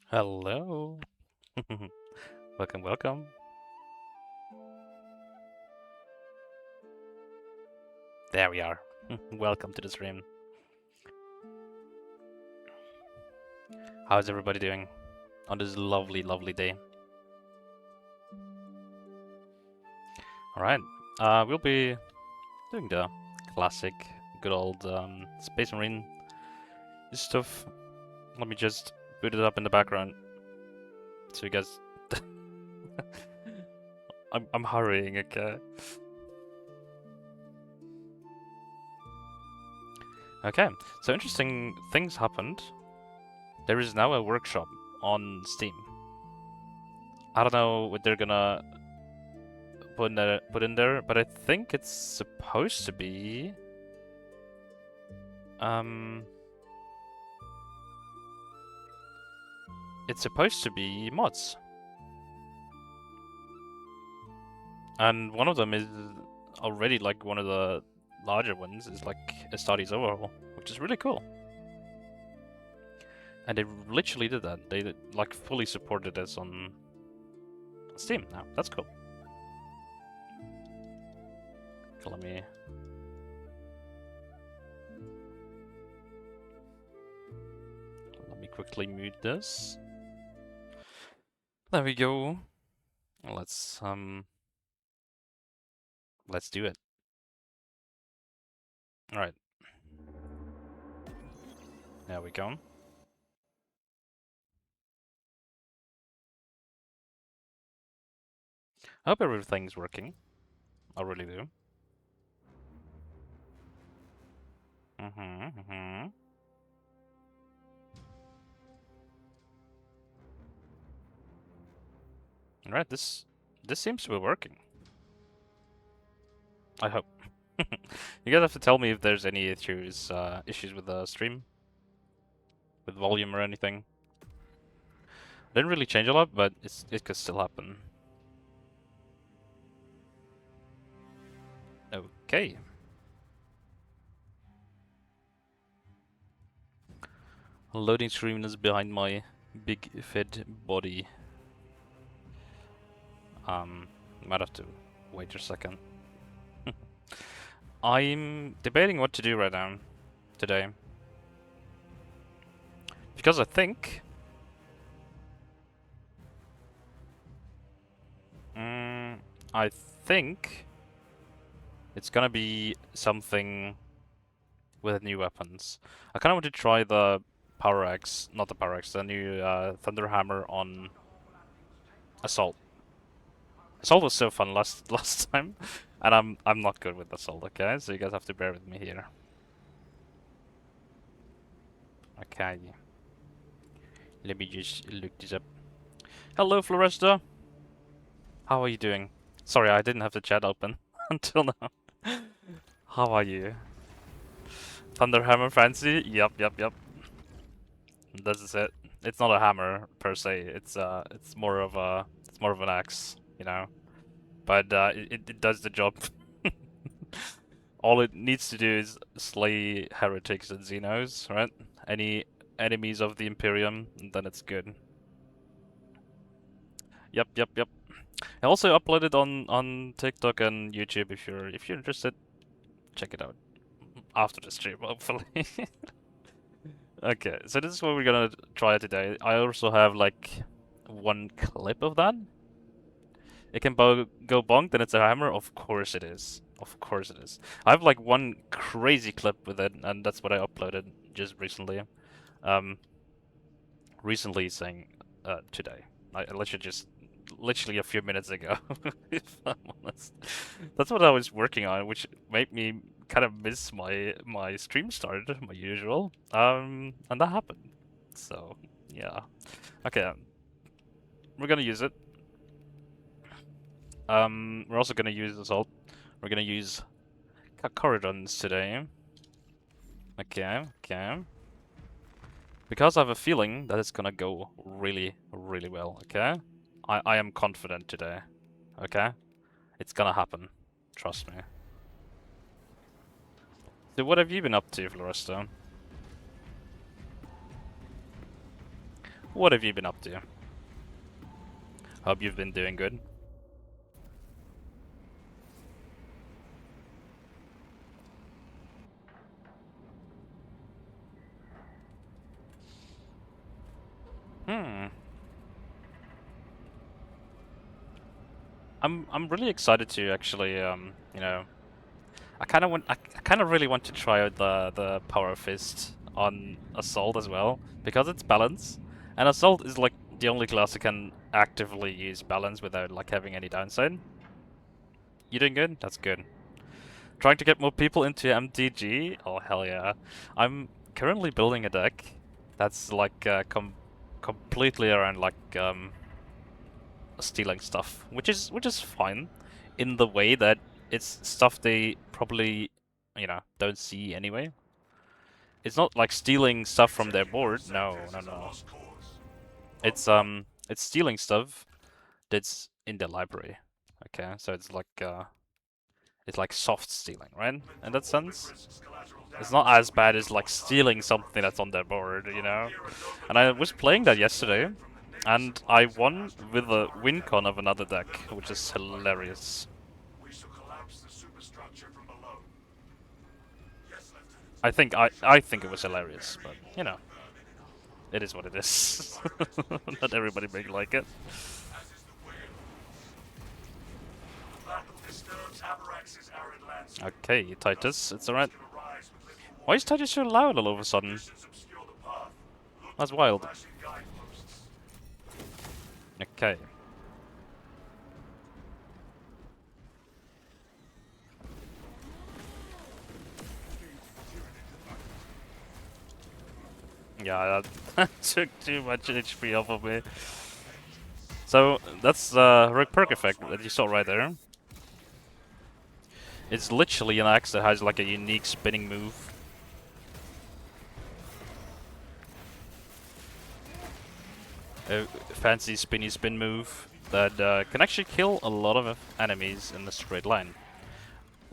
Hello. Welcome, welcome. There we are. Welcome to the stream. How's everybody doing on this lovely, lovely day? Alright, we'll be doing the classic, good old Space Marine stuff. Let me just boot it up in the background so you guys... I'm hurrying, okay? Okay, so interesting things happened. There is now a workshop on Steam. I don't know what they're gonna put in there, but I think it's supposed to be it's supposed to be mods. And one of them is already like one of the larger ones is like a studies overhaul, which is really cool. And they literally did that. They like fully supported this on Steam now. That's cool. Okay, let me quickly mute this. There we go. Let's do it. All right. There we go. I hope everything's working. I really do. Alright, this seems to be working. I hope. You guys have to tell me if there's any issues with the stream, with volume or anything. Didn't really change a lot, but it could still happen. Okay. Loading screen is behind my big fed body. Might have to wait a second. I'm debating what to do right now, today. Because I think... I think... it's gonna be something with new weapons. I kind of want to try the Power Axe, not the Power Axe, the new Thunder Hammer on Assault. Assault was so fun last time, and I'm not good with Assault, okay? So you guys have to bear with me here. Okay. Let me just look this up. Hello, Floresta. How are you doing? Sorry, I didn't have the chat open until now. How are you? Thunder Hammer fancy? Yep. This is it. It's not a hammer per se. It's more of an axe, you know. But it does the job. All it needs to do is slay heretics and xenos, right? Any enemies of the Imperium, and then it's good. Yep. I also uploaded on TikTok and YouTube. If you're interested, check it out after the stream, hopefully. Okay, so this is what we're gonna try today. I also have like one clip of that. It can go bonk, then it's a hammer. Of course it is. Of course it is. I have like one crazy clip with it, and that's what I uploaded just recently. Recently saying today. I literally a few minutes ago, if I'm honest. That's what I was working on, which made me kind of miss my stream start, my usual. And that happened. So yeah. Okay, we're gonna use it. We're also gonna use Assault. We're gonna use Corridons today. Okay. Because I have a feeling that it's gonna go really well, okay? I am confident today, okay? It's gonna happen. Trust me. So what have you been up to, Floresta? what have you been up to? Hope you've been doing good. I'm really excited to actually you know, I kind of really want to try out the Power Fist on Assault as well because it's balance, and Assault is like the only class that can actively use balance without like having any downside. You doing good? That's good. Trying to get more people into MTG? Oh hell yeah! I'm currently building a deck that's like completely around like stealing stuff, which is fine, in the way that it's stuff they probably, you know, don't see anyway. It's not like stealing stuff from their board. No, no, no. It's stealing stuff that's in their library. Okay, so it's like soft stealing, right? In that sense, it's not as bad as like stealing something that's on their board, you know. And I was playing that yesterday, and I won with a win con of another deck, which is hilarious. I think it was hilarious, but you know, it is what it is. Not everybody may like it. Okay, Titus, it's alright. Why is Titus so loud all of a sudden? That's wild. Okay. Yeah, that took too much HP off of me. So, that's the Rogue perk effect that you saw right there. It's literally an axe that has like a unique spinning move. A fancy spinny spin move that can actually kill a lot of enemies in a straight line.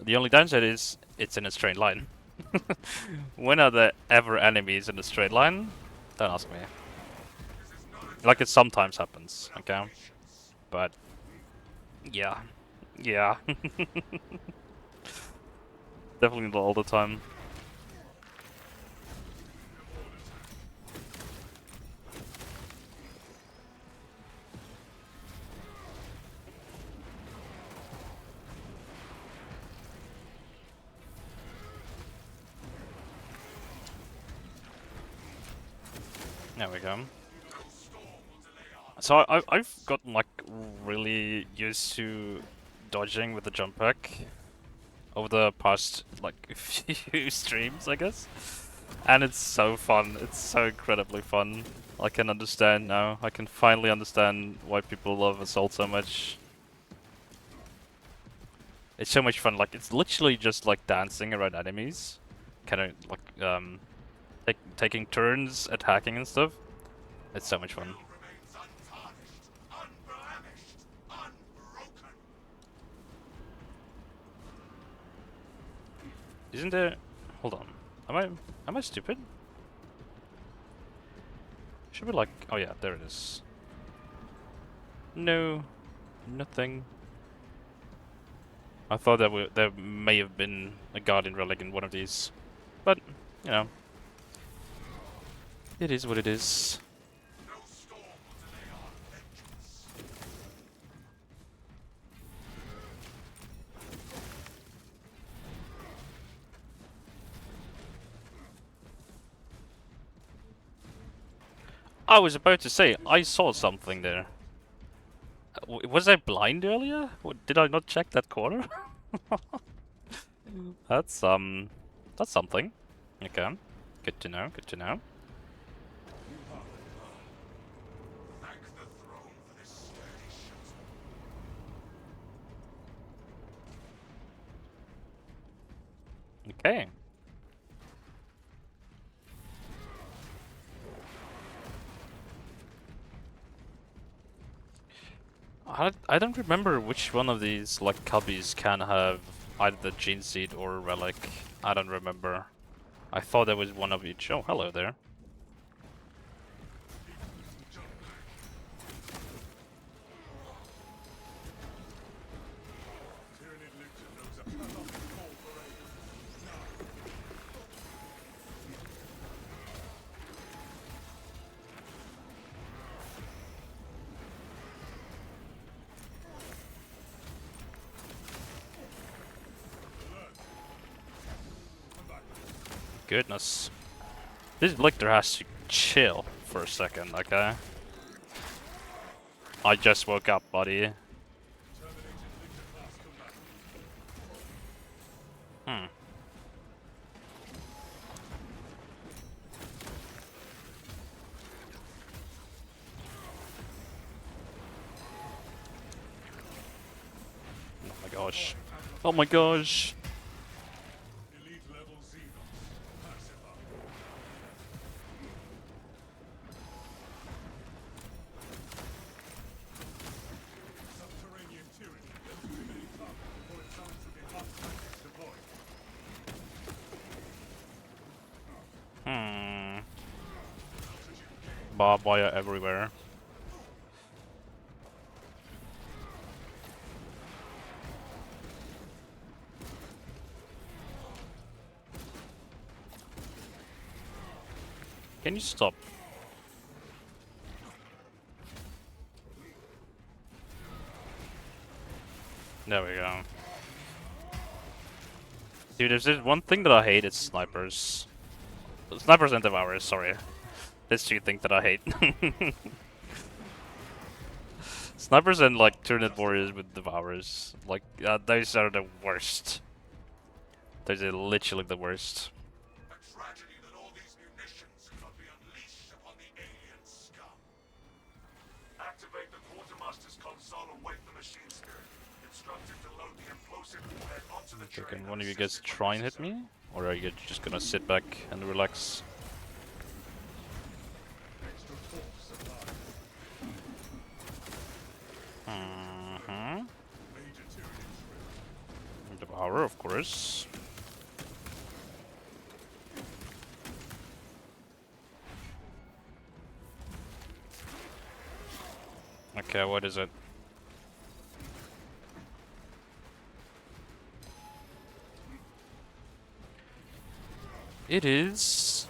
The only downside is it's in a straight line. When are there ever enemies in a straight line? Don't ask me. Like it sometimes happens, okay? But yeah. Yeah. Definitely not all the time. There we go. So I've gotten like really used to dodging with the jump pack over the past like few streams, I guess. And it's so fun. It's so incredibly fun. I can understand now. I can finally understand why people love Assault so much. It's so much fun. Like it's literally just like dancing around enemies, kind of like taking turns attacking and stuff. It's so much fun. Isn't there? Hold on. Am I stupid? Should be like. Oh yeah, there it is. No, nothing. I thought there may have been a Guardian Relic in one of these, but you know, it is what it is. I was about to say, I saw something there. Was I blind earlier? Did I not check that corner? That's something. Okay. Good to know, good to know. Okay. I don't remember which one of these like cubbies can have either the Gene Seed or Relic. I don't remember. I thought there was one of each. Oh, hello there. goodness. This Lictor has to chill for a second, okay? I just woke up, buddy. Hmm. Oh my gosh. Oh my gosh. Hmm. Barbed wire everywhere. Can you stop? There we go. Dude, if there's one thing that I hate, it's snipers. Snipers and devourers, sorry. There's two things that I hate. Snipers and like Turned Warriors with devourers. Like, those are the worst. Those are literally the worst. A tragedy that all these munitions cannot be unleashed upon the alien scum. Activate the quartermaster's console and wake the machine spirit. Instruct it to load the implosive warhead onto the train. Can one of you guys try and hit me? Or are you just gonna sit back and relax? Devourer, of course. Okay, what is it? It is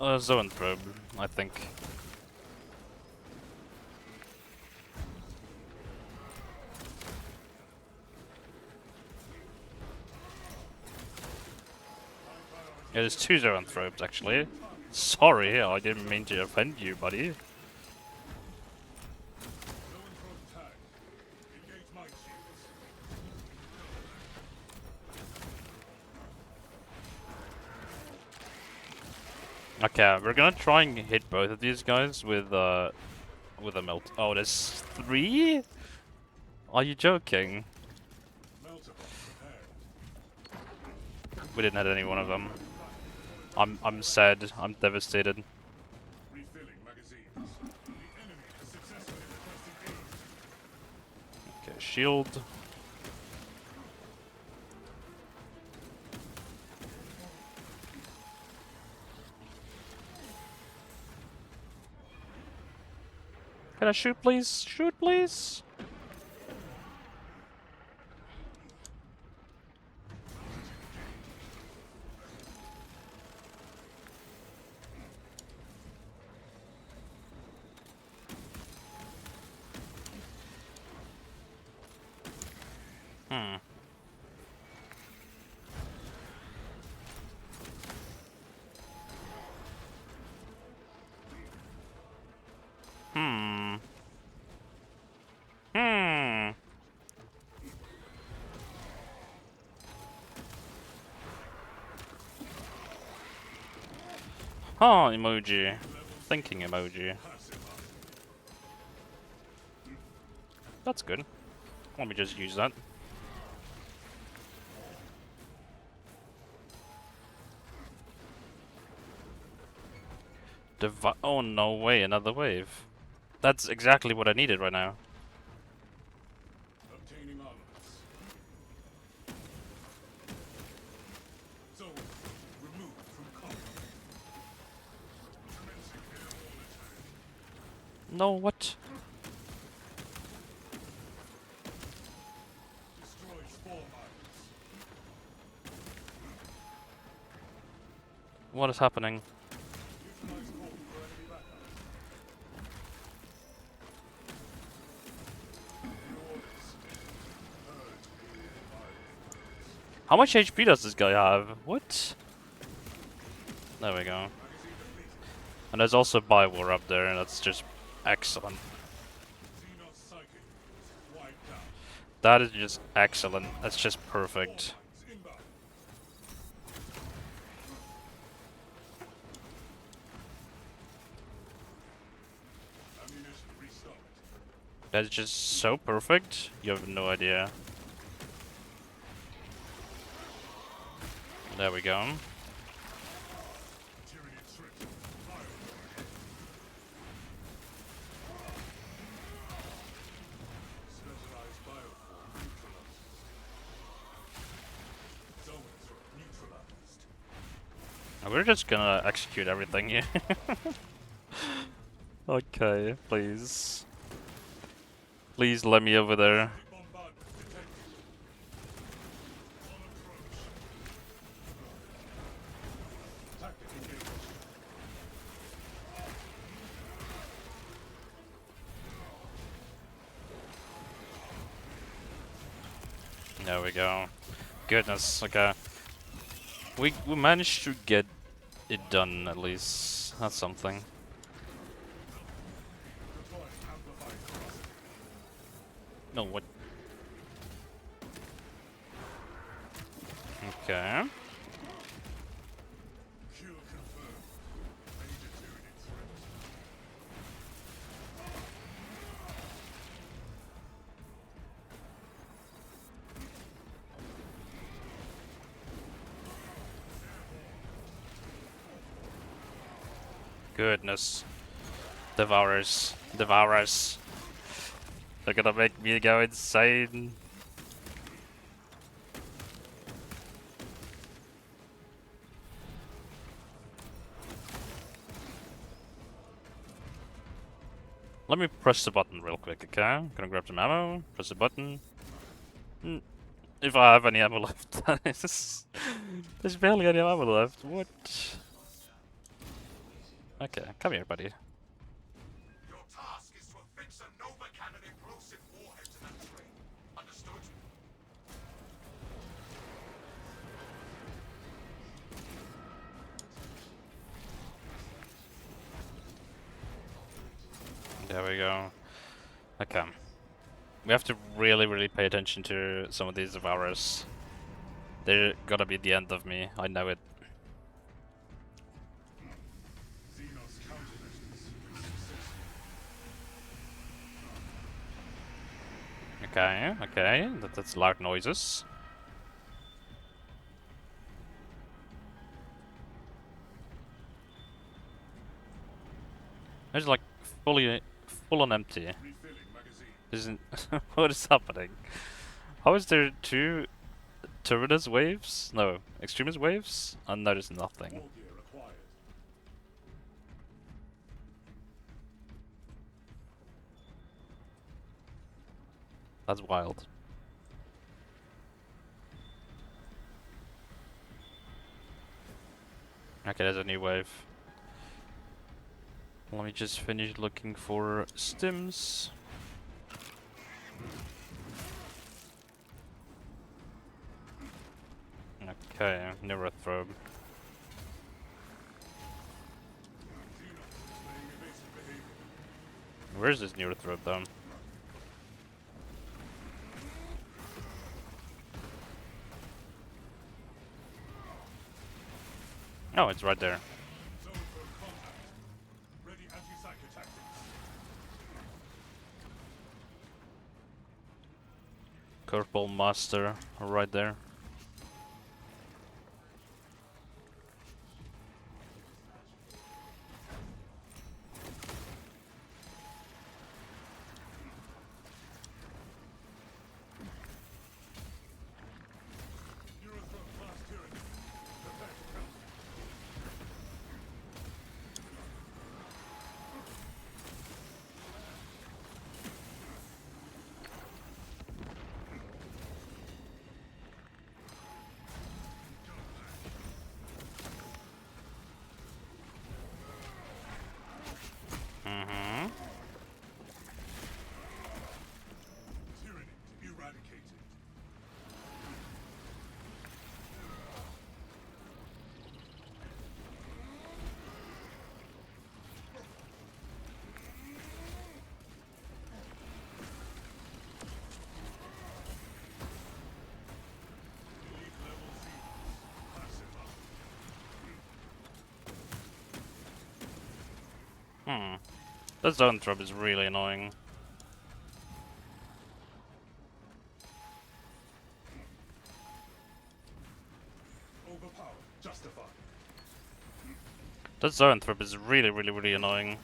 a zone probe, I think. Yeah, there's two zoanthropes actually. Sorry, I didn't mean to offend you, buddy. Okay, we're gonna try and hit both of these guys with a melt. Oh, there's three? Are you joking? We didn't hit any one of them. I'm sad. I'm devastated. Okay, shield. Can I shoot, please? Shoot, please. Hmm. Hmm. Hmm. Huh, emoji. Thinking emoji. That's good. Let me just use that. Oh no way, another wave. That's exactly what I needed right now. Obtaining armaments. Zone removed from combat. No, what? Destroy spore mines. What is happening? Utilize coal for enemy backup. How much HP does this guy have? What? There we go. And there's also Biowar up there, and that's just excellent. That is just excellent. That's just perfect. That's just so perfect. You have no idea. There we go. We're just gonna execute everything here. Okay, please. Please let me over there. There we go. Goodness, okay. We managed to get it done at least. That's something. No, what? Okay. Goodness. Devourers. Devourers. They're gonna make me go insane. Let me press the button real quick, okay? Gonna grab some ammo, press the button. If I have any ammo left, that is. There's barely any ammo left. What? Okay, come here, buddy. Your task is to affix a Nova Cannon explosive warhead to that train. Understood? There we go. Okay. We have to really pay attention to some of these Devourers. They're gonna be the end of me, I know it. Okay, okay, that's loud noises. It's like full on empty. Isn't what is happening? How is there two Tyrannus waves? No, Extremis waves? And there's nothing. That's wild. Okay, there's a new wave. Let me just finish looking for stims. Okay, Neurothrobe. Where's this Neurothrobe though? Oh, it's right there. Curveball Master, right there. Hmm. That zone throw is really annoying. Overpowered. Justified. That zone throw is really annoying.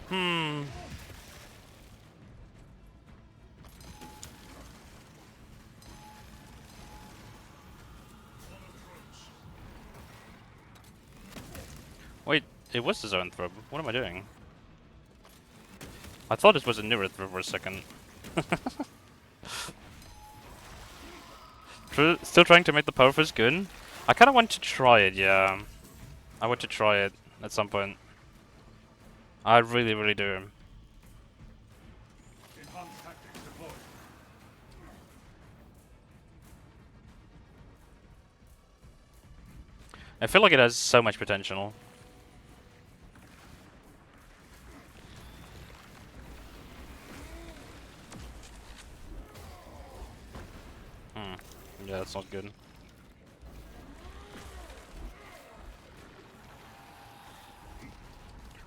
Hmm. Wait, it was the zone throw. What am I doing? I thought it was a newer throw for a second. Still trying to make the power fist good. I kind of want to try it, yeah. I want to try it at some point. I really do. Enhanced tactics deployed. I feel like it has so much potential. Hmm. Yeah, that's not good.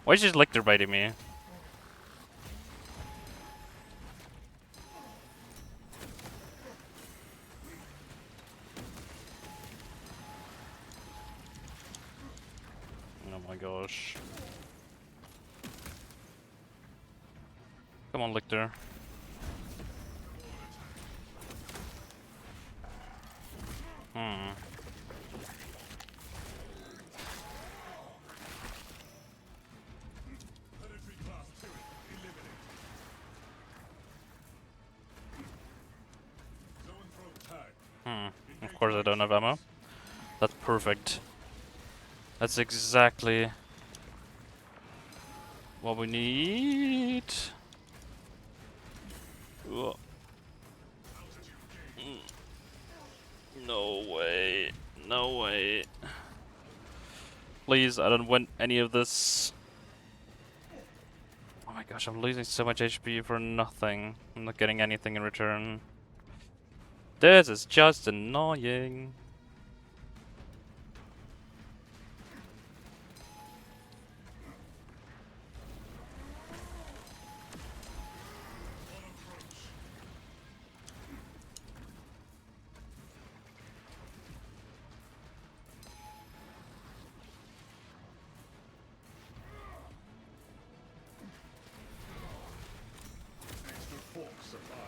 Why is she just lictor biting me? Oh my gosh. Come on, lictor. Hmm. Planetary class turret eliminated. Zone throw tag. Of course I don't have ammo. That's perfect. That's exactly what we need. Ugh. No way. No way. Please, I don't want any of this. Oh my gosh, I'm losing so much HP for nothing. I'm not getting anything in return. This is just annoying. Extra force supplied.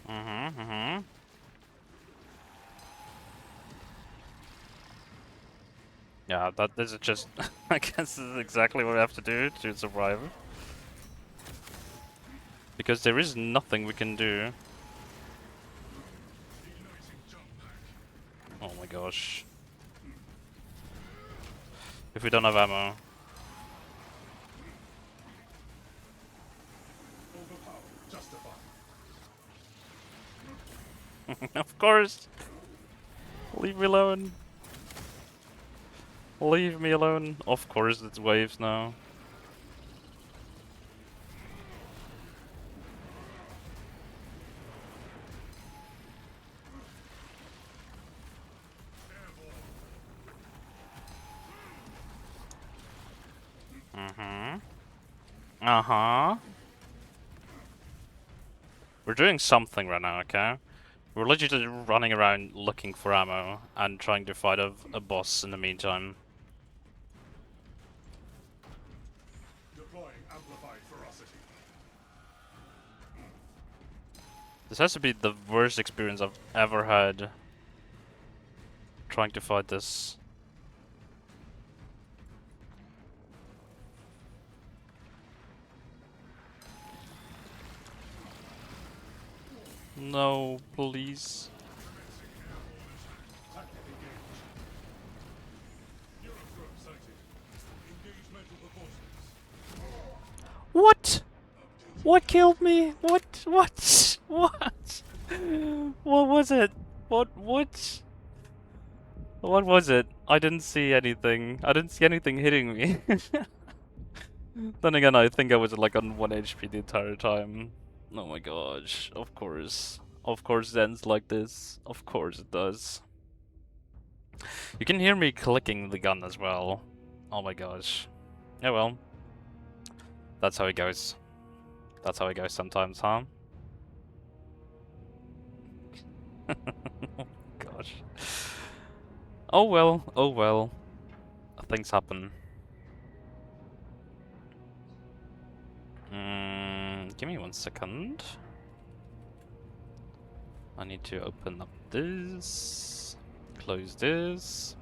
Mm-hmm. Yeah, this is just I guess this is exactly what we have to do to survive. Because there is nothing we can do. Igniting jump pack. Oh my gosh. If we don't have ammo. Overpowered. Justified. Of course! Leave me alone! Leave me alone! Of course it's waves now. Uh-huh. We're doing something right now, okay? We're literally just running around looking for ammo and trying to fight a boss in the meantime. Deploying amplified ferocity. This has to be the worst experience I've ever had trying to fight this. No, please. Tactic engaged. Euroflow sighted. Engage mental proportions. What? What killed me? What? What? What? What was it? What? What? What was it? I didn't see anything. I didn't see anything hitting me. Then again, I think I was like on 1 HP the entire time. Oh my gosh, of course. Of course it ends like this. Of course it does. You can hear me clicking the gun as well. Oh my gosh. Yeah, well. That's how it goes. That's how it goes sometimes, huh? Gosh. Oh well, oh well. Things happen. Give me 1 second. I need to open up this. Close this.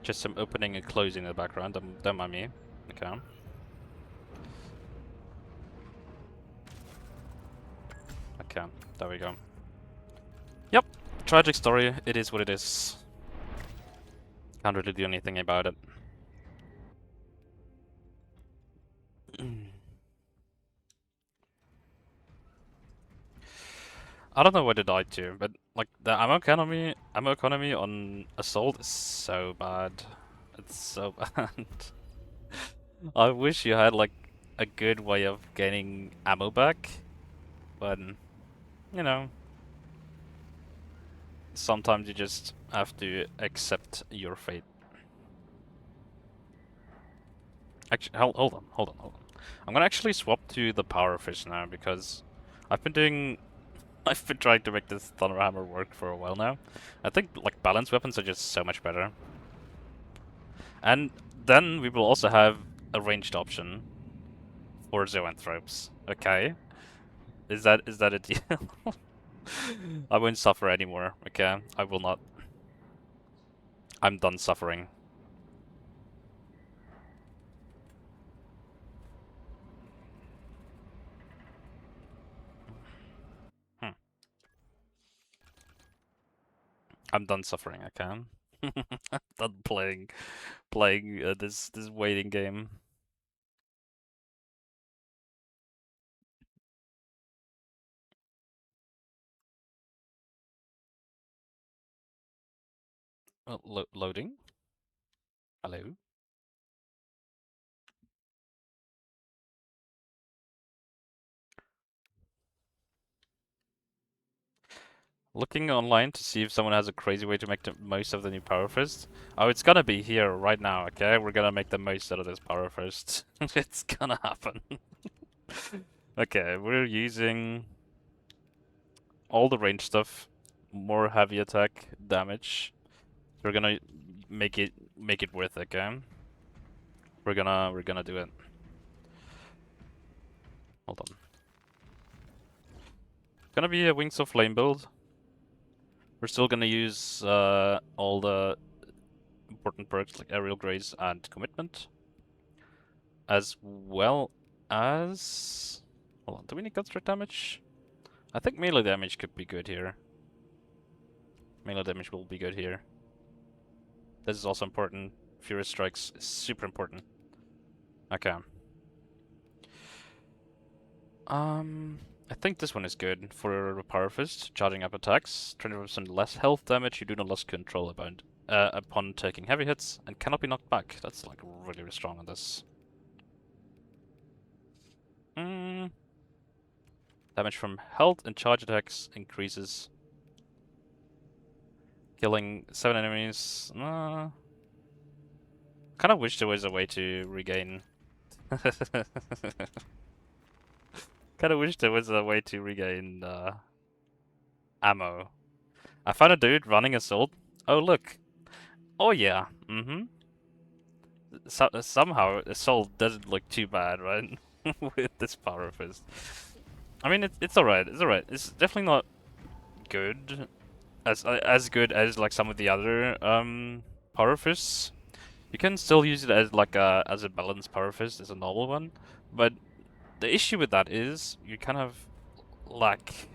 Just some opening and closing in the background, don't mind me. Okay. Okay, there we go. Yep, tragic story, it is what it is. Can't really do anything about it. I don't know what to die to, but like the ammo economy on Assault is so bad. It's so bad. I wish you had like a good way of gaining ammo back, but you know, sometimes you just have to accept your fate. Actually, hold on. I'm gonna actually swap to the power fish now because I've been doing, I've been trying to make this thunder hammer work for a while now. I think like balanced weapons are just so much better, and then we will also have a ranged option for zoanthropes. Okay, is that a deal? I won't suffer anymore. Okay, I will not. I'm done suffering. Hmm. I'm done suffering. I can. I'm done playing this waiting game. Loading. Hello. Looking online to see if someone has a crazy way to make the most of the new Power Fist. Oh, it's gonna be here right now, okay? We're gonna make the most out of this Power Fist. It's gonna happen. Okay, we're using all the range stuff, more heavy attack damage. We're gonna make it worth it, okay? We're gonna do it. Hold on. Gonna be a Wings of Flame build. We're still gonna use all the important perks like Aerial Grace and Commitment, as well as... Hold on, do we need gun strike damage? I think melee damage could be good here. Melee damage will be good here. This is also important. Furious Strikes is super important. Okay. I think this one is good for Power Fist, charging up attacks, 20% less health damage, you do not lose control upon taking heavy hits, and cannot be knocked back. That's like really, really strong on this. Damage from health and charge attacks increases. Killing 7 enemies. Kind of wish there was a way to regain. Kind of wish there was a way to regain ammo. I found a dude running assault. Oh look. Oh yeah. Somehow assault doesn't look too bad, right? With this power fist. I mean, it's alright. It's alright. It's definitely not good as good as like some of the other power fists. You can still use it as like as a balanced power fist, as a normal one, but the issue with that is you kind of lack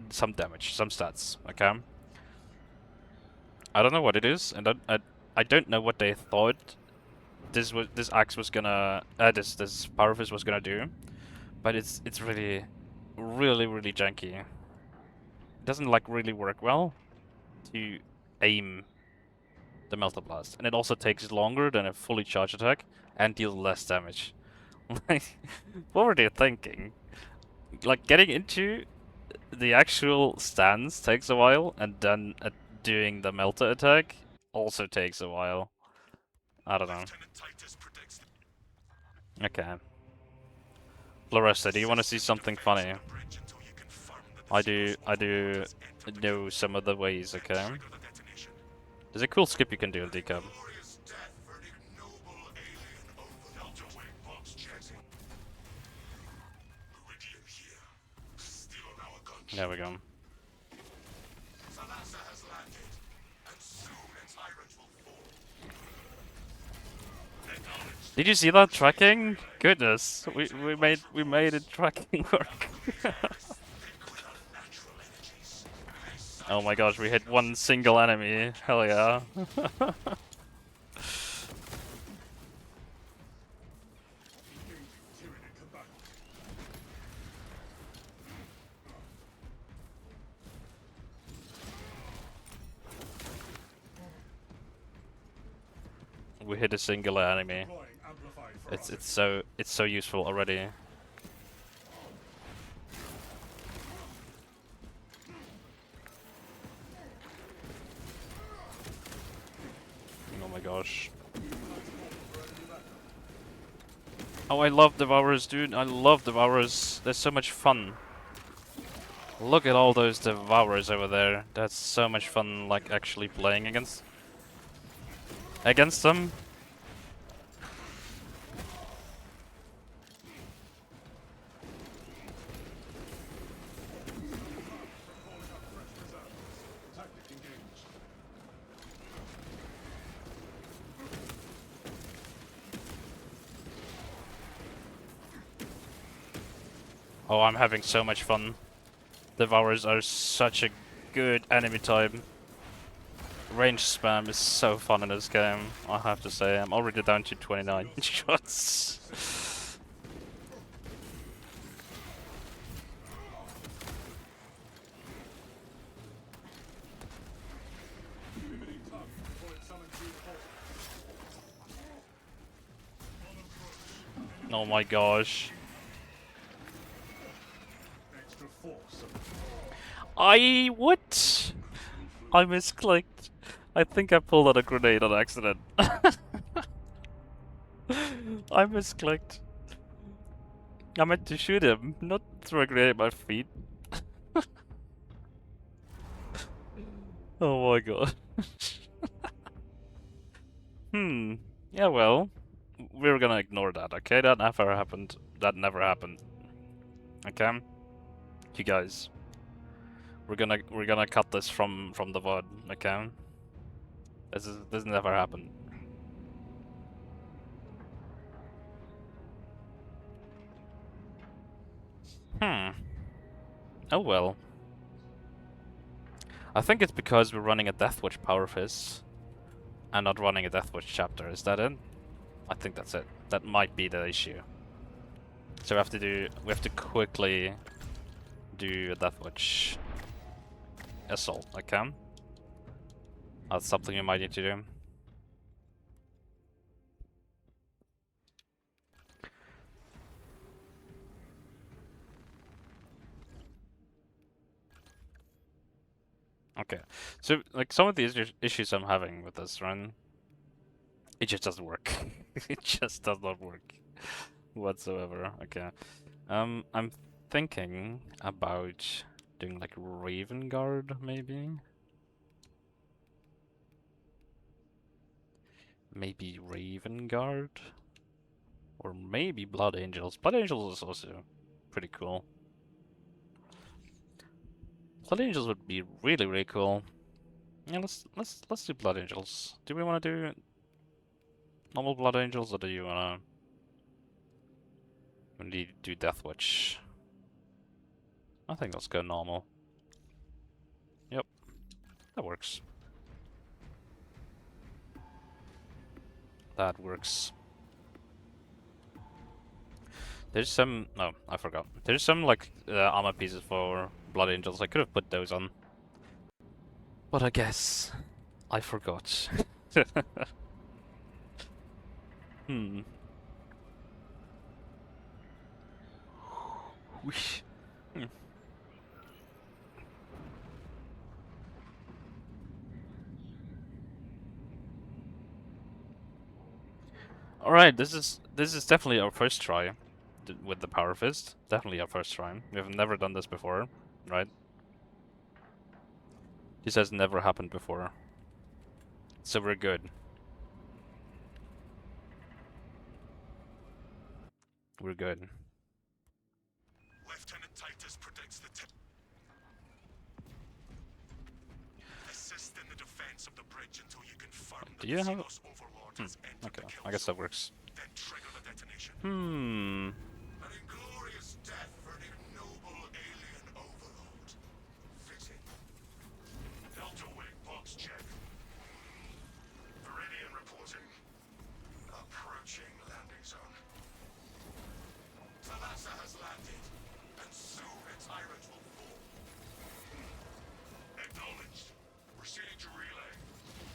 some damage, some stats. Okay, I don't know what it is, and I don't know what they thought this axe was gonna this power fist was gonna do, but it's really really janky. It doesn't like really work well to aim the Melter Blast. And it also takes longer than a fully charged attack and deals less damage. Like, what were they thinking? Like, getting into the actual stance takes a while, and then doing the Melter attack also takes a while. I don't know. Lieutenant Titus predicts Okay. Larissa, do you want to see something funny? the bridge until you confirm the I do Order's entered. know some of the ways, okay? Trigger the detonation. There's a cool skip you can do in decap. Glorious death for an ignoble alien over Delta Wing box jetting. Meridian here. Still on our gunship. There we go. Salasa has landed, and soon a tyrant will fall. Acknowledged. Did you see that tracking? Goodness, we made it tracking work. Natural energies. Oh my gosh, we hit one single enemy. Hell yeah. We hit a single enemy. It's so useful already. Oh my gosh. Oh, I love Devourers, dude. I love Devourers. They're so much fun. Look at all those Devourers over there. That's so much fun, like, actually playing against them. Oh, I'm having so much fun. Devourers are such a good enemy type. Range spam is so fun in this game, I have to say. I'm already down to 29 shots. Oh my gosh. What? I misclicked. I think I pulled out a grenade on accident. I misclicked. I meant to shoot him, not throw a grenade at my feet. Oh my god. Yeah, well, we're gonna ignore that, okay? That never happened. That never happened. Okay? You guys. We're gonna cut this from the VOD, okay? This never happened. Oh well. I think it's because we're running a Deathwatch Power Fizz and not running a Deathwatch chapter. Is that it? I think that's it. That might be the issue. So we have to quickly do a Deathwatch assault, okay? That's something you might need to do. Okay, so like some of the issues I'm having with this run, it just doesn't work. It just does not work whatsoever. Okay, I'm thinking about doing like Raven Guard maybe. Maybe Raven Guard, or maybe Blood Angels. Blood Angels is also pretty cool. Blood Angels would be really cool. Yeah, let's do Blood Angels. Do we want to do normal Blood Angels, or do you want to do Deathwatch? I think let's go normal. Yep, that works. That works. There's some... No, I forgot. There's some, like, armor pieces for Blood Angels. I could have put those on. But I guess I forgot. Hmm. Whoosh. Hmm. All right, this is definitely our first try with the Power Fist. Definitely our first try. We have never done this before, right? This has never happened before, so we're good. We're good. Lieutenant Titus predicts the assist in the defense of the bridge until you confirm that Do the you have? Xenos Overlord has entered Okay, the kill I guess that zone. works. Then trigger the detonation. Hmm. An inglorious death for an ignoble alien overlord. Fitting. Delta Wing box check. Viridian reporting. Approaching landing zone. Thalassa has landed, and soon a tyrant will fall. Acknowledged. Proceeding to relay.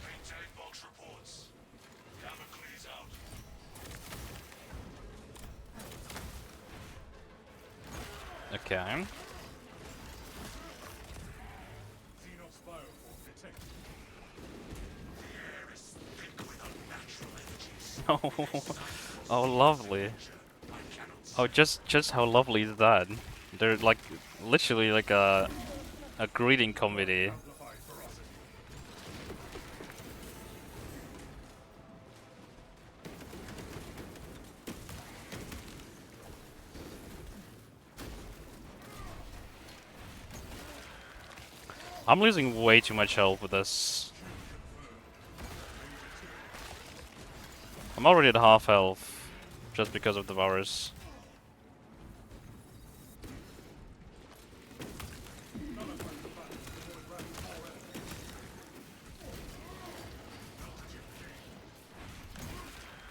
Maintain box reports. Damocles out. Okay. Xenos bioform detected. The air is thick with unnatural energies. Oh, oh, lovely. Oh, just how lovely is that? They're like literally like a greeting committee. I'm losing way too much health with this. I'm already at half health just because of the virus.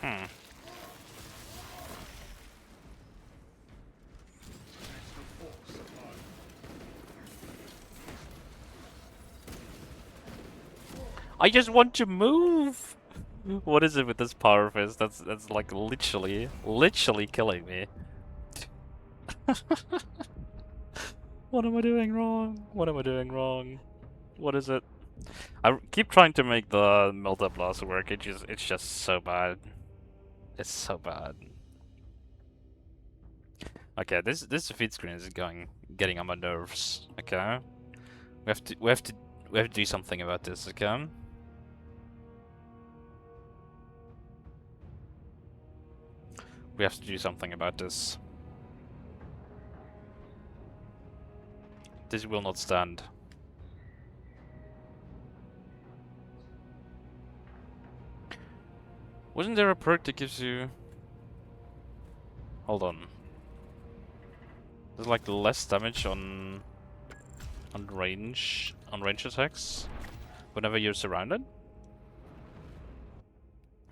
Hmm. I just want to move. What is it with this power fist? That's like literally killing me. What am I doing wrong? What am I doing wrong? What is it? I keep trying to make the Melta Blast work. It's just so bad. It's so bad. Okay, this feed screen is getting on my nerves. Okay, we have to do something about this. Okay. We have to do something about this. This will not stand. Wasn't there a perk that gives you... Hold on. There's like less damage on range attacks whenever you're surrounded?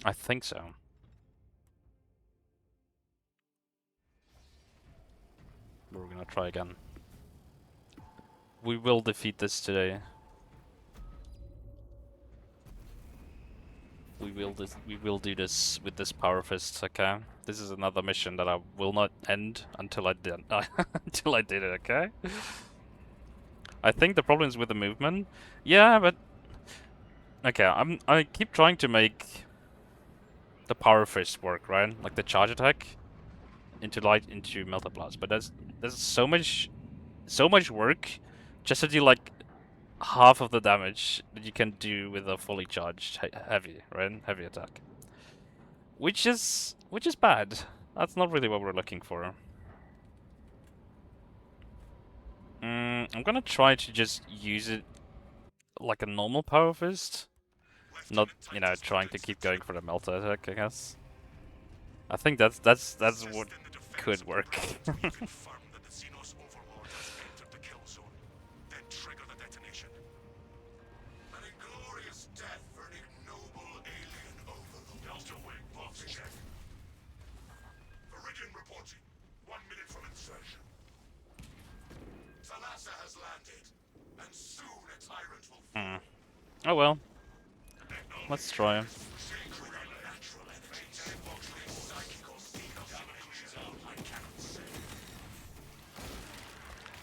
I think so. We're gonna try again. We will defeat this today. We will do this with this power fist, okay? This is another mission that I will not end until I did until I did it, okay? I think the problem is with the movement. Yeah, but okay, I keep trying to make the power fist work, right? Like the charge attack into Melta Blast, but there's so much work just to do like half of the damage that you can do with a fully charged heavy, right? Heavy attack. Which is bad. That's not really what we're looking for. I'm gonna try to just use it like a normal power fist, not trying to keep going for the melta attack. I guess. I think that's what could work. An inglorious death for an ignoble alien overlord. Delta Wing box check. Viridian reporting. 1 minute from insertion. Thalassa has landed, and soon a tyrant will fall. Oh well. Let's try.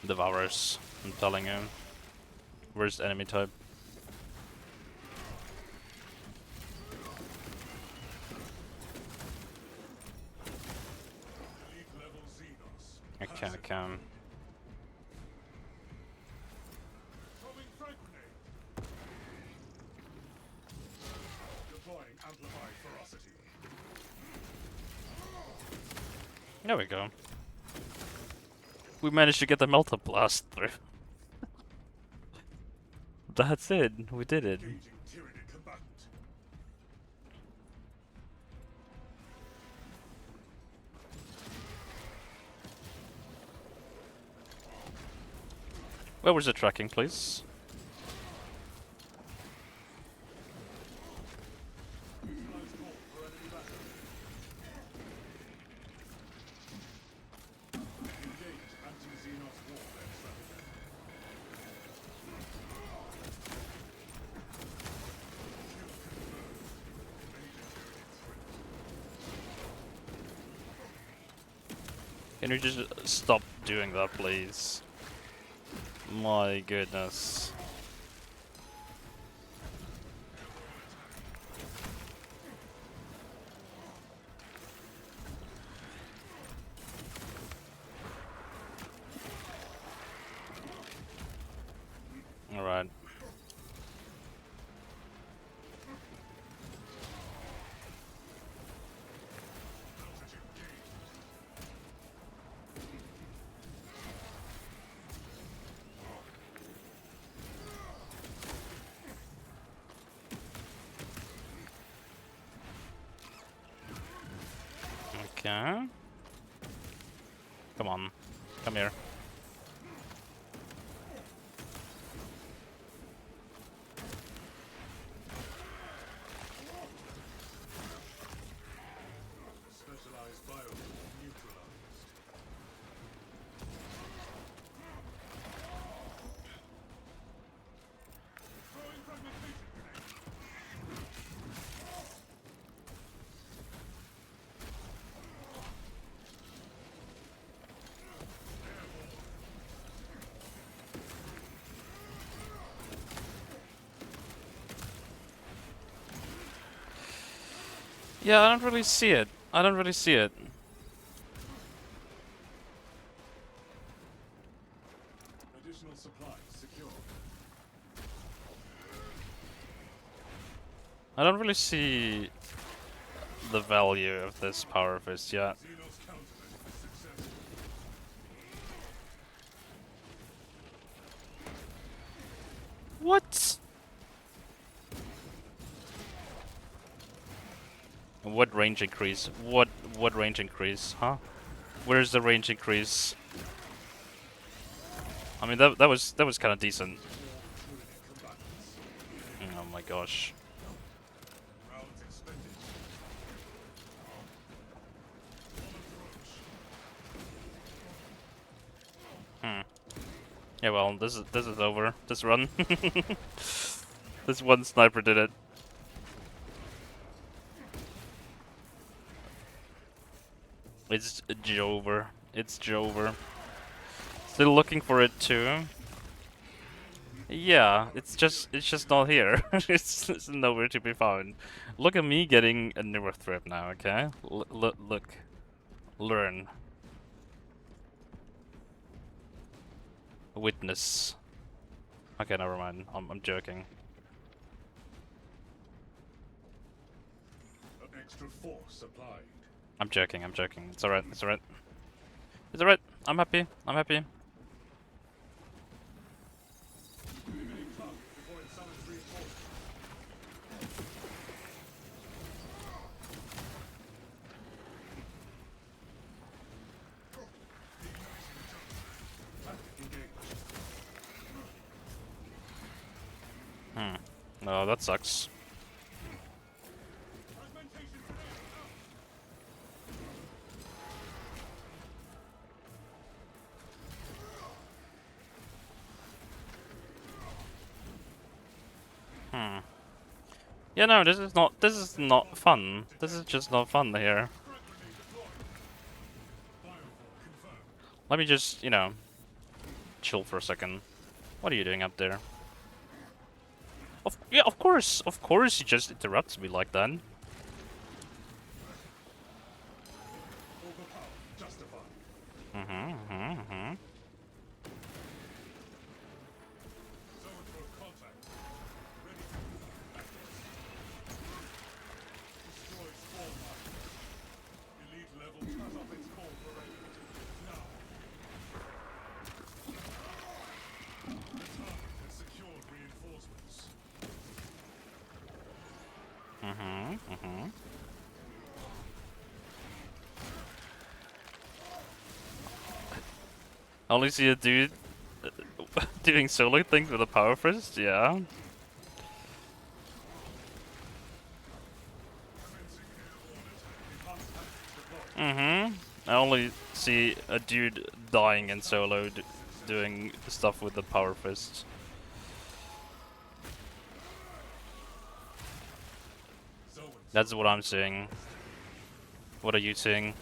Devourers, I'm telling you. Worst enemy type. Okay, I can. There we go. We managed to get the Melta Blast through. That's it. We did it. Where was the tracking, please? Can you just stop doing that, please? My goodness. Alright. Okay. Come on. Come here. Yeah, I don't really see it. I don't really see it. Additional supplies secure. I don't really see the value of this power fist yet. Xenos countermeasure is successful. What? What range increase? What range increase? Huh? Where's the range increase? I mean that was kind of decent. Oh my gosh. Rounds expended. Yeah, well, this is over. Just run. This one sniper did it. It's Jover. It's Jover. Still looking for it too. Yeah, it's just not here. It's nowhere to be found. Look at me getting a newer threat now, okay? Look. Learn. Witness. Okay, never mind. I'm joking. Extra force supplied. I'm joking. I'm joking. It's alright. It's alright. It's alright. I'm happy. I'm happy. Before it summons reinforcements. Oh, that sucks. Yeah, no, this is not fun. This is just not fun here. Let me just, you know, chill for a second. What are you doing up there? Yeah, of course he just interrupts me like that. Mm-hmm. I only see a dude doing solo things with a power fist, yeah. I only see a dude dying in solo doing stuff with the power fist. That's what I'm seeing. What are you seeing?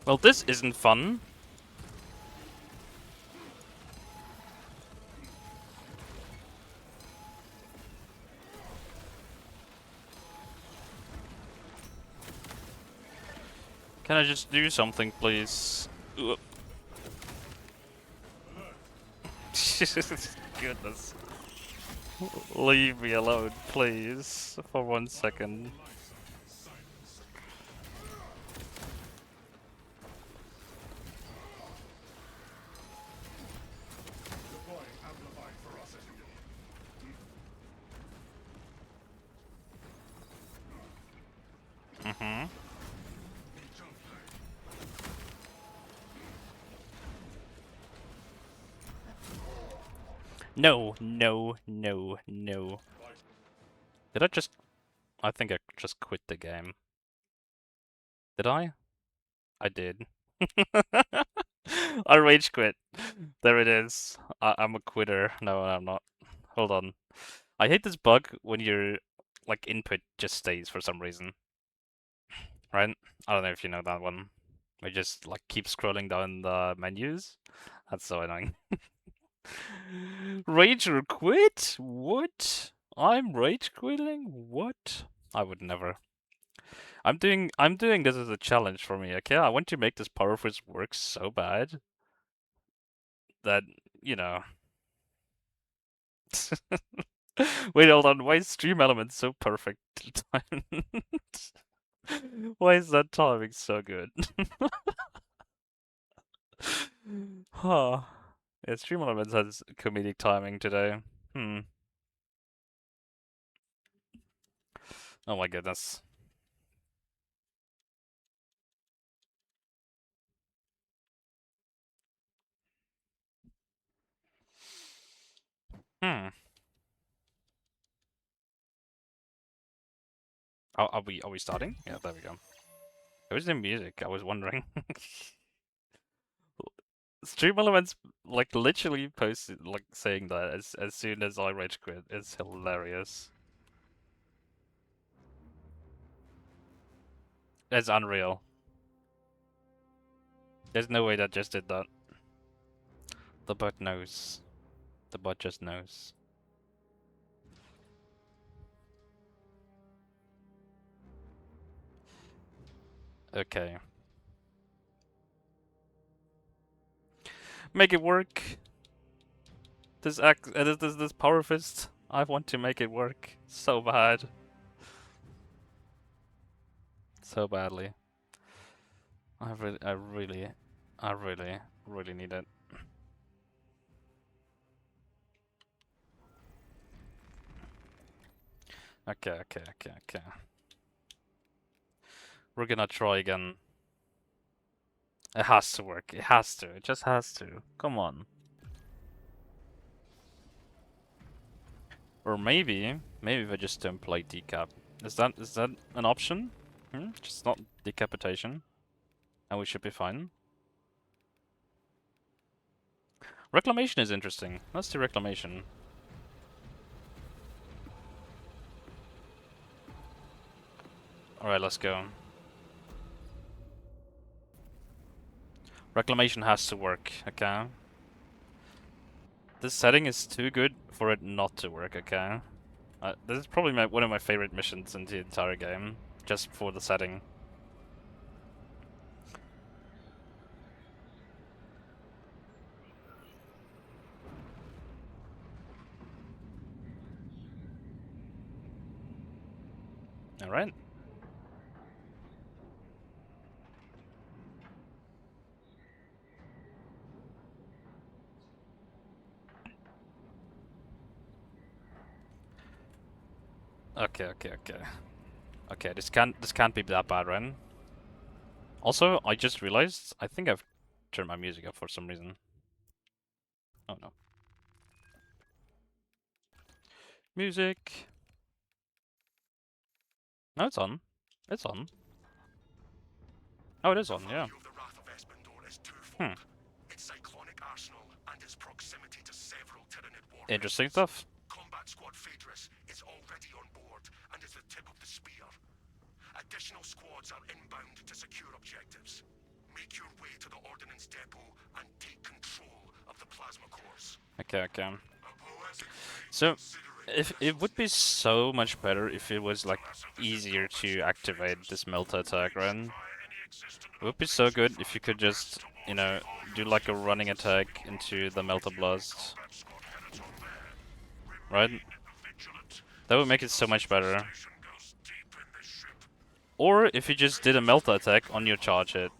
Well, this isn't fun. Can I just do something, please? Goodness. Leave me alone, please, for 1 second. No. Did I just... I think I just quit the game. Did I? I did. I rage quit. There it is. I'm a quitter. No, I'm not. Hold on. I hate this bug when your like input just stays for some reason. Right? I don't know if you know that one. We just like keep scrolling down the menus. That's so annoying. Rage or quit? What? I'm rage quitting? What? I would never. I'm doing this as a challenge for me, okay? I want to make this power fist work so bad that, you know. Wait, hold on. Why is Stream Elements so perfect? Why is that timing so good? Huh. Yeah, Stream Elements has comedic timing today. Hmm. Oh my goodness. Hmm. Are we starting? Yeah, there we go. Where's the music? I was wondering. Stream Elements like literally posted like saying that as soon as I rage quit. It's hilarious. It's unreal. There's no way that just did that. The bot knows. The bot just knows. Okay. Make it work. This power fist. I want to make it work so bad. So badly. I really need it. Okay. We're gonna try again. It has to work. It has to. It just has to. Come on. Or maybe if I just don't play decap. Is that an option? Just not decapitation, and we should be fine. Reclamation is interesting. Let's do reclamation. Alright, let's go. Reclamation has to work, okay? This setting is too good for it not to work, okay? This is probably one of my favorite missions in the entire game, just for the setting. Alright. Okay. Okay, this can't be that bad, right? Also, I just realized I think I've turned my music up for some reason. Oh no. Music. No, it's on. It's on. Oh, it is on, yeah. Hmm. Its cyclonic arsenal and its proximity to several Tyranid warheads. Interesting stuff. Combat Squad Phaedrus is already on board and is the tip of the spear. Additional squads are inbound to secure objectives. Make your way to the ordnance depot and take control of the plasma cores. Okay. So, if it would be so much better if it was like easier to activate this melt attack, right? It would be so good if you could just, you know, do like a running attack into the Melta Blast. Right? That would make it so much better. Or if you just did a Melta attack on your charge hit.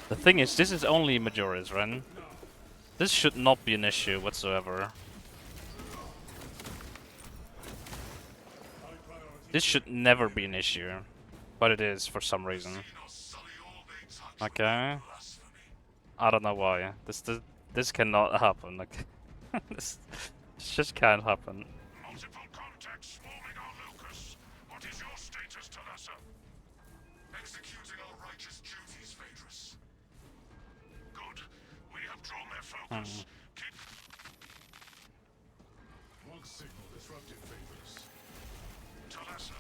The thing is, this is only Majora's Run. This should not be an issue whatsoever. This should never be an issue. But it is for some reason. Okay. I don't know why. This cannot happen. Like, this just can't happen. Multiple contacts swarming our locus. What is your status, Talassa? Executing our righteous duties, Phaedrus. Good. We have drawn their focus. Keep... Log signal disrupted, Phaedrus. Talassa,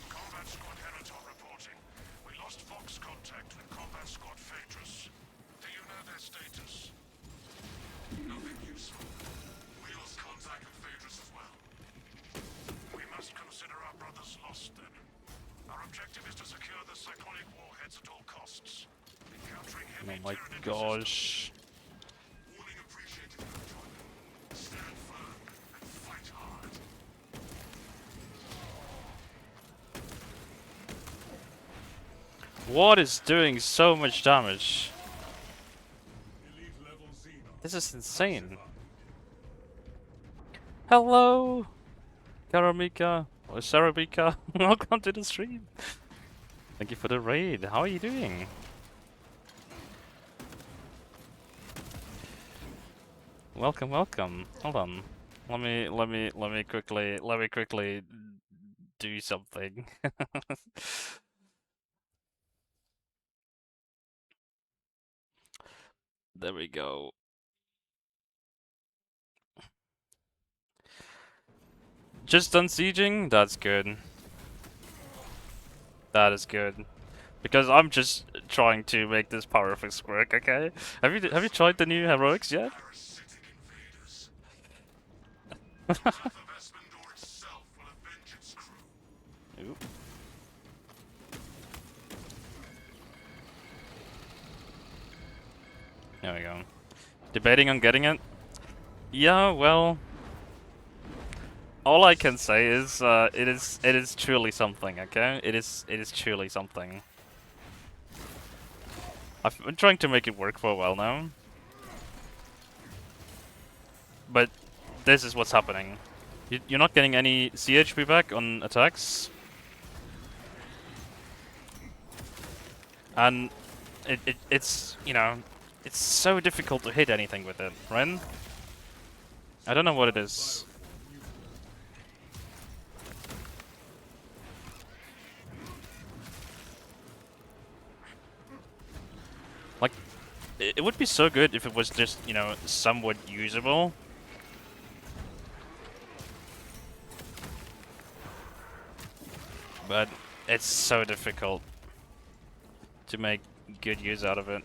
Combat Squad Herator reporting. We lost Fox contact with Combat Squad Phaedrus. Do you know their status? Nothing useful. We lost contact with Phaedrus as well. We must consider our brothers lost then. Our objective is to secure the cyclonic warheads at all costs. Encountering heavy Oh my Tyranid gosh. warning appreciated for joining. Stand firm and fight hard. What is doing so much damage? Elite level Xenon. This is insane. Hello, Karamika or Sarabika. Welcome to the stream. Thank you for the raid. How are you doing? Welcome. Hold on. Let me quickly do something. There we go. Just done sieging? That's good. That is good. Because I'm just trying to make this power fix work, okay? Have you tried the new heroics yet? Parasitic invaders. Half of Esmondor itself will avenge its crew. Oop. There we go. Debating on getting it? Yeah, well, all I can say is it is truly something, okay? It is truly something. I've been trying to make it work for a while now. But this is what's happening. You're not getting any CHP back on attacks. And it's, you know, it's so difficult to hit anything with it, right? I don't know what it is. Like, it would be so good if it was just, you know, somewhat usable. But it's so difficult to make good use out of it.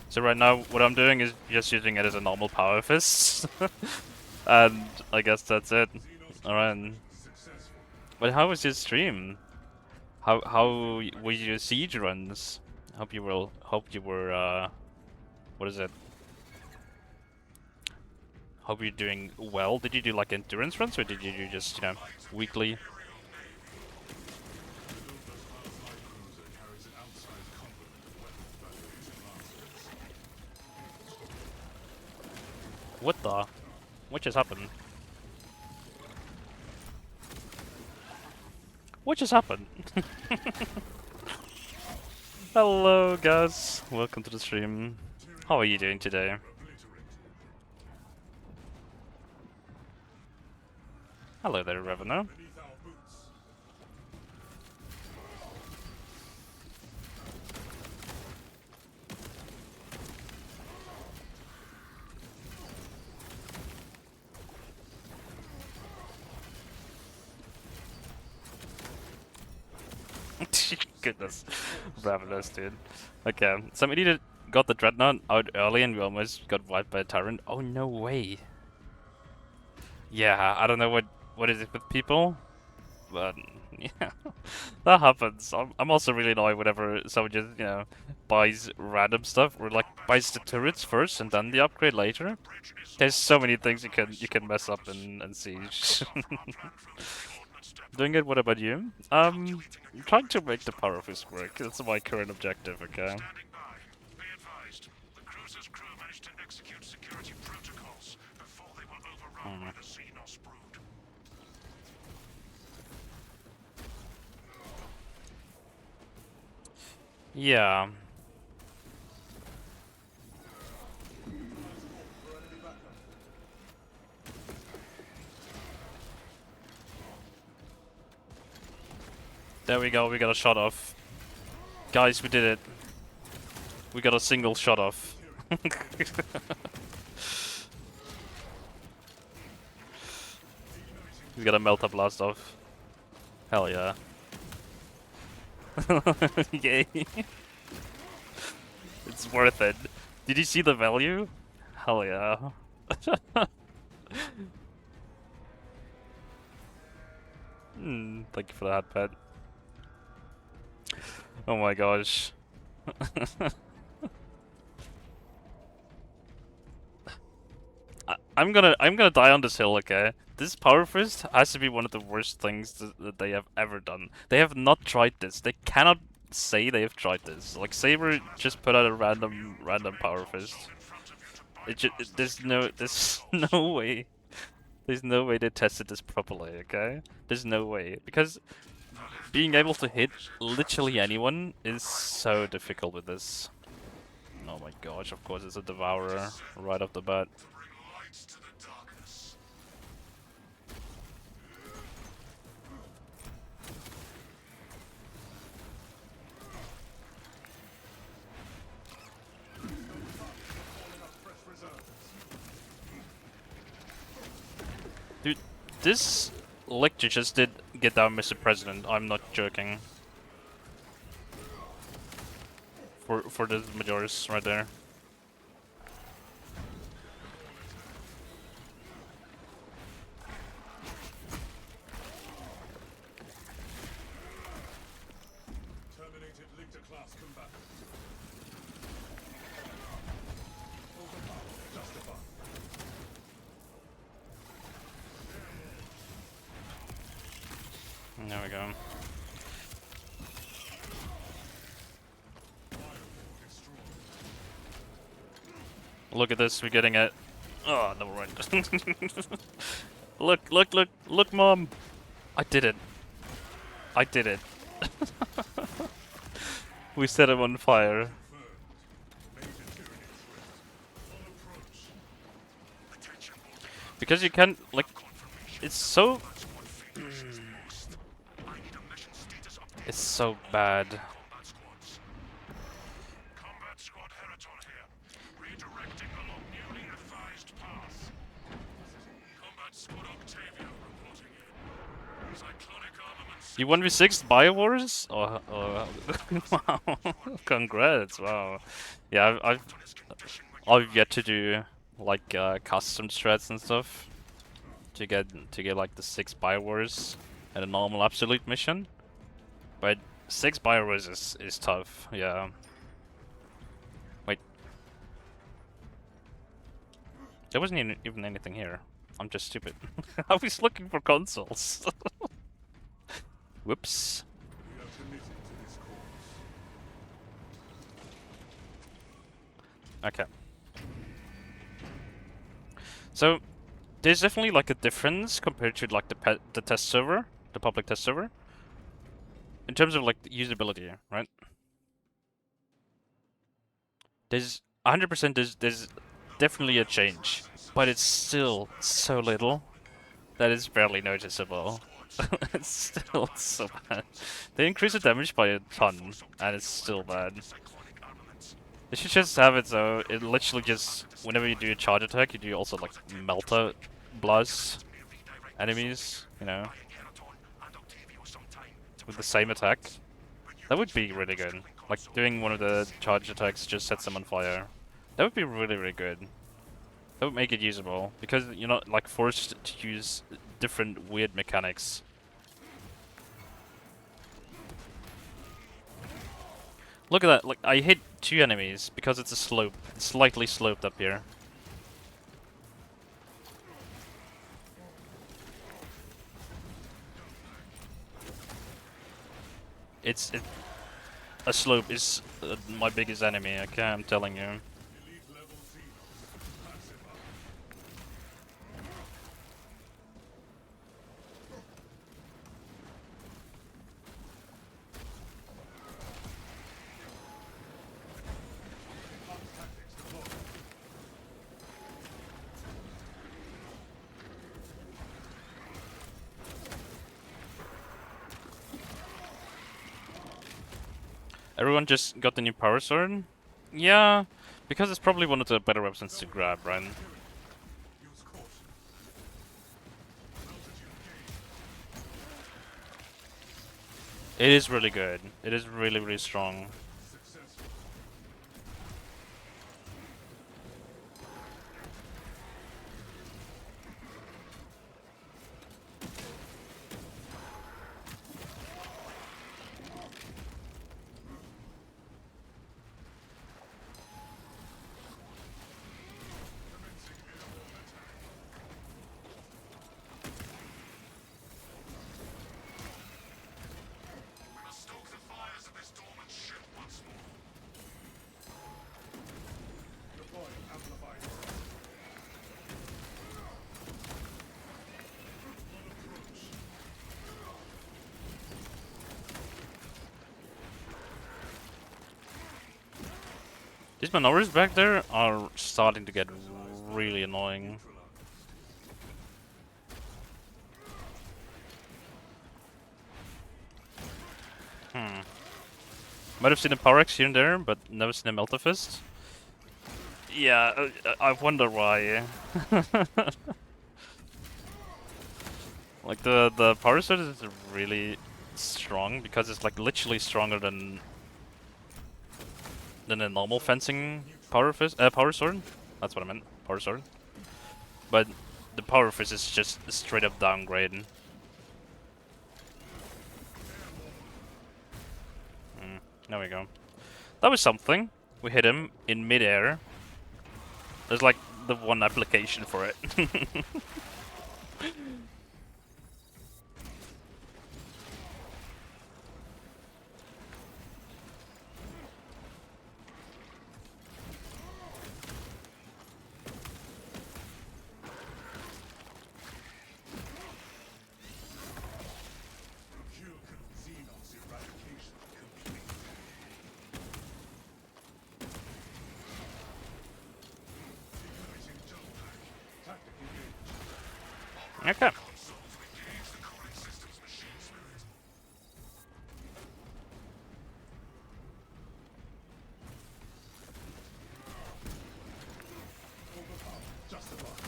So right now, what I'm doing is just using it as a normal power fist. And I guess that's it. Alright. But how was your stream? How were your siege runs? Hope you were what is it? Hope you're doing well. Did you do like endurance runs or did you do just, you know, weekly? What the? What just happened? What just happened? Hello guys, welcome to the stream. How are you doing today? Hello there, Revenue. Goodness, Ravenous, dude. Okay, some idiot got the Dreadnought out early and we almost got wiped by a Tyrant. Oh, no way. Yeah, I don't know what is it with people, but yeah, that happens. I'm also really annoyed whenever someone just, you know, buys random stuff or like buys the turrets first and then the upgrade later. There's so many things you can mess up in Siege. Doing good. What about you? I'm trying to make the power of his work. That's my current objective. Okay. Standing by. Be advised, the cruiser's crew managed to execute security protocols before they were overrun by the Xenos brood. Yeah. There we go. We got a shot off. Guys, we did it. We got a single shot off. We got a Melta blast off. Hell yeah. Yay. It's worth it. Did you see the value? Hell yeah. Thank you for that, pet. Oh my gosh. I'm gonna die on this hill, okay? This Power Fist has to be one of the worst things that they have ever done. They have not tried this. They cannot say they have tried this. Like Saber just put out a random Power Fist. There's no way. There's no way they tested this properly, okay? There's no way. Because being able to hit literally anyone is so difficult with this. Oh my gosh, of course it's a Devourer right off the bat. Bring lights to the darkness. Dude, This lecture just did get down Mr. President. I'm not joking. For the Majoris right there. Terminated Lictor class combatant. Justified. There we go. Look at this, we're getting it. Oh, never mind. Look, Mom! I did it. I did it. We set him on fire. Because you can, like, it's so... It's so bad. Combat squad Heraton here. Redirecting along newly advised path. Combat squad Octavia reporting in. Cyclonic armaments. You 1v6 Biowars? Wow. Congrats, wow. Yeah, I've yet to do like custom strats and stuff to get like the 6 Biowars and a normal absolute mission. But 6 Biowars is tough, yeah. Wait. There wasn't even anything here. I'm just stupid. I was looking for consoles. Whoops. We are committed to this cause. Okay. So, there's definitely like a difference compared to like the test server, the public test server, in terms of like the usability, right? There's 100% there's definitely a change, but it's still so little that it's barely noticeable. It's still so bad. They increase the damage by a ton, and it's still bad. They should just have it so it literally just, whenever you do a charge attack, you do also like melter blast enemies, you know, with the same attack. That would be really good. Like doing one of the charge attacks just sets them on fire. That would be really, really good. That would make it usable, because you're not like forced to use different weird mechanics. Look at that, like I hit 2 enemies because it's a slope. It's slightly sloped up here. A slope is my biggest enemy, okay, I'm telling you. Everyone just got the new power sword? Yeah, because it's probably one of the better weapons to grab, right? It is really good. It is really, really strong. These Manoras back there are starting to get really annoying. Might have seen a Power Axe here and there, but never seen a Melter Fist. Yeah, I wonder why. Like the power sword is really strong because it's like literally stronger than a normal fencing power sword. That's what I meant, power sword. But the power fist is just a straight up downgrade. There we go. That was something. We hit him in midair. There's like the one application for it. Xenos eradication complete. Igniting jump pack. Tactical gauge. Okay. Consoles engage the cooling system's machine spirit. Overpowered. Just above.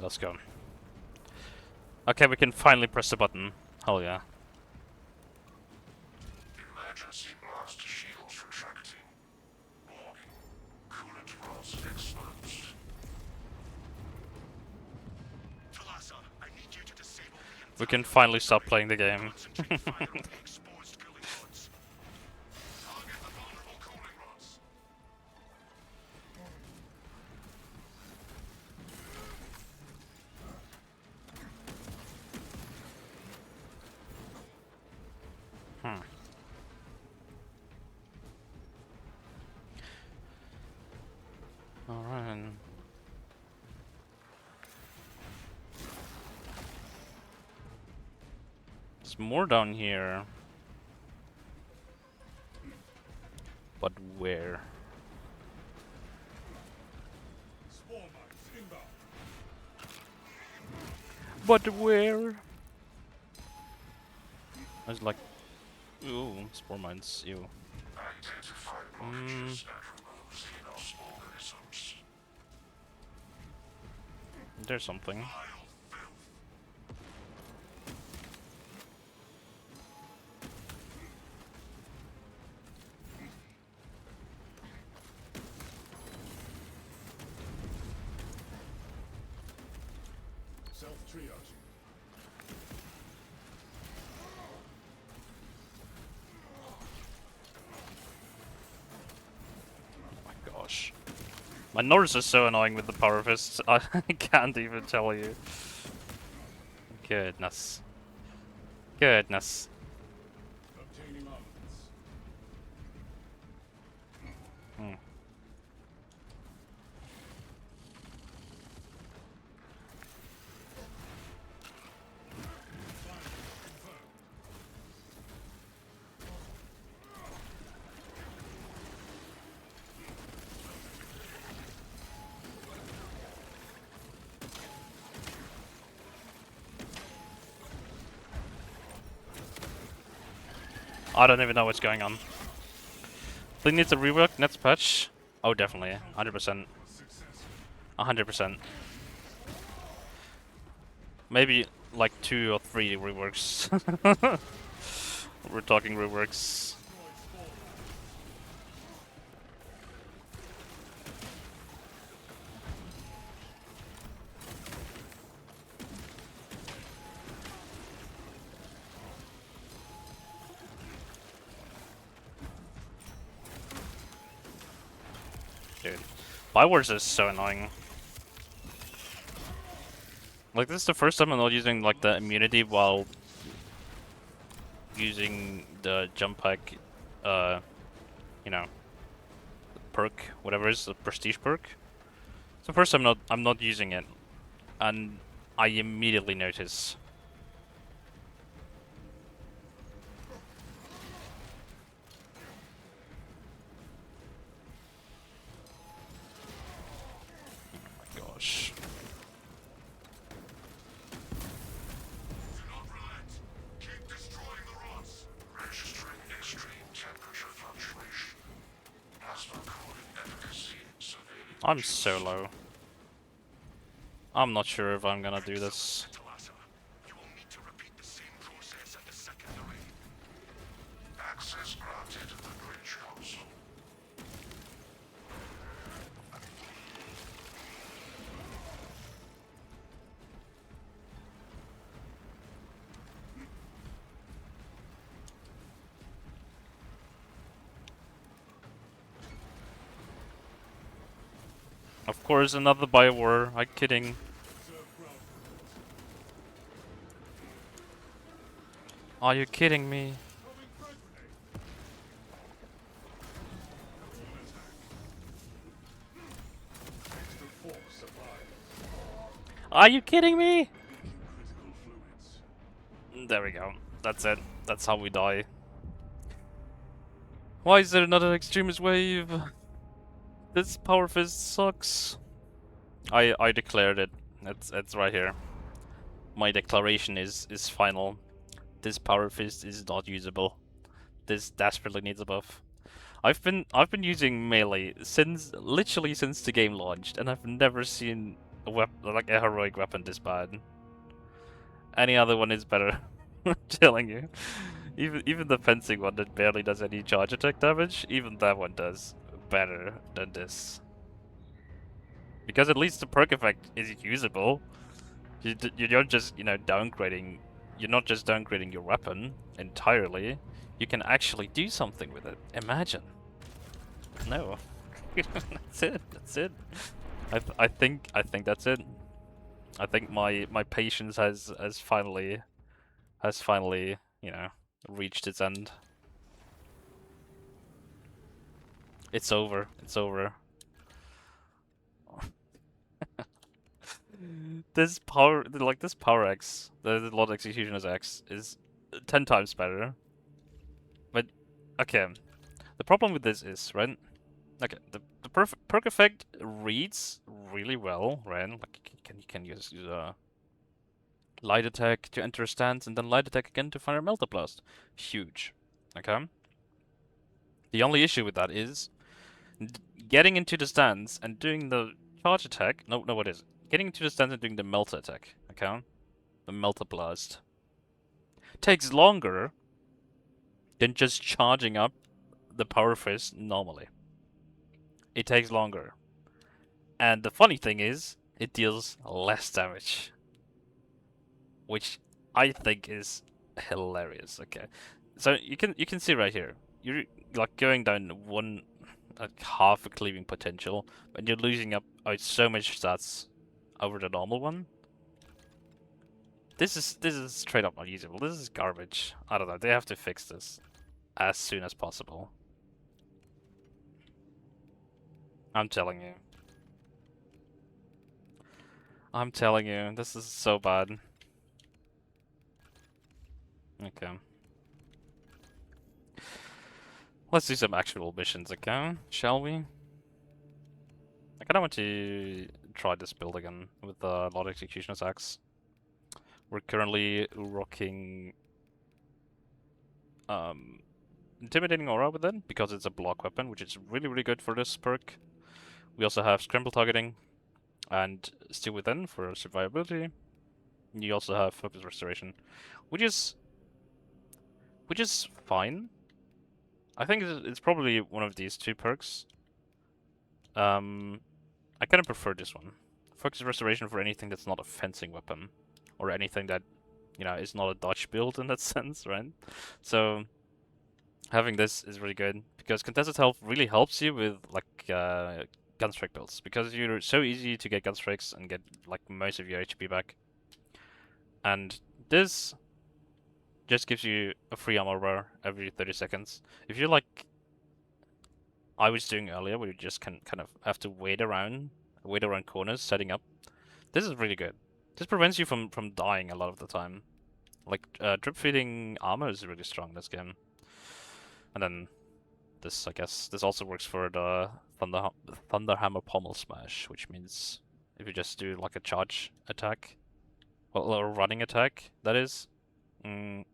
Let's go. Okay, we can finally press the button. Hell yeah. Emergency blast shields retracting. Warning. Coolant rods exposed. Talasa, I need you to disable the We can finally stop playing the game. concentrate fire on the exposed cooling rods. Target the vulnerable cooling rods. Alright. There's more down here. But where? Spore mines inbound. But where? I was like, ooh, spore mines, ew. Identify blockages and remove Xenos organisms. There's something. Vile filth. Self-triaging. Oh my gosh. My Norse is so annoying with the power fists, I can't even tell you. Goodness. Goodness. Obtaining armaments. Hmm. I don't even know what's going on. They need to rework next patch. Oh, definitely, 100%. 100%. Maybe like 2 or 3 reworks. We're talking reworks. Dude, Bywars is so annoying. Like, this is the first time I'm not using like the immunity while using the jump pack, you know, perk, whatever it is, the prestige perk. It's the first time I'm not using it, and I immediately notice. Oh my gosh. Do not relent. Keep destroying the rods. Registering extreme temperature fluctuation. Plasma cooling efficacy surveilling. I'm so low. I'm not sure if I'm gonna do this. You will need to repeat the same process at the secondary. Access granted to the Bridge Council. Of course, another Biowar. I'm kidding. Are you kidding me? Are you kidding me? There we go. That's it. That's how we die. Why is there another extremist wave? This power fist sucks. I declared it. It's right here. My declaration is final. This power fist is not usable. This desperately needs a buff. I've been using melee literally since the game launched, and I've never seen like a heroic weapon this bad. Any other one is better. I'm telling you. Even the fencing one that barely does any charge attack damage, even that one does better than this. Because at least the perk effect is usable. You don't just, downgrading. You're not just downgrading your weapon entirely. You can actually do something with it. Imagine. No. That's it. That's it. I think that's it. I think my patience has finally reached its end. It's over. It's over. This power X, the Lord Executioner's X, is 10 times better. But okay, the problem with this is, right? Okay, the perk effect reads really well, right? Like you can use light attack to enter a stance and then light attack again to fire a Melter Blast. Huge. Okay. The only issue with that is getting into the stance and doing the charge attack. No, what is it? Getting into the stance and doing the Melter attack. Okay. The Melter Blast takes longer than just charging up the power fist normally. It takes longer. And the funny thing is, it deals less damage. Which I think is hilarious. Okay. So you can see right here. You're like going down half a cleaving potential, and you're losing out so much stats over the normal one. This is straight up unusable. This is garbage. I don't know. They have to fix this as soon as possible. I'm telling you. I'm telling you, this is so bad. Okay. Let's do some actual missions, okay? Shall we? I kinda want to try this build again with the Lord Executioner's Axe. We're currently rocking Intimidating Aura with it, because it's a block weapon, which is really good for this perk. We also have Scramble Targeting and Still Within for survivability. You also have Focus Restoration, which is fine. I think it's probably one of these two perks. I kind of prefer this one. Focus Restoration for anything that's not a fencing weapon, or anything that, is not a dodge build in that sense, right? So having this is really good, because contested health really helps you with like gunstrike builds, because you're so easy to get gunstrikes and get like most of your HP back. And this just gives you a free armor bar every 30 seconds. If you're like I was doing earlier, where you just kind of have to wait around corners setting up, this is really good. This prevents you from dying a lot of the time. Like drip feeding armor is really strong in this game. And then this, I guess, this also works for the Thunderhammer Pommel Smash, which means if you just do like a charge attack, well, a running attack, that is, you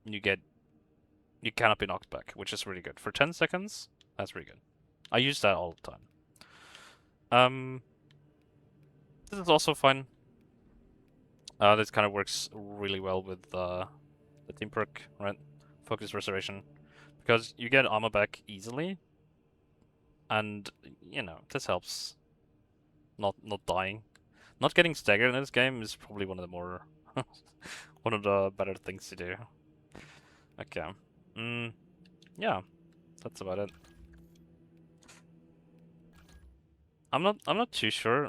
cannot be knocked back, which is really good. For 10 seconds, that's really good. I use that all the time. This is also fun. This kind of works really well with the team perk, right? Focus Restoration. Because you get armor back easily, and, you know, this helps not dying. Not getting staggered in this game is probably one of the more one of the better things to do. Okay. Yeah, that's about it. I'm not too sure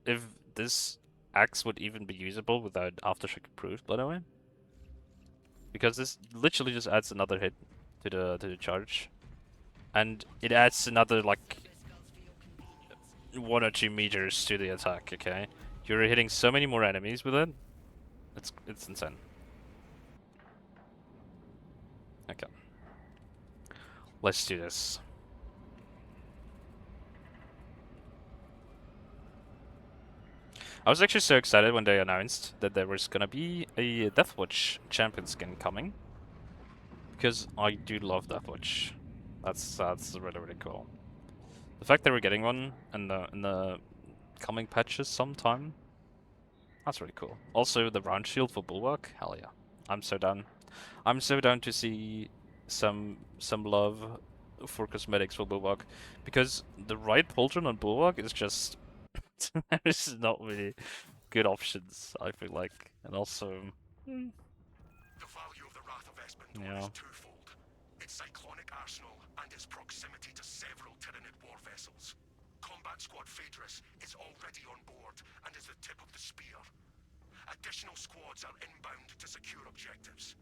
if this axe would even be usable without Aftershock approved, by the way. Because this literally just adds another hit to the charge. And it adds another like 1 or 2 meters to the attack, okay? You're hitting so many more enemies with it. It's insane. Okay. Let's do this. I was actually so excited when they announced that there was gonna be a Deathwatch champion skin coming. Because I do love Deathwatch. That's really cool. The fact that we're getting one in the coming patches sometime, that's really cool. Also the round shield for Bulwark, hell yeah. I'm so down. I'm so down to see some love for cosmetics for Bulwark. Because the right pauldron on Bulwark is just there's not really good options, I feel like. And also The value of the Wrath of Espentor yeah. is twofold. Its cyclonic arsenal and its proximity to several Tyranid war vessels. Combat Squad Phaedrus is already on board and is the tip of the spear. Additional squads are inbound to secure objectives.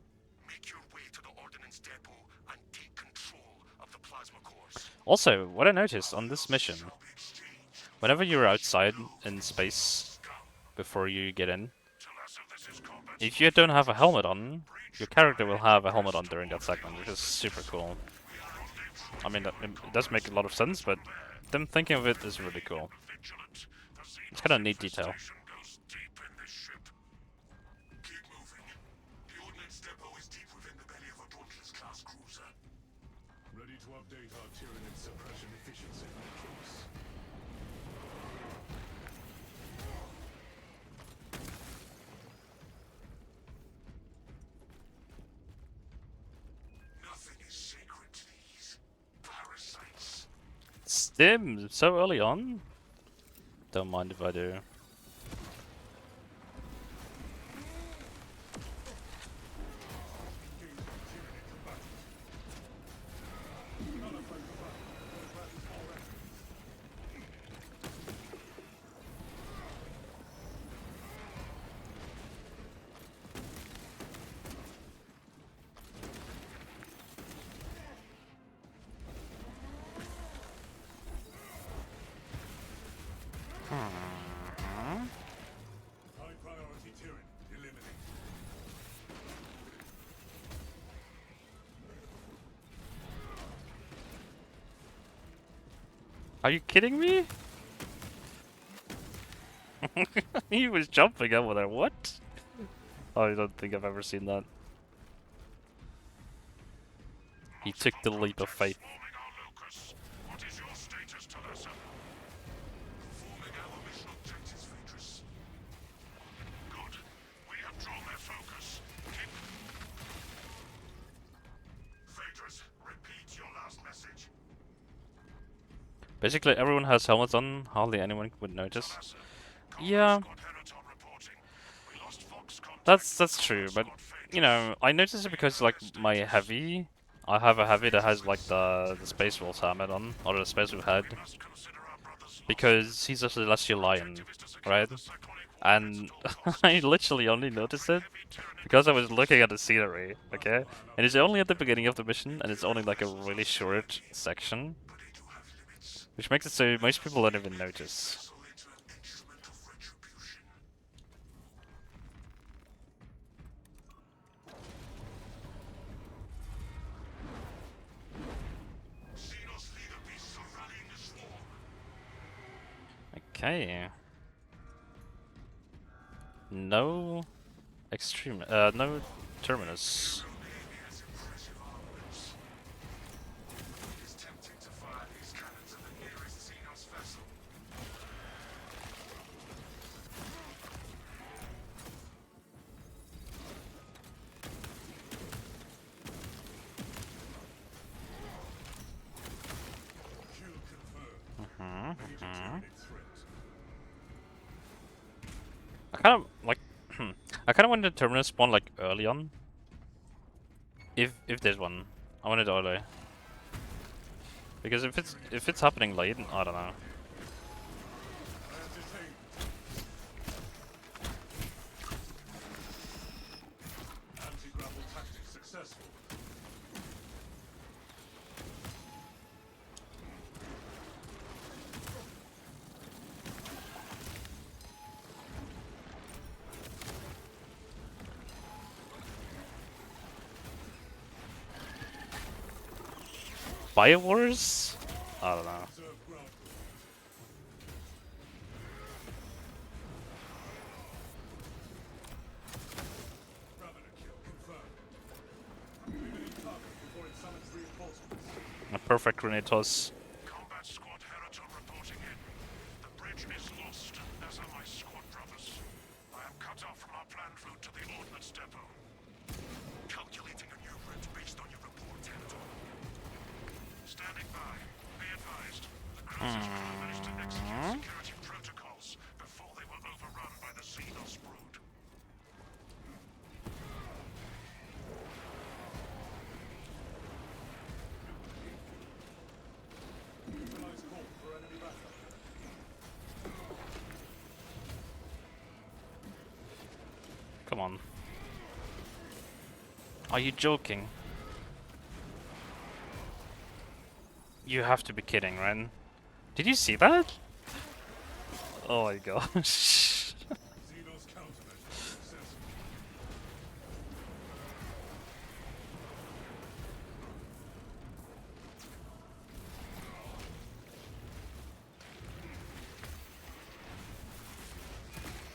Make your way to the Ordnance Depot and take control of the plasma cores. Also, what I noticed on this mission, whenever you're outside in space before you get in, if you don't have a helmet on, your character will have a helmet on during that segment, which is super cool. I mean, it does make a lot of sense, but them thinking of it is really cool. It's kind of a neat detail. Keep moving. The Ordnance Depot is deep within the belly of a Dauntless-class cruiser. Ready to update our Tyranid suppression efficiency metrics. Nothing is sacred to these parasites. Stim, so early on? Don't mind if I do. High priority Tyranid eliminated. Are you kidding me? He was jumping over there, what? I don't think I've ever seen that. He took the leap of faith. Forming our locus. What is your status, Talassa? Performing our mission objectives, Phaedrus. Good. We have drawn their focus. Keep... Phaedrus, repeat your last message. Basically, everyone has helmets on. Hardly anyone would notice. Talassa, Yeah, Squad Heraton reporting. We lost Fox contact that's true. But you know, I noticed it because like my heavy, I have a heavy that has like the Space Wolf's helmet on, or the Space Wolf head, must consider our brothers because he's a Celestial Lion, right? the cyclonic And I literally only noticed it because I was looking at the scenery, okay? And it's only at the beginning of the mission, and it's only like a really short section, which makes it so most people don't even notice. into an instrument of retribution. Xenos leader beasts are rallying the swarm. Okay. No extreme, no terminus. Has impressive armaments. It is tempting to fire these cannons at the nearest Xenos vessel. targeted threat. I kind of like. I kind of want the terminus spawn like early on. If there's one, I want it early. Because if it's happening late, I don't know. Entertainment. Anti-grapple tactic successful. Firewars? I don't know. Observe ground movement. Ravener kill confirmed. Limiting target before it summons reinforcements. A perfect grenade toss. Combat squad Heraton reporting in. The bridge is lost, as are my squad brothers. I am cut off from our planned route to the ordnance depot. Calculating a new route based on your report, Heraton. Standing by. Be advised. The cruisers managed to execute security protocols before they were overrun by the Xenos brood. Utilize call for enemy backup. Come on. Are you joking? You have to be kidding, right? Did you see that? Oh my gosh. Xenos countermeasure successful.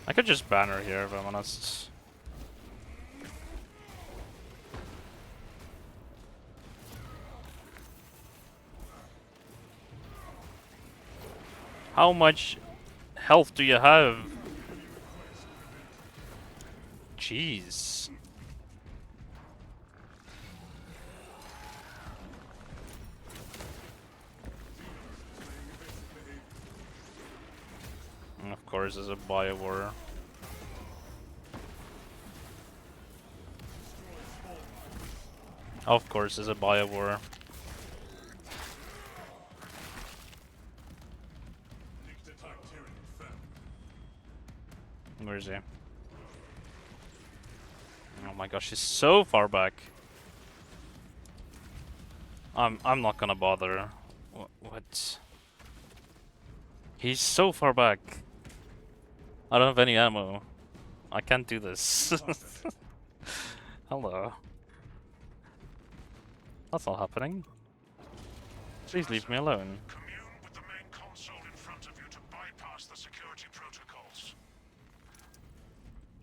I could just ban her here if I'm honest. How much health do you have? Jeez. And of course, there's a biowar. Of course, there's a biowar. Nicked attack Tyranid family. Where is he? Oh my gosh, he's so far back. I'm not gonna bother. What? He's so far back. I don't have any ammo. I can't do this. Hello. That's not happening. Please leave me alone. Commune with the main console in front of you to bypass the security protocols.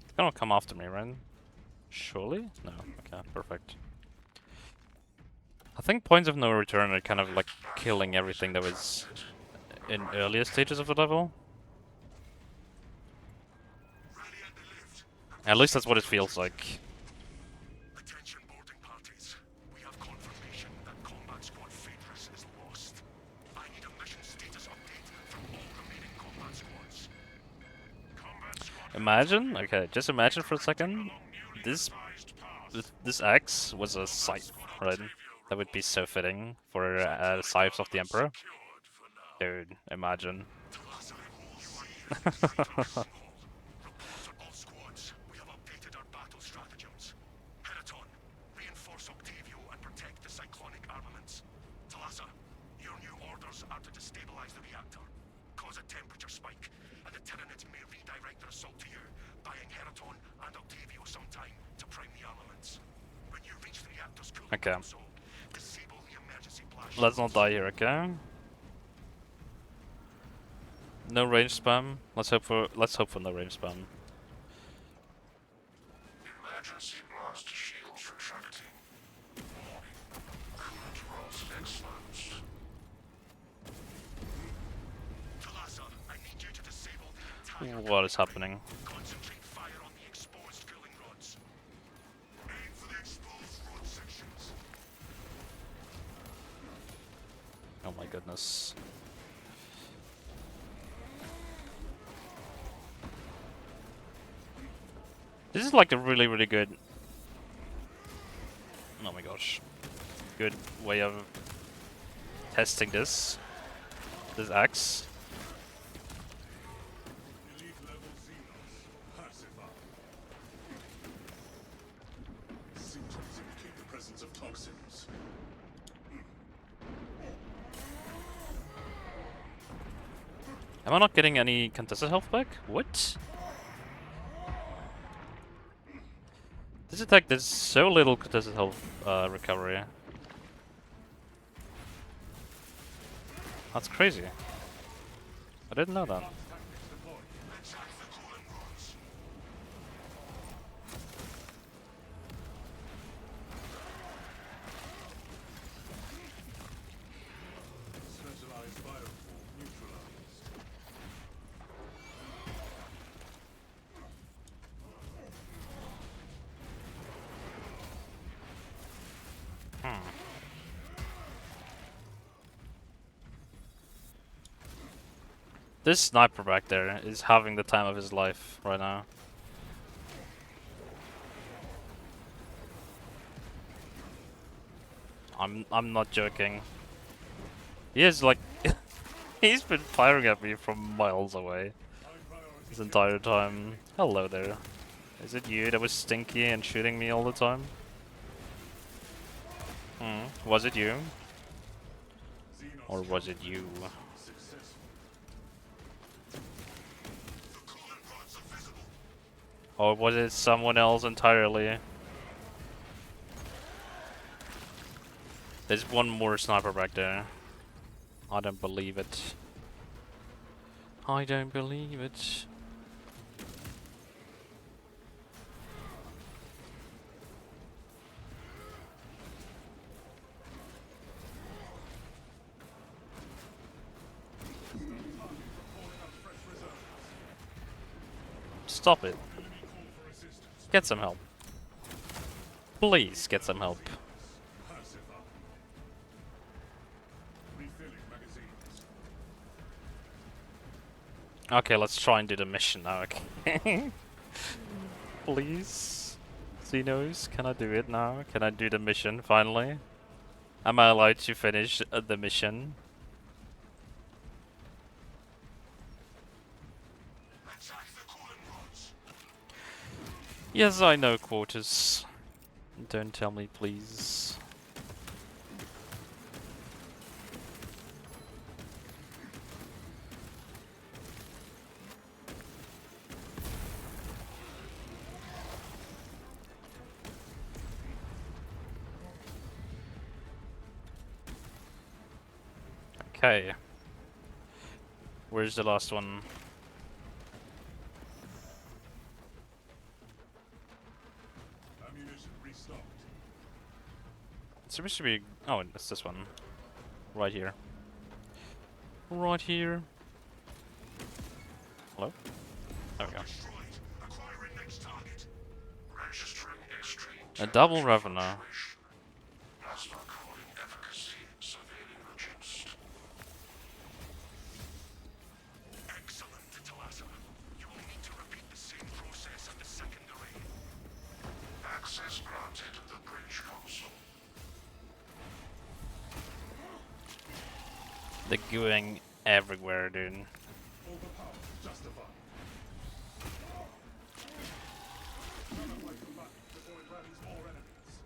It's gonna come after me, right? Surely? No. Okay, perfect. I think points of no return are kind of like killing everything that was in earlier stages of the level. Rally at the lift. At least that's what it feels like. Attention boarding parties. We have confirmation that Combat Squad Phaedrus is lost. I need a mission status update from all remaining combat squads. Combat Squad Imagine, okay, just imagine for a second, this axe was a scythe, right? That would be so fitting for scythes of the Emperor. Dude, imagine. All squads, we have updated our battle stratagems. Heraton, reinforce Octavio and protect the cyclonic armaments. Talassa, your new orders are to destabilize the reactor, cause a temperature spike, and the Tyranids may redirect their assault to you, buying Heraton and Octavio some time to prime the armaments. When you reach the reactor's cooling Okay. console, disable the emergency blast. Let's not die here, okay? No range spam. Let's hope for no range spam. Emergency blast shields retracting. Warning. Coolant rolls exposed. Talassa, I need you to disable the entire What is happening? Concentrate fire on the exposed cooling rods. Aim for the exposed rod sections. Oh my goodness. is like a really, really good... Oh my gosh. Good way of testing this axe. Elite level Xenos. Pacify. Symptoms indicate the presence of toxins. Am I not getting any contested health back? What? This attack does so little contested health recovery. That's crazy. I didn't know that. Tactics deployed. Attack the cooling rods. Specialized bioform neutralized. This sniper back there is having the time of his life right now. I'm not joking. He is like he's been firing at me from miles away High priority. this entire time. Hello there. Is it you that was stinky and shooting me all the time? Was it you? Xenos Or was it you? successful. The cooling rods are visible. Or was it someone else entirely? There's one more sniper back there. I don't believe it. I don't believe it. Stop it. Get some help. Please get some help. Pacify. Refilling magazines. Okay, let's try and do the mission now, okay? Please? Xenos, can I do it now? Can I do the mission finally? Am I allowed to finish the mission? Attack the cooling rods. Yes, I know, Quarters. Don't tell me, please. Okay. Where's the last one? Ammunition restocked. It's supposed to be... Oh, it's this one. Right here. Right here. Hello? There we go. Destroyed. Acquiring next target. Registering extreme. A double revenue. Plasma cooling efficacy severely reduced. Excellent, Talata. You will need to repeat the same process at the secondary. Access granted the bridge console. They're going everywhere, dude. Overpowered. Justified. Another way combatant before it rallies more enemies.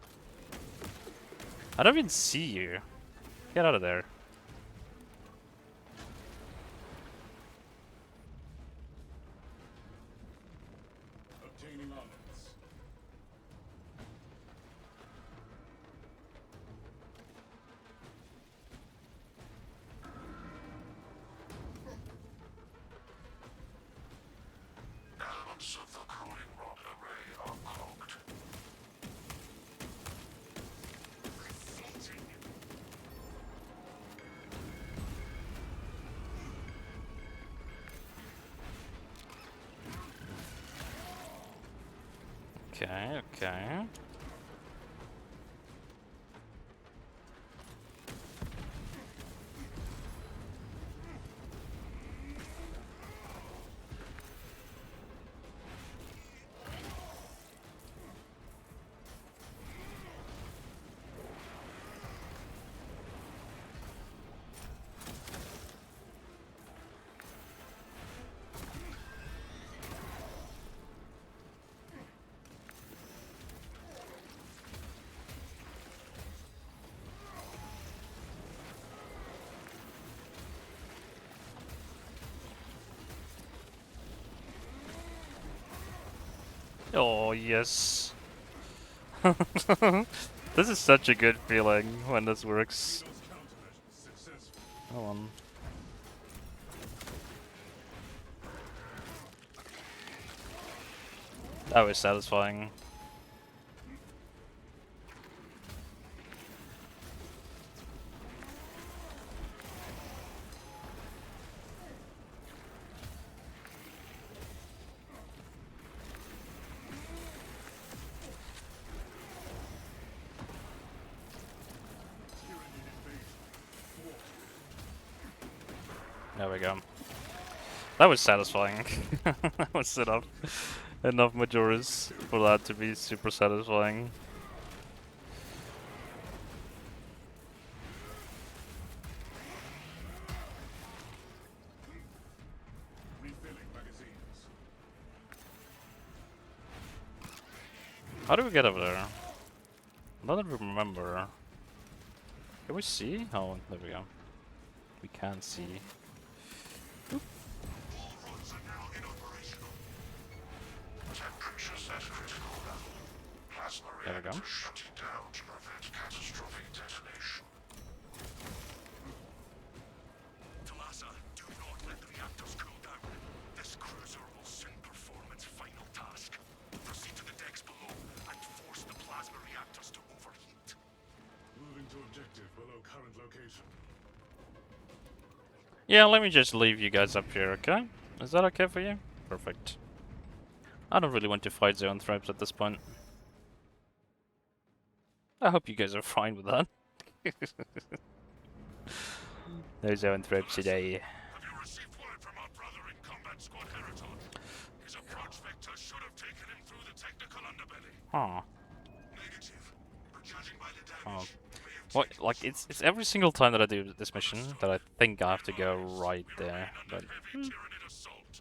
I don't even see you. Get out of there. Obtaining armaments. Elements of the cooling rod array are clogged. Refloating. Okay, okay. Oh, yes. This is such a good feeling when this works. Those countermeasures successful. Hold on. That was satisfying. There we go. That was satisfying. That was enough Majoras for that to be super satisfying. Refilling magazines. How do we get over there? I don't remember. Can we see? Oh, there we go. We can see. All roads are now inoperational. Temperature set critical level. Plasma There we go. reactor shutting down to prevent catastrophic detonation. Talassa, do not let the reactors cool down. This cruiser will soon perform its final task. Proceed to the decks below and force the plasma reactors to overheat. Moving to objective below current location. Yeah, let me just leave you guys up here, okay? Is that okay for you? Perfect. I don't really want to fight zone threats at this point. I hope you guys are fine with that. No zone threats today. Have you received word from our brother in combat squad Heraton? His approach vector should have taken him through the technical underbelly. Huh. Negative. But judging by the Oh. damage, he may have What, taken like, it's every single time that I do this mission that I think I have to go right there, but... heavy Tyranid assault.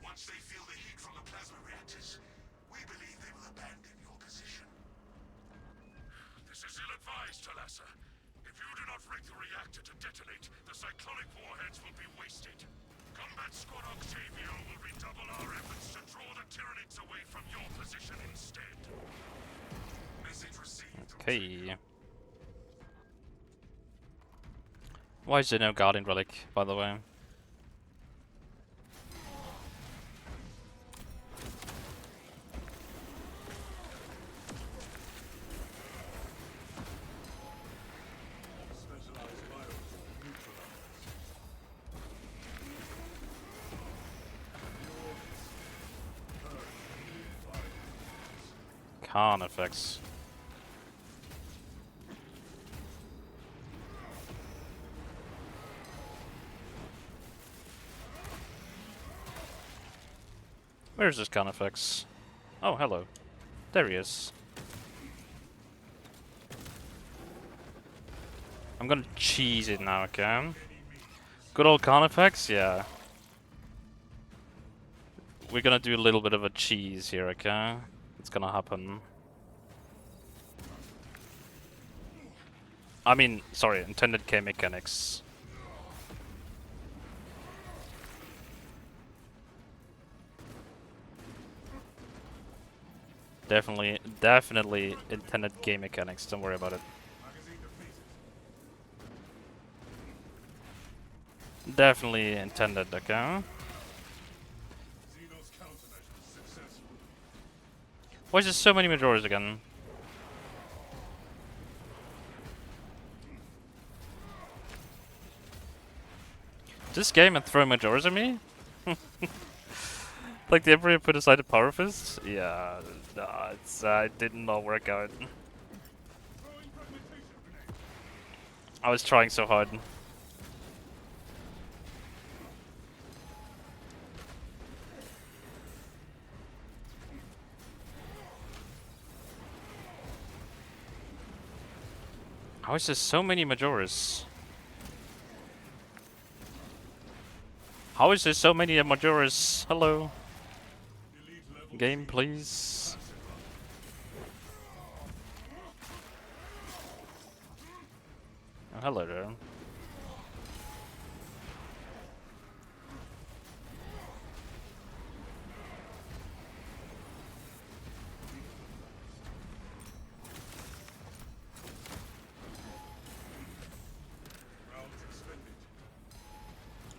Once they feel the heat from the plasma reactors, we believe they will abandon your position. This is ill-advised, Talassa. If you do not rig the reactor to detonate, the cyclonic warheads will be wasted. Combat Squad Octavio will redouble our efforts to draw the Tyranids away from your position instead. Message received. Okay. Why is there no Guardian Relic, by the way? Specialized bioform neutralized. Carnifex. Where's this Carnifex? Oh, hello. There he is. I'm gonna cheese it now, okay? Good old Carnifex, yeah. We're gonna do a little bit of a cheese here, okay? It's gonna happen. I mean, sorry, intended K mechanics. Definitely intended game mechanics, don't worry about it. Magazine depleted. Definitely intended, okay? Xenos countermeasures successful. Why is there so many Majoras again? This game and throw Majoras at me? Like the Emperor put aside the Power Fist? Yeah, nah, it did not work out. Throwing fragmentation grenade. I was trying so hard. How is there so many Majoras? How is there so many Majoras? Hello? Elite level Game, please. Oh, hello there.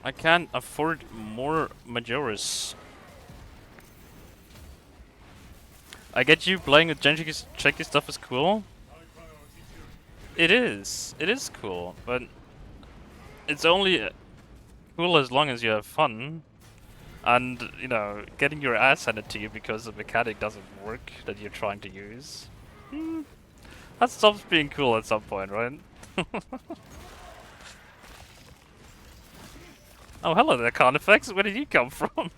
I can't afford more Majoras. I get you playing with Checky stuff is cool. High priority fuel. It is. It is cool, but it's only cool as long as you have fun. And, you know, getting your ass handed to you because the mechanic doesn't work that you're trying to use. That stops being cool at some point, right? Oh, hello there, Carnifex. Where did you come from? Xenos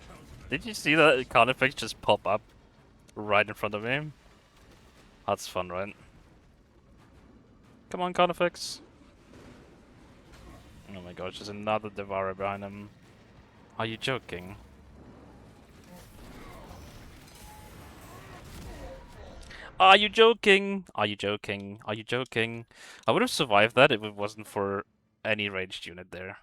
countermeasures. Did you see that Carnifex just pop up right in front of me? That's fun, right? Come on, Carnifex. Oh my gosh, there's another Devourer behind him. Are you joking? Are you joking? Are you joking? Are you joking? I would have survived that if it wasn't for any ranged unit there.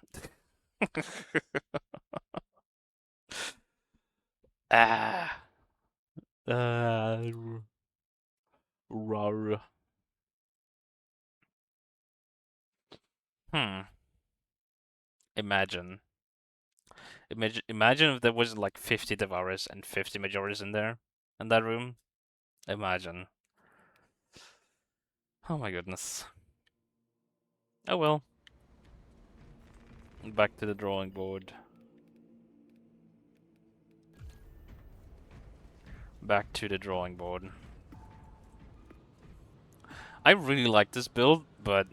Ah. Rar. Hmm. Imagine. Imagine if there was like 50 Devourers and 50 Majoras in there, in that room. Imagine. Oh my goodness. Oh well. Back to the drawing board. Back to the drawing board. I really like this build, but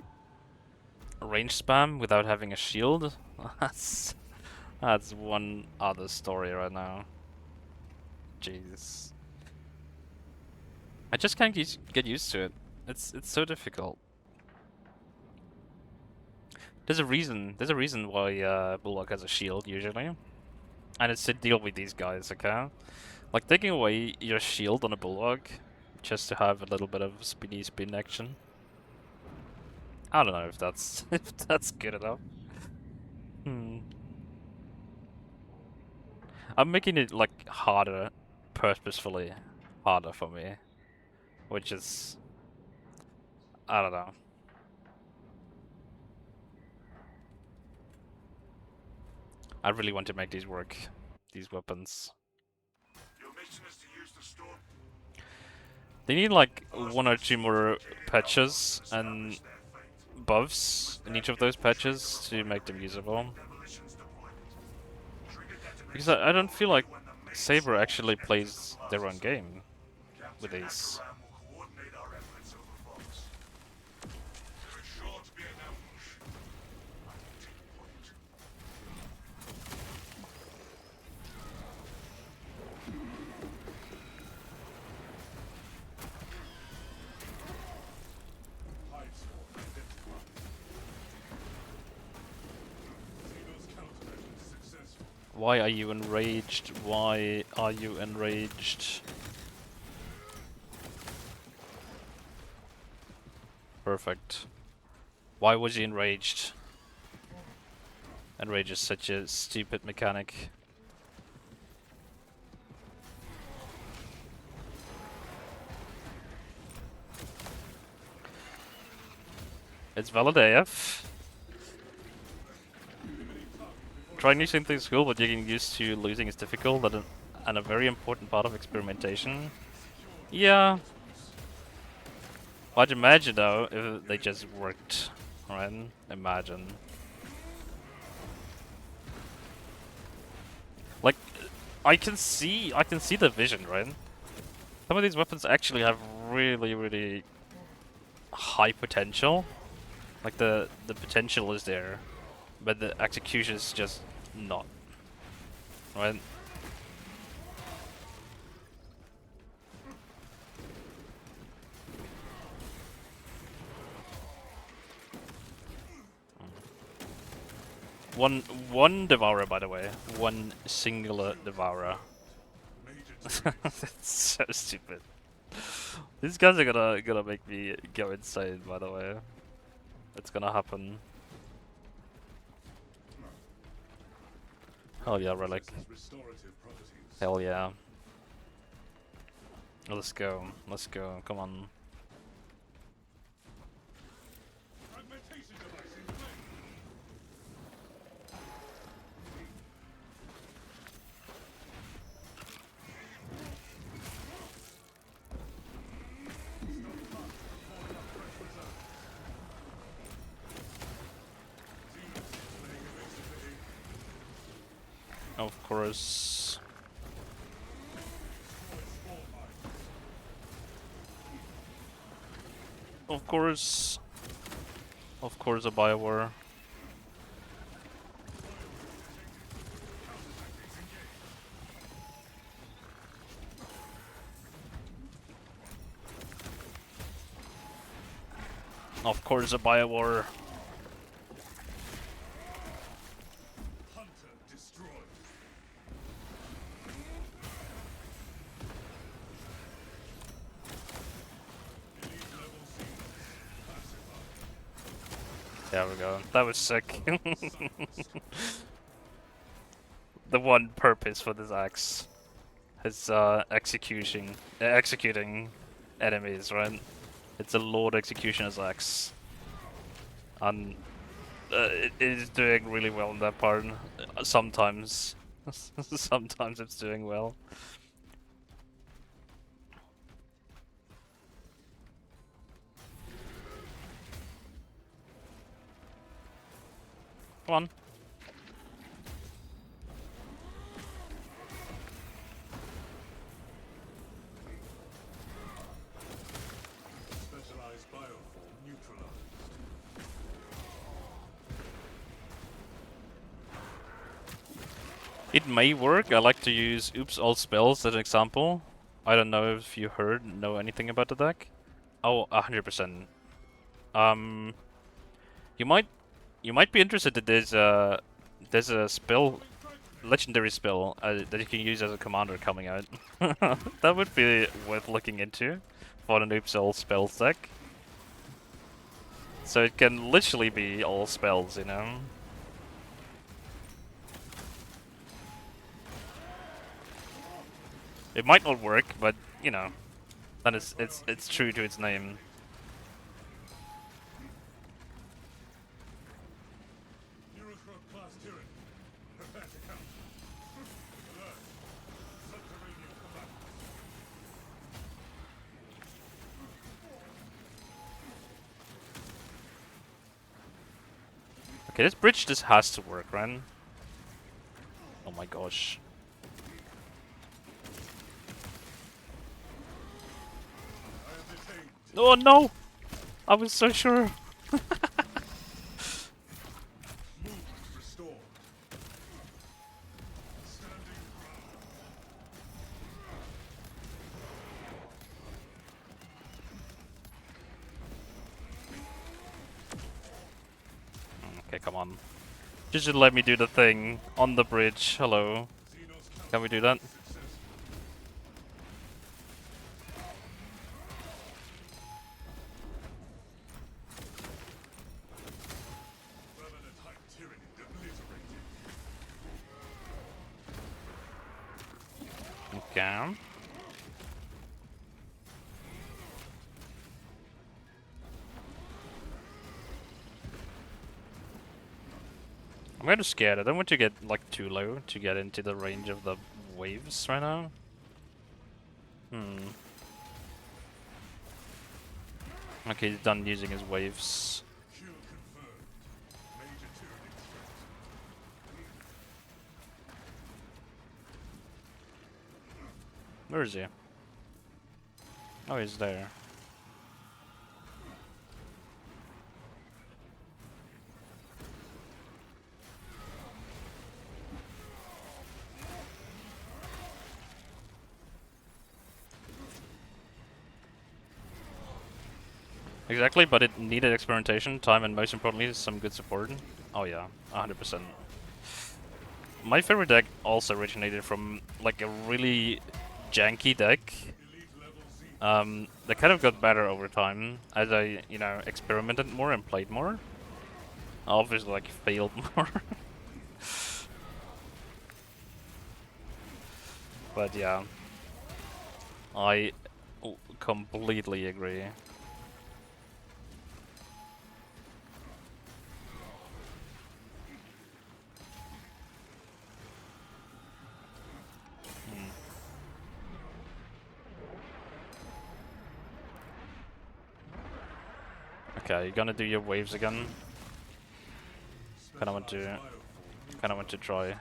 range spam without having a shield? That's one other story right now. Jeez. I just can't get used to it. It's so difficult. There's a reason. There's a reason why Bulwark has a shield usually, and it's to deal with these guys. Okay, like taking away your shield on a Bulwark just to have a little bit of speedy spin action. I don't know if that's if that's good enough. Hmm. I'm making it like harder, purposefully harder for me, which is I don't know. I really want to make these work, these weapons. Your mission is to use the storm. They need like one or two more patches and Establish their fate. buffs in each of those patches to make them usable. Demolitions deployment. Trigger Because detonation I don't feel like when the main Saber actually enters plays the their own process. game with Captain these. Akram will coordinate our efforts over Fox. There is sure to be an ambush. I will take point. Hive swarm identified. Xenos countermeasures successful. Why are you enraged? Why are you enraged? Perfect. Why was he enraged? Enrage is such a stupid mechanic. It's valid AF. Trying new things cool, but getting used to losing is difficult and a very important part of experimentation. Yeah. I'd imagine though if they just worked, right? Imagine. Like, I can see the vision, right? Some of these weapons actually have really high potential. Like the potential is there, but the execution is just not, right? One devourer, by the way, one singular devourer. That's so stupid. These guys are gonna make me go insane. By the way, it's gonna happen. Hell yeah, relic. Possesses restorative properties. Hell yeah. Let's go. Let's go. Come on. Fragmentation device in play. Of course. Of course. Of course, a Biowar. Of course, a Biowar. Hunter destroyed. Elite level scenes. Pacified. There we go. That was sick. The one purpose for this axe is executing enemies, right? It's a Lord Executioner's axe, and it is doing really well in that part. Sometimes, sometimes it's doing well. Come on. Specialized bioform neutralized. It may work. I like to use oops all spells as an example. I don't know if you know anything about the deck. Oh, 100%. Um, you might be interested that there's a spell, legendary spell that you can use as a commander coming out. That would be worth looking into for an oops all spells deck. So it can literally be all spells, you know. It might not work, but you know, then it's true to its name. Eurocrop class tyranny. Prepare to count. Alert. Subterranean combatants. Okay, this bridge just has to work, right? Oh my gosh. I am detained. Oh no! I was so sure. Movement restored. Standing ground. Okay, come on. Just let me do the thing on the bridge. Hello. Xenos Can we do that? successful. Revenant type tyranny obliterated. Okay. I'm kind of scared. I don't want to get like too low to get into the range of the waves right now. Okay, he's done using his waves. Kill confirmed. Major tyranny threat. Where is he? Oh, he's there. Exactly, but it needed experimentation, time, and most importantly, some good support. Oh yeah, 100%. My favorite deck also originated from like a really janky deck. Elite level Z. That kind of got better over time as I, you know, experimented more and played more. I obviously like failed more. But yeah, I completely agree. Okay, you're gonna do your waves again. Kinda want to try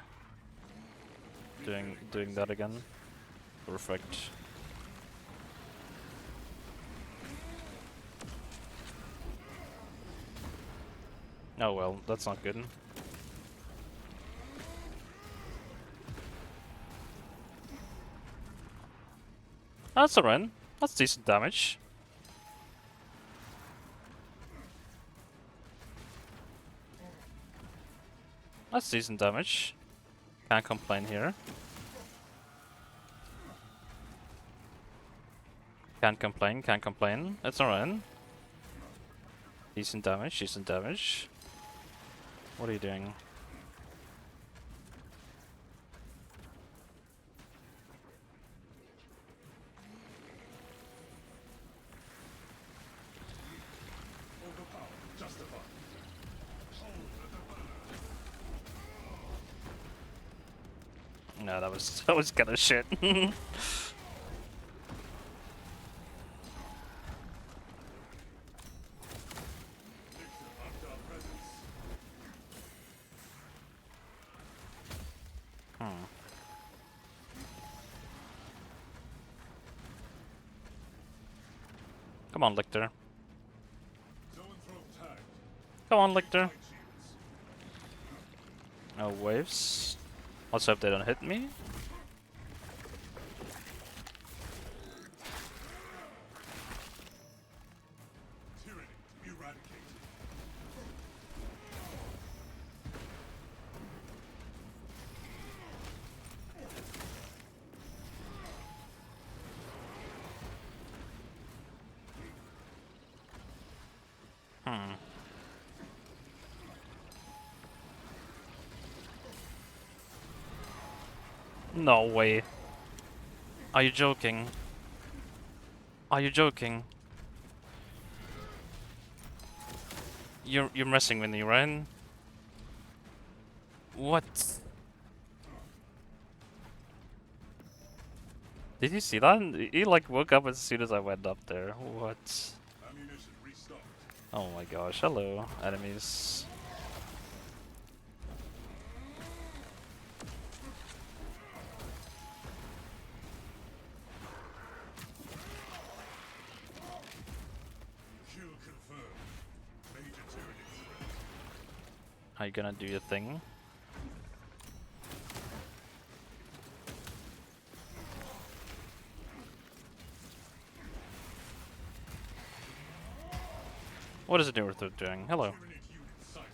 doing that again. Perfect. Oh well, that's not good. That's alright. That's decent damage. That's decent damage. Can't complain here. Can't complain, can't complain. It's alright. Decent damage, decent damage. What are you doing? Overpowered. Justified. No, that was kinda shit. Hmm. Come on, Lictor. Come on, Lictor. No waves. Let's hope they don't hit me. Tyranny eradicated. Hmm. No way. Are you joking? Are you joking? You're messing with me, right? What? Did you see that? He like woke up as soon as I went up there. What? Ammunition restocked. Oh my gosh, hello, enemies. Kill confirmed. Major tyranny threat. Are you gonna do your thing? What is it doing? Hello. Tyranid unit sighted.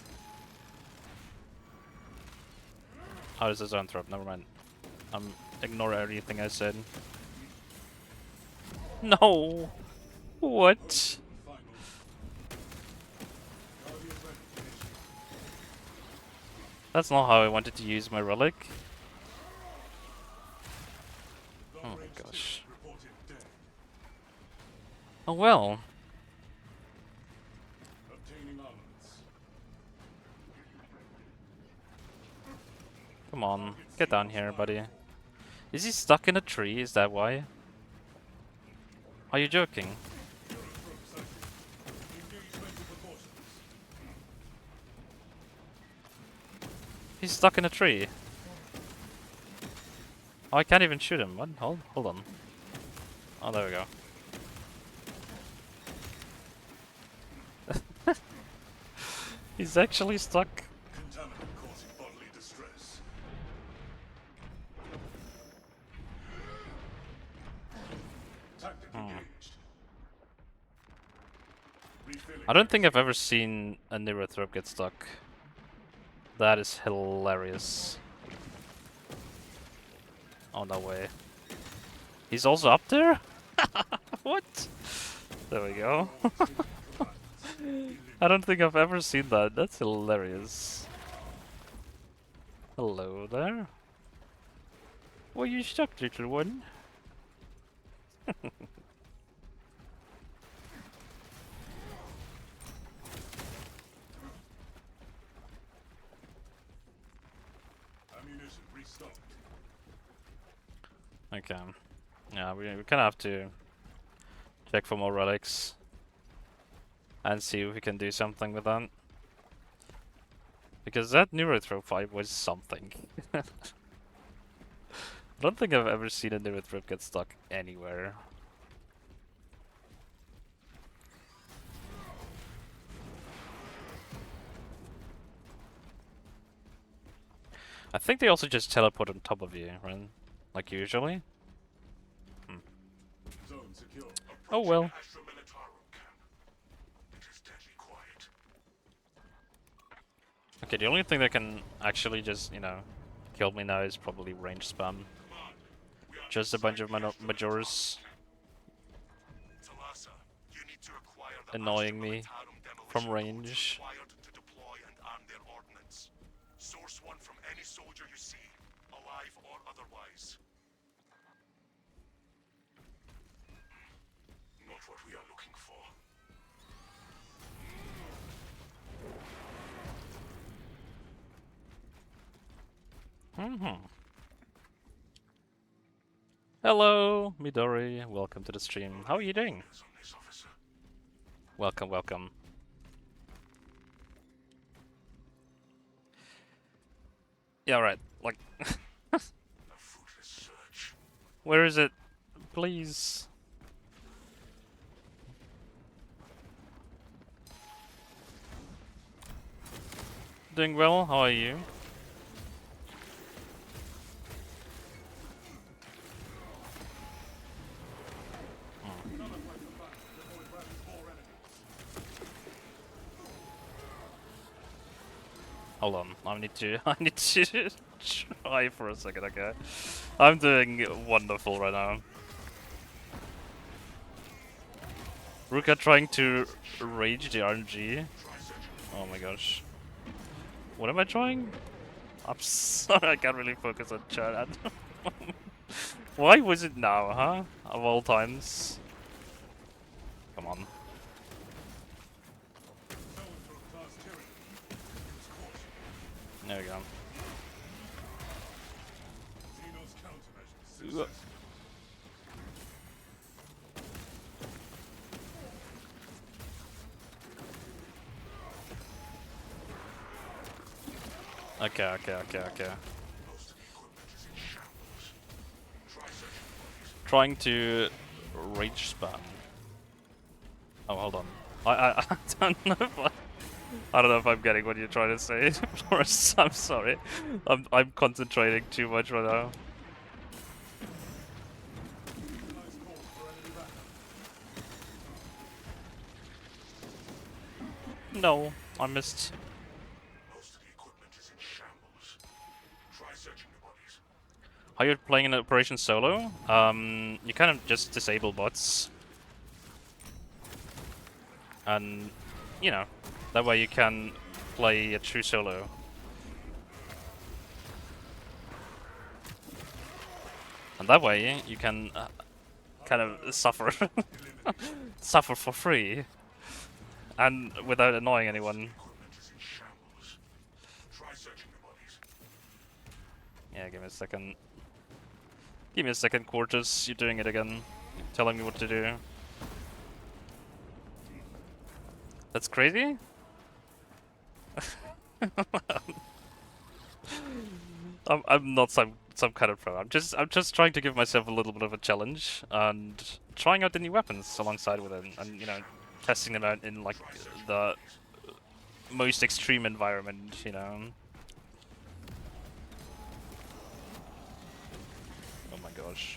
Oh, this is Zoanthrope, never mind. Ignore everything I said. No! What? Final. Guardian ready to issue. That's not how I wanted to use my relic. Oh my Long-range gosh. Tyranid reported dead. Oh well. Obtaining armaments. Come on, get down here, buddy. Is he stuck in a tree? Is that why? Are you joking? Europrobe sighted. Engage mental precautions. He's stuck in a tree. Oh, I can't even shoot him. What? Hold on. Oh, there we go. He's actually stuck. Contaminant causing bodily distress. Tactic engaged. Refilling. I don't think I've ever seen a Neurothrope get stuck. That is hilarious. Oh, no way. He's also up there? What? There we go. I don't think I've ever seen that. That's hilarious. Hello there. Well, you stuck, little one. Ammunition restocked. Okay. Yeah, we kind of have to check for more relics and see if we can do something with that. Because that Neurothrope fight was something. I don't think I've ever seen a Neurothrope get stuck anywhere. I think they also just teleport on top of you, right? Like usually. Zone secure. Oh well. Astra Militarum camp. It is deadly quiet. Okay, the only thing that can actually just, you know, kill me now is probably range spam. Command, we are Just a bunch of inside the Astra Majoras Militarum camp. Talassa, you need to acquire the annoying Astra me Militarum from demolition codes range. required to deploy and arm their ordnance. Source one from any soldier you see, alive or otherwise. Not what we are looking for. Hello, Midori. Welcome to the stream. How are you doing? Is on this, officer. Welcome, welcome. Yeah, right. Like, A fruitless search. where is it? Please. Doing well. How are you? Hold on, I need to I need to try for a second, okay? I'm doing wonderful right now. Ruka trying to rage the RNG. Oh my gosh. What am I trying? I'm sorry, I can't really focus on chat. Why was it now, huh? Of all times. Come on. Zone through class tyranny. Use caution. There we go. Xeno's countermeasures. Ugh. Successful. Okay, okay, okay, okay. Most of the equipment is in shambles. Try searching bodies. Trying to rage spam. Oh, hold on. I don't know if I don't know if I'm getting what you're trying to say, Flores. I'm sorry. I'm concentrating too much right now. Nice call for enemy backup. No, I missed. Most of the equipment is in shambles. Try searching the bodies. How you're playing an operation solo? You kind of just disable bots. And, you know, that way you can play a true solo. And that way you can kind of suffer. Suffer for free. And without annoying anyone. Equipment is in shambles. Try searching the bodies. Yeah, give me a second. Give me a second, Quartus. You're doing it again. You're telling me what to do. That's crazy? I'm not some kind of pro. I'm just trying to give myself a little bit of a challenge and trying out the new weapons alongside with it, and you know, testing them out in like the most extreme environment, you know. Oh my gosh.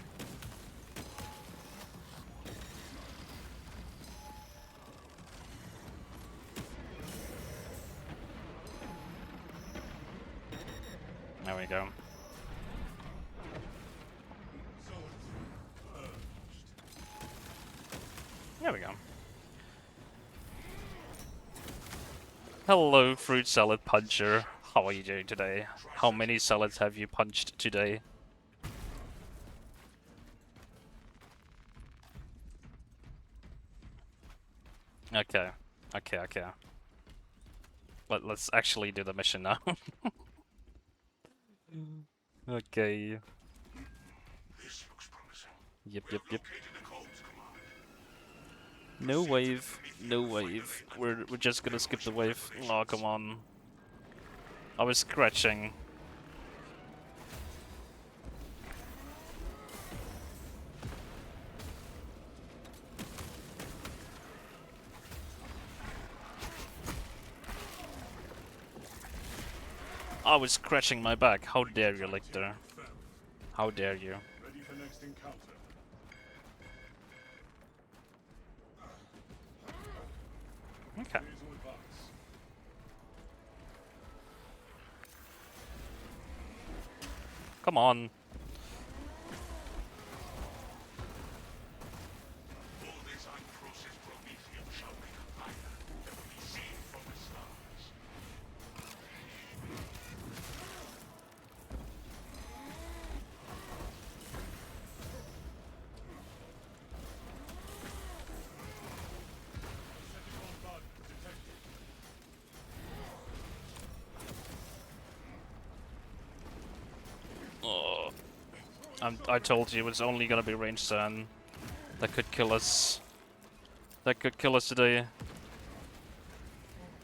There we go. There we go. Hello, fruit salad puncher. How are you doing today? How many salads have you punched today? Okay. Okay, okay. Let's actually do the mission now. Okay. This looks promising. Yep, We yep, have yep. located the codes, Command. No wave. No wave. We're just gonna skip the wave. Oh, come on. I was scratching. I was scratching my back. How dare you, Lictor? Confirmed. How dare you? Ready for next encounter. Okay. Clear to advance. Come on. All this unprocessed promethium shall make a fire that will be seen from the stars. Decepticon bug detected. Oh. I told you it was only gonna be ranged stun. That could kill us. That could kill us today.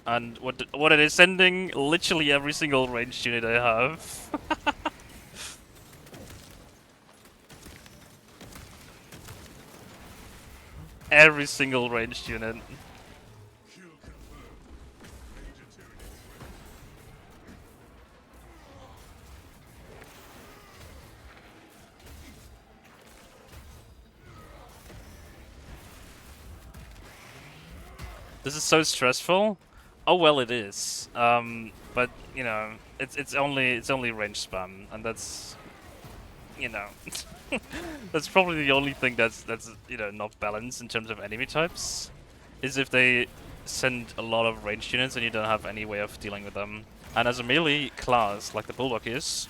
And what it is sending literally every single ranged unit I have. Every single ranged unit. Kill confirmed. Ranger Tyranids ready. This is so stressful. Oh well, it is. But you know, it's only range spam, and that's you know, that's probably the only thing that's you know not balanced in terms of enemy types, is if they send a lot of ranged units and you don't have any way of dealing with them. And as a melee class, like the Bulwark is,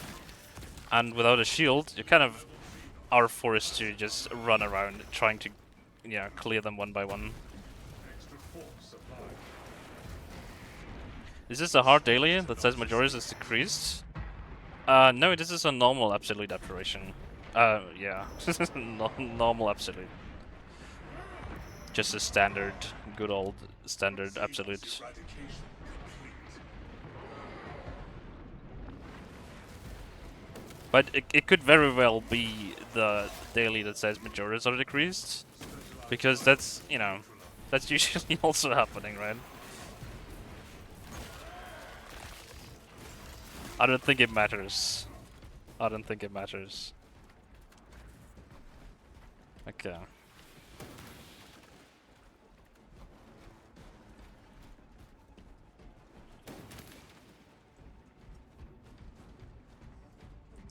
and without a shield, you kind of are forced to just run around trying to, you know, clear them one by one. Extra force supplied. Is this a hard daily that says Majoris is decreased? No, this is a normal absolute aberration. Yeah. Normal absolute. Just a standard, good old standard absolute. Eradication complete. But it could very well be the daily that says Majoris are decreased. Because that's, you know, that's usually also happening, right? I don't think it matters. I don't think it matters. Okay.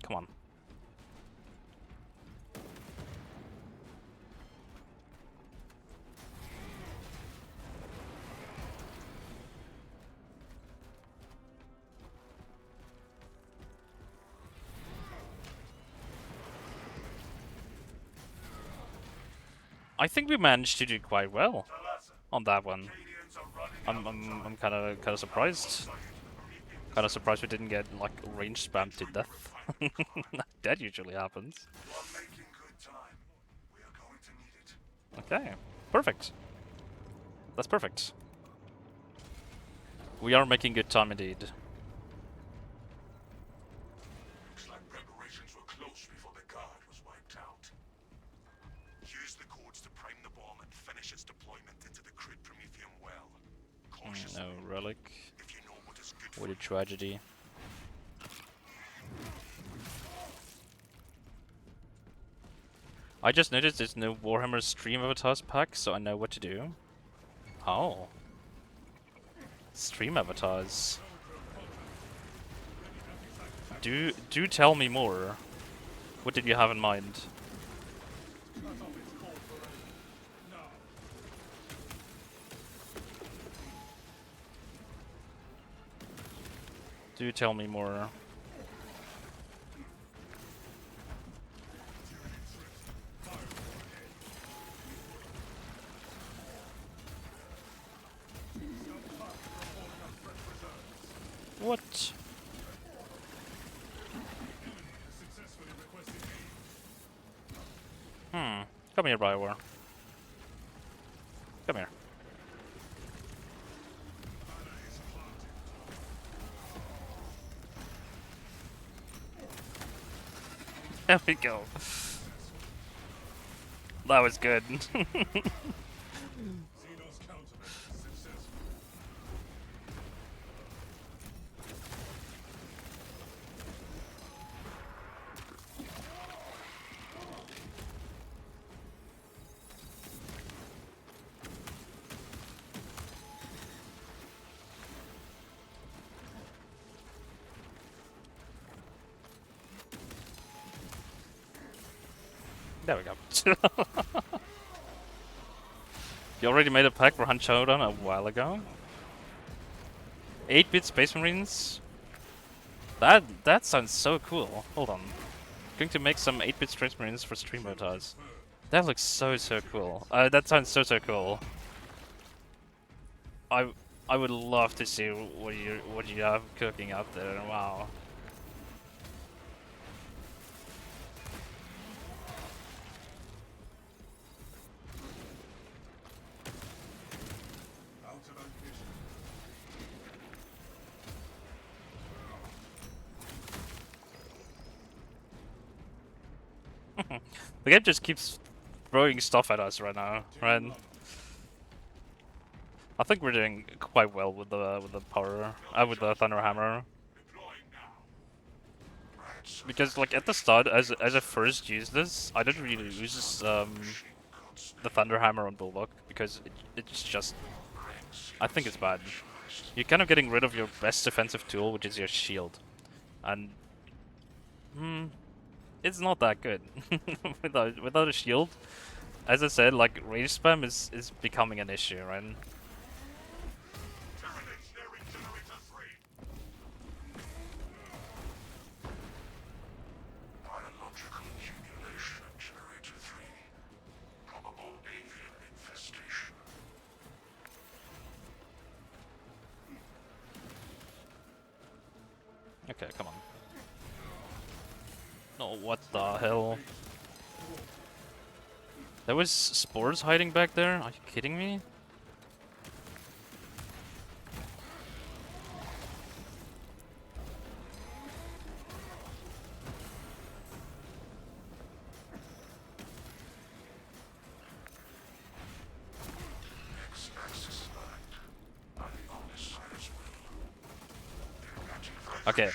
Come on. I think we managed to do quite well Talassa, on that one. Cadians are running I'm kind of surprised. Kind of surprised we didn't get like range spam to death. That usually happens. You are making good time. We are going to need it. Okay, perfect. That's perfect. We are making good time indeed. Looks like preparations were close before the guard was wiped out. Use the codes to prime the bomb and finish its deployment into the crude Prometheum well. Cautiously, No relic. if you know what is good for What a you. tragedy. I just noticed there's no Warhammer stream avatars pack, so I know what to do. Oh. Stream avatars. Do tell me more. What did you have in mind? Cut off its core forever. Now. Do tell me more. What? Successfully requesting aid. Come here, Bioware. Come here. Mana is planted. There we go. That was good. Xenos countermeasures successful. There we go. You already made a pack for Hunt Showdown a while ago. 8-bit Space Marines. That sounds so cool. Hold on. Going to make some 8-bit Space Marines for stream motards. That looks so cool. That sounds so cool. I would love to see what you have cooking out there. Wow. Out of ammunition. The game just keeps throwing stuff at us right now, right? I think we're doing quite well with the power, with the Thunder Hammer. Because like at the start, as I first used this, I didn't really use the Thunder Hammer on Bulwark because it's just, I think it's bad. You're kind of getting rid of your best defensive tool, which is your shield, and it's not that good without a shield. As I said, like rage spam is becoming an issue, right? Terminationary generator 3. Biological accumulation at generator 3. Probable avian infestation. Okay, come on. No, what the hell? There was spores hiding back there? Are you kidding me? X-axis lagged. On the honest side as well. Okay,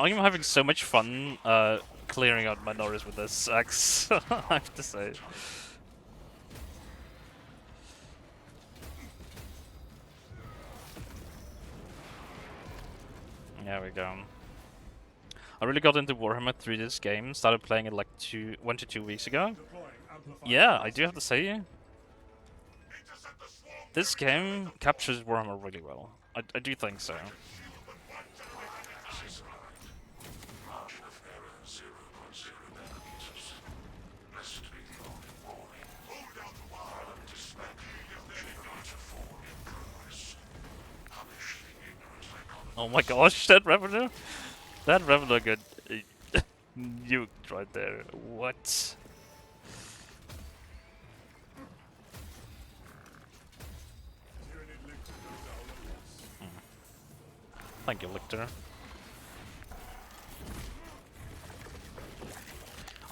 I'm having so much fun clearing out my Norris with this axe. I have to say. There we go. I really got into Warhammer through this game. Started playing it like 1 to 2 weeks ago. Deploying amplified. Yeah, I do have to say, Intercept the swarm. this game captures Warhammer really well. I do think so. Axis lagged. Margin of error 0.0 nanometers. Blessed be the only warning. Hold out the wire. Dispatch generator 4 in progress. Punish the ignorant icon. Oh my gosh, that Revenant! That Revenant got nuked right there. What? Tyranid Lictor goes down at once. Thank you, Lictor.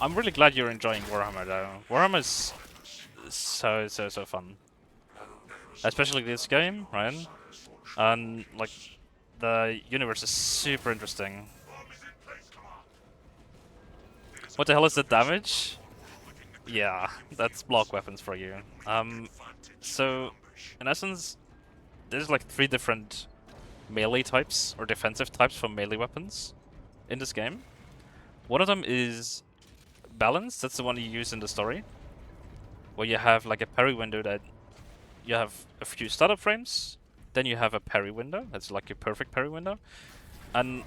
I'm really glad you're enjoying Warhammer though. Warhammer is so fun. Especially this game, right? And like the universe is super interesting. Bomb is in place, command. What the hell is the damage? Yeah, that's block weapons for you. So in essence, there's like 3 different melee types or defensive types for melee weapons in this game. One of them is balance. That's the one you use in the story, where you have like a parry window that you have a few startup frames, then you have a parry window. That's like a perfect parry window, and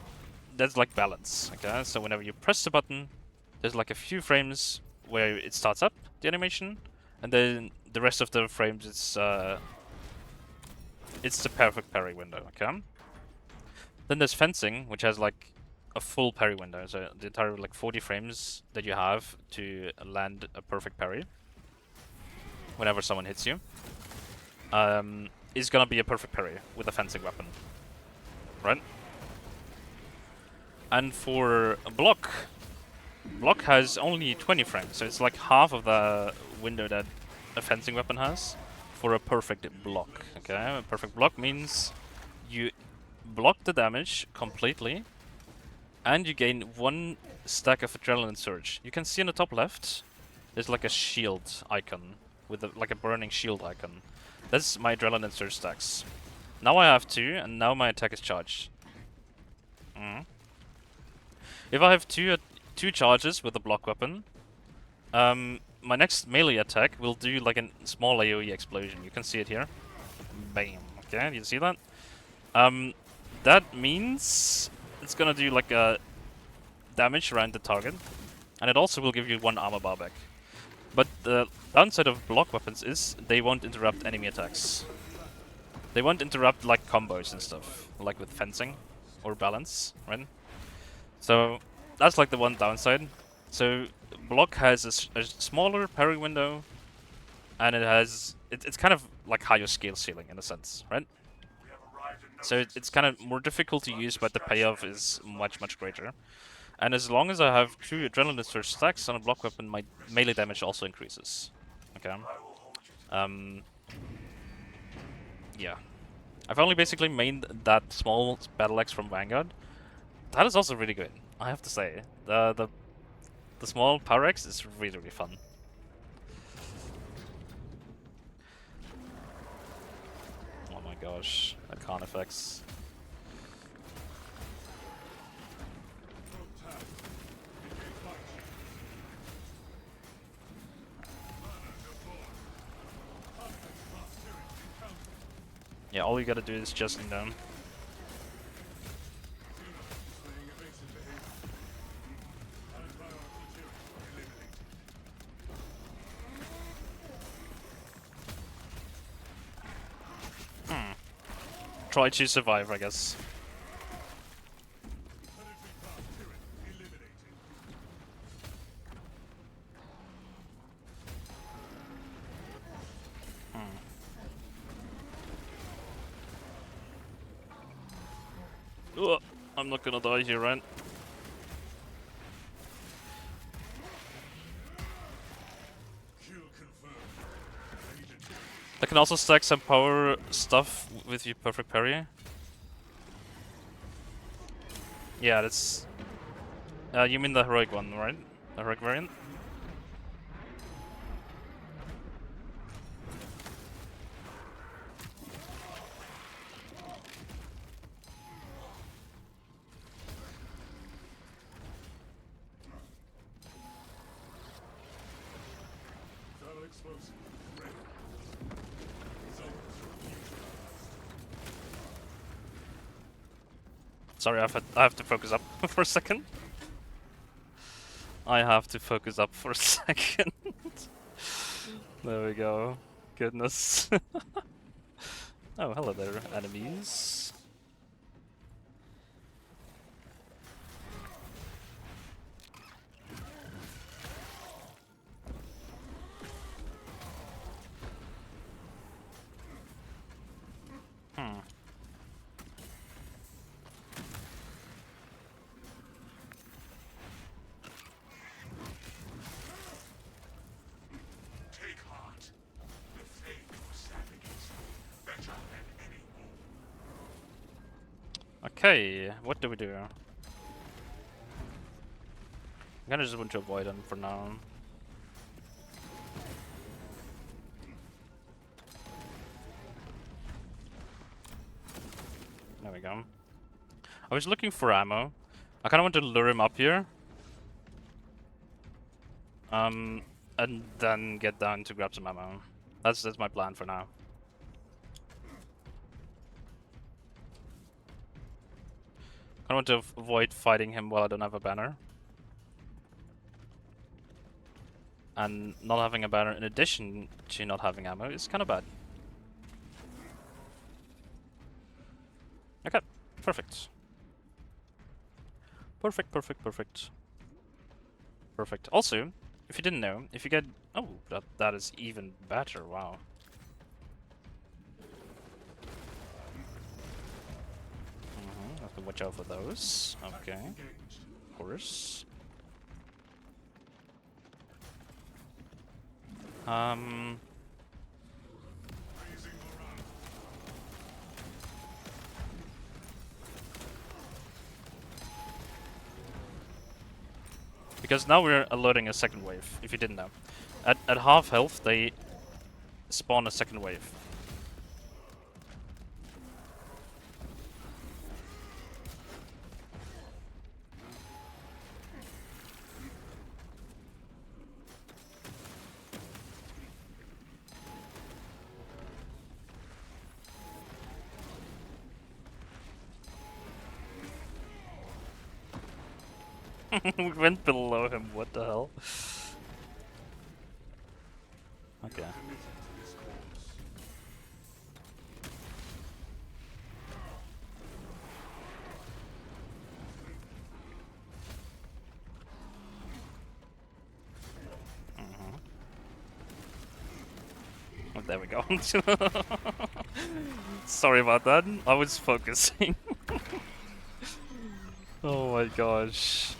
that's like balance. Okay, so whenever you press the button, there's like a few frames where it starts up the animation, and then the rest of the frames it's the perfect parry window. Okay. Then there's fencing, which has like a full parry window. So the entire like 40 frames that you have to land a perfect parry whenever someone hits you is gonna be a perfect parry with a fencing weapon, right? And for a block has only 20 frames, so it's like half of the window that a fencing weapon has for a perfect block. Okay, a perfect block means you block the damage completely, and you gain 1 stack of adrenaline surge. You can see in the top left, there's like a shield icon with like a burning shield icon. That's my adrenaline surge stacks. Now I have 2, and now my attack is charged. If I have two charges with a block weapon, my next melee attack will do like a small AoE explosion. You can see it here. Bam. Okay, you see that? That means it's gonna do like a damage around the target, and it also will give you 1 armor bar back. But the downside of block weapons is they won't interrupt enemy attacks. They won't interrupt like combos and stuff, like with fencing or balance, right? So that's like the one downside. So block has a smaller parry window, and it's kind of like higher scale ceiling in a sense, right? We have arrived at no So it's kind of more difficult to use, but the payoff is much greater. And as long as I have 2 adrenaline surge stacks on a block weapon, my melee damage also increases. Okay. Yeah. I've only basically mained that small battle axe from Vanguard. That is also really good, I have to say. The small power axe is really fun. Oh my gosh, icon effects. Yeah, all you gotta do is just, you know, try to survive, I guess. Ugh, I'm not gonna die here, right? I can also stack some power stuff with your perfect parry. Yeah, that's... you mean the heroic one, right? The heroic variant? Sorry, I have to focus up for a second. I have to focus up for a second. There we go. Goodness. Oh, hello there, enemies. Take heart. The fate of savages. Better than any war. Okay, what do we do? I'm gonna just want to avoid them for now. There we go. I was looking for ammo. I kind of want to lure him up here. And then get down to grab some ammo. That's my plan for now. I want to avoid fighting him while I don't have a banner. And not having a banner in addition to not having ammo is kind of bad. Okay, perfect. Perfect, perfect, perfect. Perfect. Also, if you didn't know, if you get... Oh, that is even better, wow. Have to watch out for those. Okay, of course. Because now we're alerting a second wave, if you didn't know. At half health, they spawn a second wave. We went below him, what the hell? Okay. Oh, there we go. Sorry about that, I was focusing. Oh my gosh.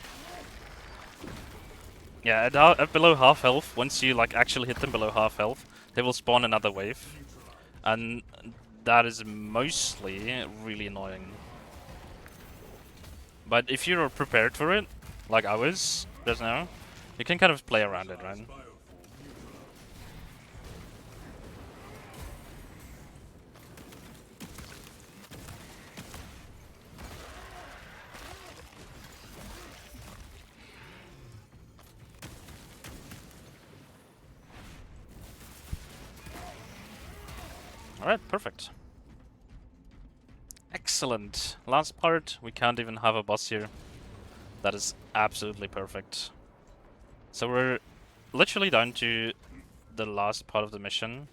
Yeah, at below half health, once you like actually hit them below half health, they will spawn another wave. And that is mostly really annoying. But if you're prepared for it, like I was just now, you can kind of play around it, right? Alright, perfect. Excellent. Last part, we can't even have a boss here. That is absolutely perfect. So we're literally down to the last part of the mission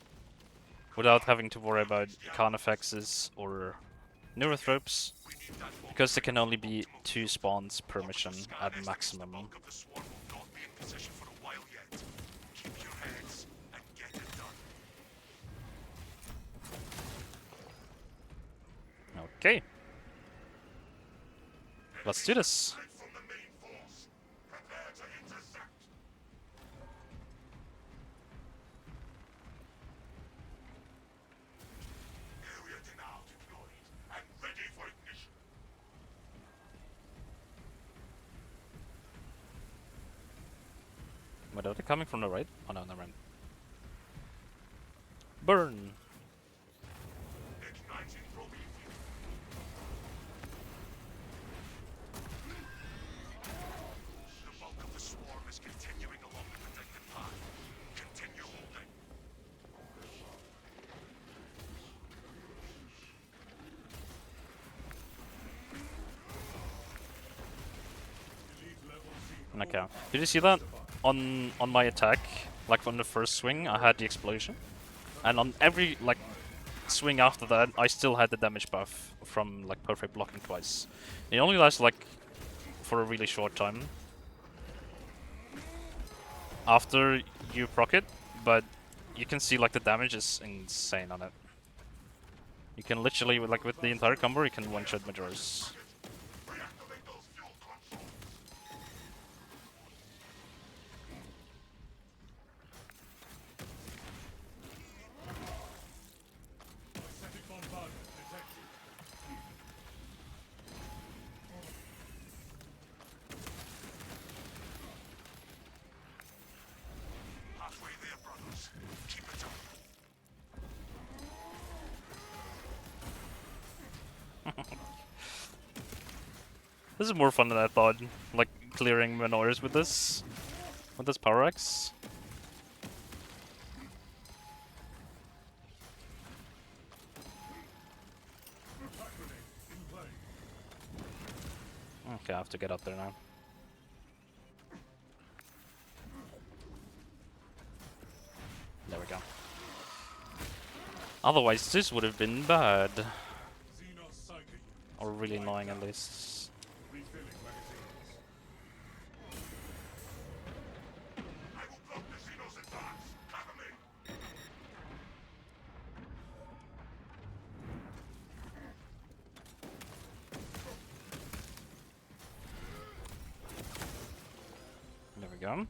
without having to worry about Carnifexes or Neurothropes, because there can only be 2 spawns per mission at maximum. Bulk of the swarm will not be in position for a while yet. Keep your heads and get it done. Okay. Let's do this. Straight from the main force. Prepare to intercept. Area denial deployed and ready for ignition. Wait, are they coming from the right? Oh no, never mind. Burn! Igniting Prometheus. The bulk of the swarm is continuing along the protected path. Continue holding. Okay. Did you see that? On my attack, like on the first swing, I had the explosion. And on every like swing after that, I still had the damage buff from like perfect blocking twice. It only lasts like for a really short time after you proc it, but you can see like the damage is insane on it. You can literally, like with the entire combo, you can one-shot Majora's. Reactivate those fuel controls. Static bombardment detected. Halfway there, brothers. Keep it up. This is more fun than I thought, like clearing Menors with this Power Axe. Attack grenade in play. Okay, I have to get up there now. There we go. Otherwise, this would have been bad. Xenos Psyche. Or really annoying at least. Refilling magazines. we go.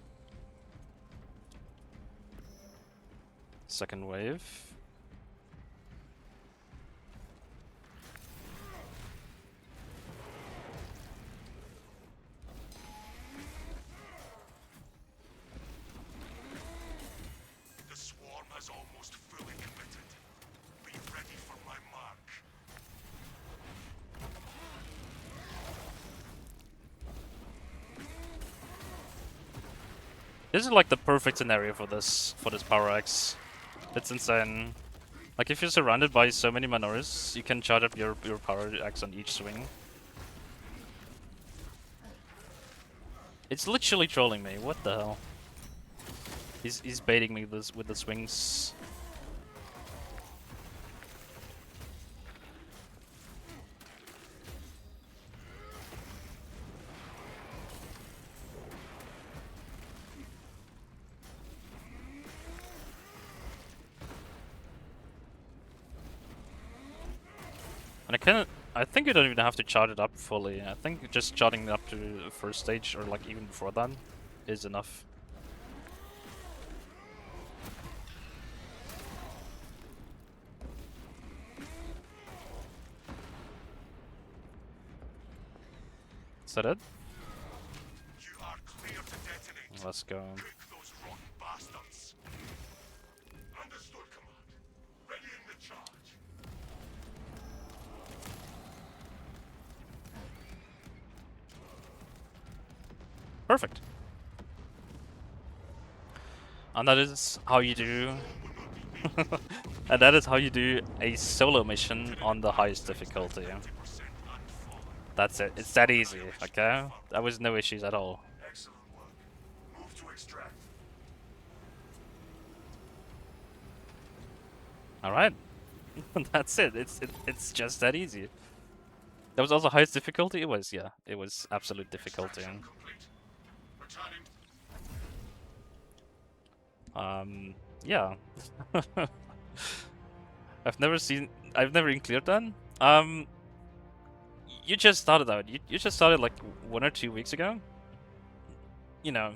Second wave. The swarm has almost fully committed. Be ready for my mark. This is like the perfect scenario for this power axe. It's insane. Like if you're surrounded by so many Minoris, you can charge up your power axe on each swing. It's literally trolling me. What the hell? He's baiting me with the swings. And I think you don't even have to charge it up fully. I think just charging it up to the first stage or like even before that is enough. Is that it? You are clear to detonate. Let's go. Cook those rotten bastards. Understood, command. Readying the charge. Perfect. And that is how you do and that is how you do a solo mission on the highest difficulty. 50% unfallen. That's it. It's that easy, okay? That was no issues at all. Excellent work. Move to extract. Alright. That's it. It's just that easy. That was also highest difficulty? It was, yeah. It was absolute difficulty. Extraction complete. Returning. Yeah. I've never even cleared that. You just started out. You just started like 1 or 2 weeks ago. You know,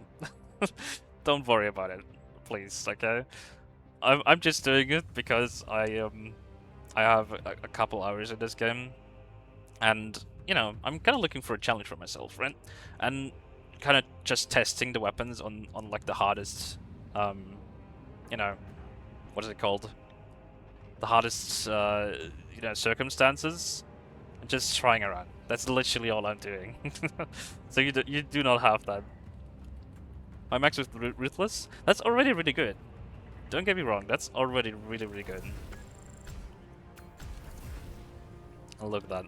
don't worry about it, please. Okay, I'm just doing it because I have a couple hours in this game, and you know I'm kind of looking for a challenge for myself, right? And kind of just testing the weapons on like the hardest, you know, what is it called? The hardest, you know, circumstances. And just trying around. That's literally all I'm doing. So you do not have that. My max with Ruthless, that's already really good. Don't get me wrong, that's already really good. Oh, look at that.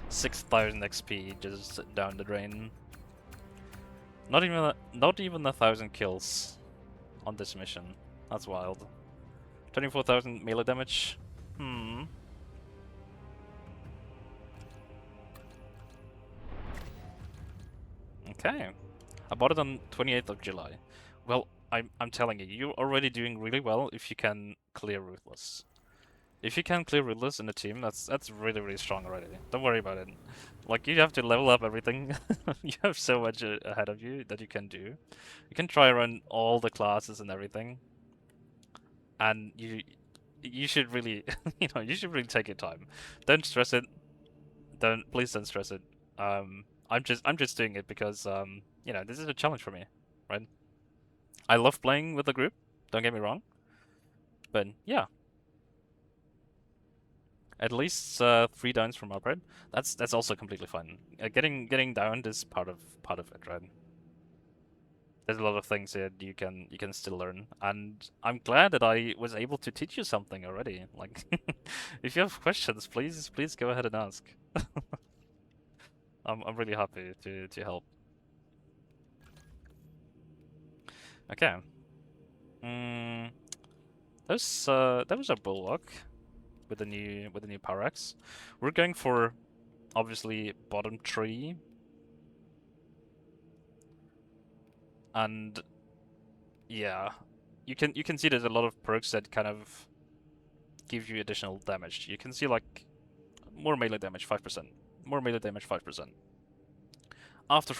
6,000 XP just down the drain. Not even 1,000 kills on this mission. That's wild. 24,000 melee damage. Okay. I bought it on 28th of July. Well, I'm telling you, you're already doing really well if you can clear Ruthless. If you can clear Ruthless in the team, that's really strong already. Don't worry about it. Like, you have to level up everything. You have so much ahead of you that you can do. You can try around all the classes and everything. And you should really, you know, you should really take your time. Don't stress it. Please don't stress it. I'm just doing it because you know, this is a challenge for me, right? I love playing with the group. Don't get me wrong, but yeah, at least 3 downs from upgrade. That's also completely fine. Getting downed is part of it, right? There's a lot of things that you can still learn, and I'm glad that I was able to teach you something already. Like, if you have questions, please go ahead and ask. I'm really happy to help. Okay. That was a bulwark with the new power axe. We're going for obviously bottom 3. And yeah, you can see there's a lot of perks that kind of give you additional damage. You can see like more melee damage 5%, more melee damage 5%. After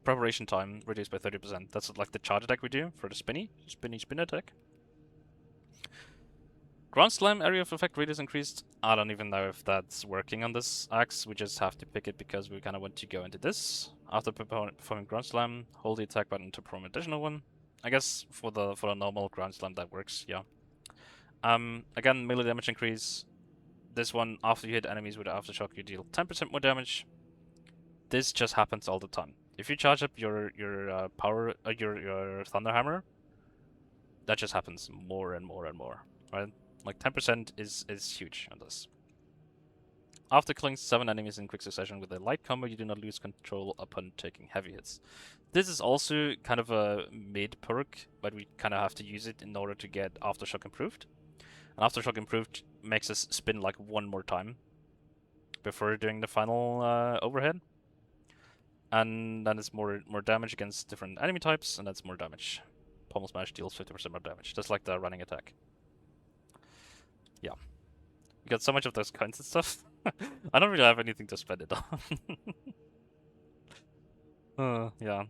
preparation time reduced by 30%. That's like the charge attack we do for the spin attack. Ground slam area of effect radius increased. I don't even know if that's working on this axe. We just have to pick it because we kind of want to go into this. After performing ground slam, hold the attack button to perform additional one. I guess for the normal ground slam that works. Yeah. Again, melee damage increase. This one, after you hit enemies with the aftershock, you deal 10% more damage. This just happens all the time. If you charge up your power, your thunder hammer, that just happens more and more and more, right? Like 10% is huge on this. After killing 7 enemies in quick succession with a light combo, you do not lose control upon taking heavy hits. This is also kind of a mid perk, but we kind of have to use it in order to get aftershock improved. And aftershock improved makes us spin like 1 more time before doing the final overhead. And then it's more damage against different enemy types, and that's more damage. Pommel Smash deals 50% more damage, just like the running attack. Yeah. We got so much of those kinds of stuff. I don't really have anything to spend it on. Yeah.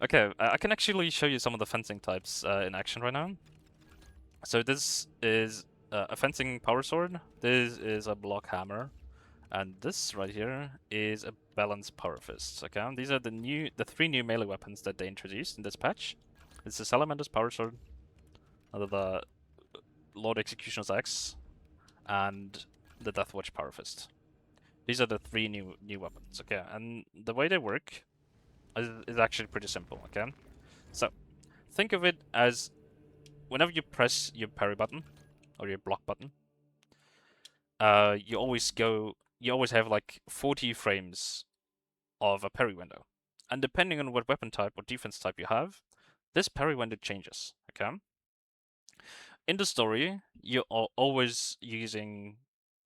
Okay, I can actually show you some of the fencing types in action right now. So this is a fencing power sword. This is a block hammer. And this right here is a balanced power fist. Okay, these are the 3 new melee weapons that they introduced in this patch. It's the Salamander's power sword, the Lord Executioner's axe, and the Deathwatch power fist. These are the 3 new weapons. Okay, and the way they work is actually pretty simple. Okay, so think of it as whenever you press your parry button or your block button, you always have like 40 frames of a parry window. And depending on what weapon type or defense type you have, this parry window changes, okay? In the story, you're always using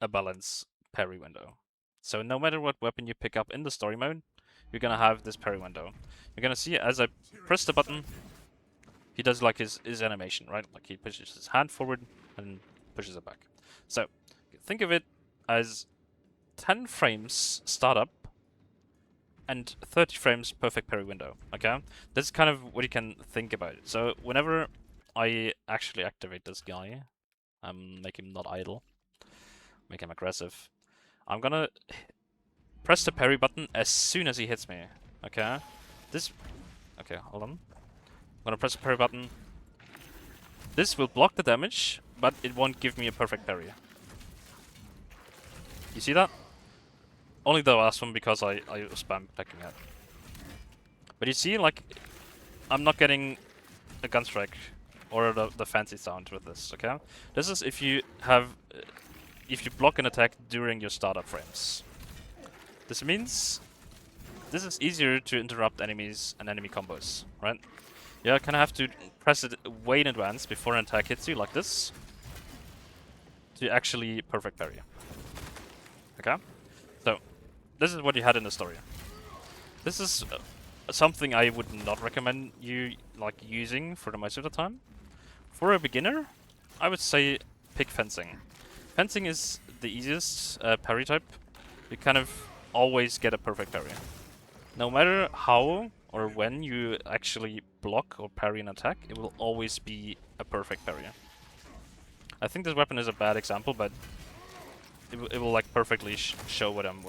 a balance parry window. So no matter what weapon you pick up in the story mode, you're gonna have this parry window. You're gonna see as I press the button, he does like his animation, right? Like he pushes his hand forward and pushes it back. So think of it as 10 frames startup and 30 frames perfect parry window, okay? This is kind of what you can think about it. So whenever I actually activate this guy, make him not idle, make him aggressive, I'm gonna press the parry button as soon as he hits me, okay? Okay, hold on. I'm gonna press the parry button. This will block the damage, but it won't give me a perfect parry. You see that? Only the last one because I spam protecting that. But you see, like, I'm not getting a gun strike or the fancy sound with this, okay? This is if you block an attack during your startup frames. This means this is easier to interrupt enemies and enemy combos, right? You kind of have to press it way in advance before an attack hits you, like this, to actually perfect parry. Okay? So, this is what you had in the story. This is something I would not recommend you like using for the most of the time. For a beginner, I would say pick fencing. Fencing is the easiest parry type. You kind of always get a perfect parry. No matter how or when you actually block or parry an attack, it will always be a perfect parry. I think this weapon is a bad example, but it will like perfectly show what I'm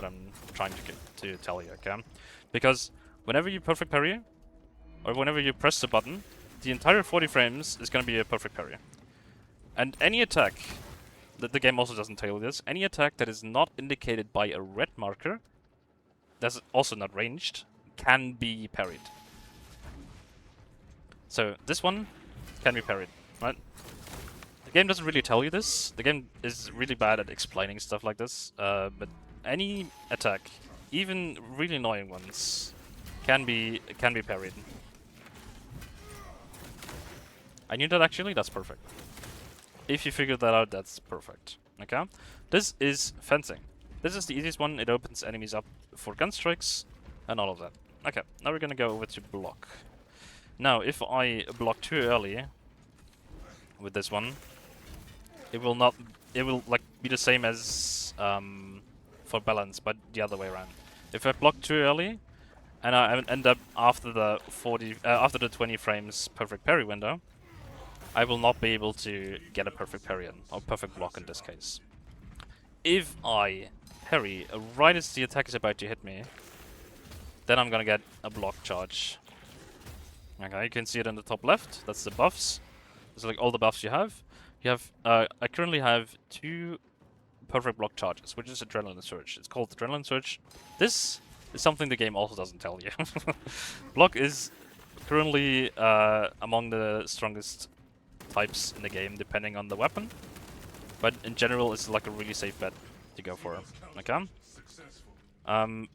trying to tell you, okay? Because whenever you perfect parry, or whenever you press the button, the entire 40 frames is gonna be a perfect parry. And any attack, the game also doesn't tell you this, any attack that is not indicated by a red marker, that's also not ranged, can be parried. So this one can be parried, right? The game doesn't really tell you this. The game is really bad at explaining stuff like this. But any attack, even really annoying ones, can be parried. I knew that actually. That's perfect. If you figured that out, that's perfect. Okay. This is fencing. This is the easiest one. It opens enemies up for gun strikes and all of that. Okay. Now we're gonna go over to block. Now, if I block too early with this one, it will like be the same as for balance, but the other way around. If I block too early and I end up after the 20 frames perfect parry window, I will not be able to get a perfect parry in, or perfect block in this case. If I parry right as the attack is about to hit me, then I'm gonna get a block charge. Okay, you can see it in the top left. That's the buffs. It's like all the buffs you have. You have. I currently have 2 perfect block charges, which is Adrenaline Surge. It's called Adrenaline Surge. This is something the game also doesn't tell you. Block is currently among the strongest types in the game, depending on the weapon. But in general, it's like a really safe bet to go for. Okay. Successful.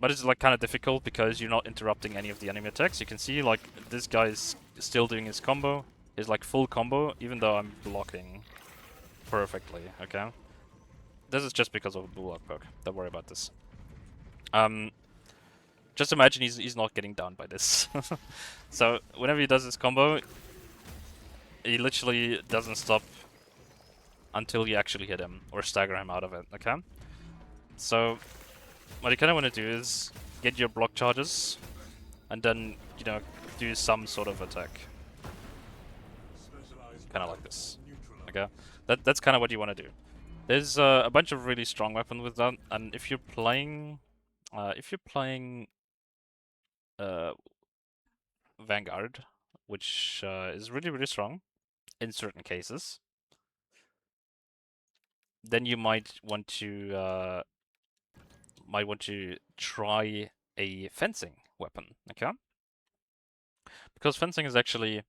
But it's like kind of difficult because you're not interrupting any of the enemy attacks. You can see like this guy's still doing his combo, his like full combo, even though I'm blocking perfectly. Okay. This is just because of a bulwark perk. Don't worry about this. Just imagine he's not getting down by this. So whenever he does his combo, he literally doesn't stop until you actually hit him or stagger him out of it. Okay. So what you kind of want to do is get your block charges, and then do some sort of attack, kind of like this. Okay. That's kind of what you want to do. There's a bunch of really strong weapons with that, and if you're playing Vanguard, which is really strong in certain cases, then you might want to try a fencing weapon, okay? Because fencing is actually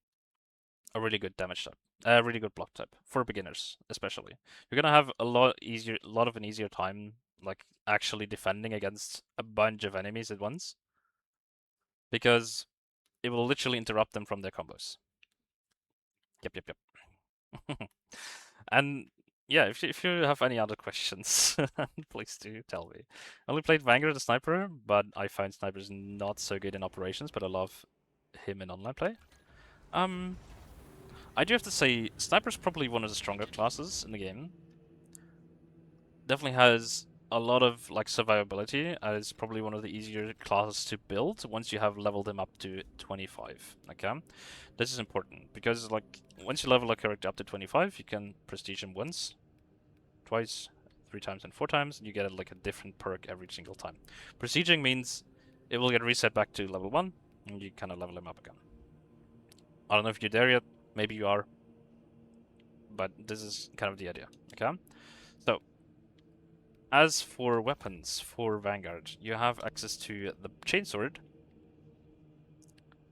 a really good damage type, a really good block type for beginners, especially. You're gonna have a lot of an easier time, like actually defending against a bunch of enemies at once, because it will literally interrupt them from their combos. Yep. And yeah, if you have any other questions, please do tell me. I only played Vanguard as Sniper, but I find Snipers not so good in operations, but I love him in online play. I do have to say, Sniper's probably one of the stronger classes in the game. Definitely has a lot of like survivability, as probably one of the easier classes to build once you have leveled him up to 25. Okay, this is important because like once you level a character up to 25, you can prestige him once, twice, 3 times, and 4 times, and you get like a different perk every single time. Prestiging means it will get reset back to level 1, and you kind of level him up again. I don't know if you're there yet. Maybe you are, but this is kind of the idea. Okay, so. As for weapons for Vanguard, you have access to the chainsword,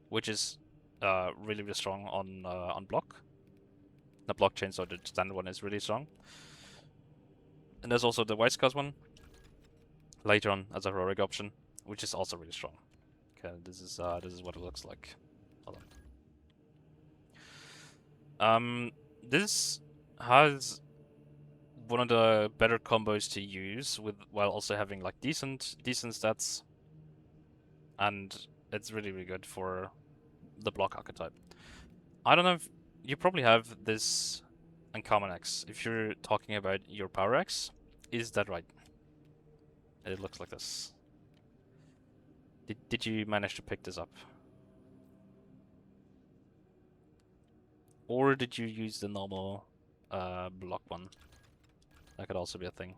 which is really strong on block. The block chainsword, the standard one, is really strong. And there's also the Wisecast one later on as a heroic option, which is also really strong. Okay, this is what it looks like. Hold on. This has one of the better combos to use while also having like decent stats, and it's really good for the block archetype. I don't know if you probably have this uncommon X if you're talking about your power X. Is that right? It looks like this. Did you manage to pick this up? Or did you use the normal block one? That could also be a thing.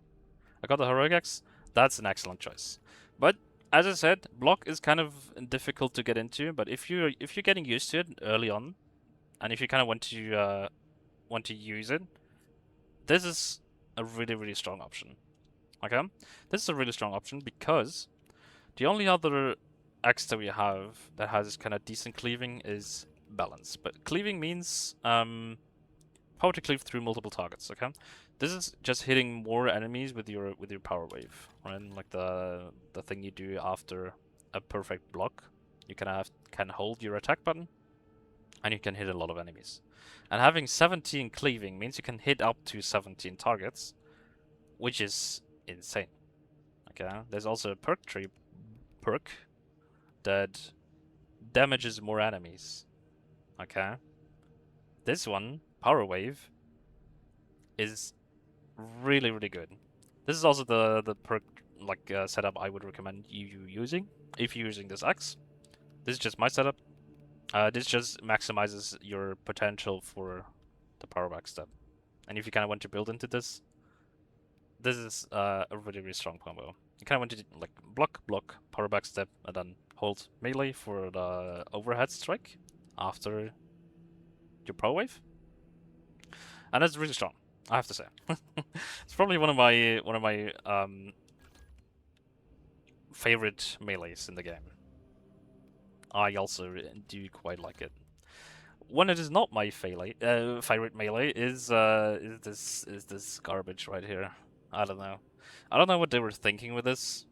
I got the heroic X. That's an excellent choice. But as I said, block is kind of difficult to get into. But if you're getting used to it early on, and if you kind of want to use it, this is a really strong option. Okay, this is a really strong option because the only other X that we have that has kind of decent cleaving is balance. But cleaving means power to cleave through multiple targets. Okay, this is just hitting more enemies with your power wave, right? Like the thing you do after a perfect block. You can hold your attack button, and you can hit a lot of enemies. And having 17 cleaving means you can hit up to 17 targets, which is insane. Okay, there's also a perk that damages more enemies. Okay, this one, Power Wave, is really good. This is also the perk like setup I would recommend you using if you're using this axe. This is just my setup. This just maximizes your potential for the power back step. And if you kind of want to build into this, this is a really, really strong combo. You kind of want to like block, power back step, and then hold melee for the overhead strike after your power wave. And that's really strong, I have to say. It's probably one of my favorite melees in the game. I also do quite like it. When it is not my favorite melee is this garbage right here. I don't know. I don't know what they were thinking with this.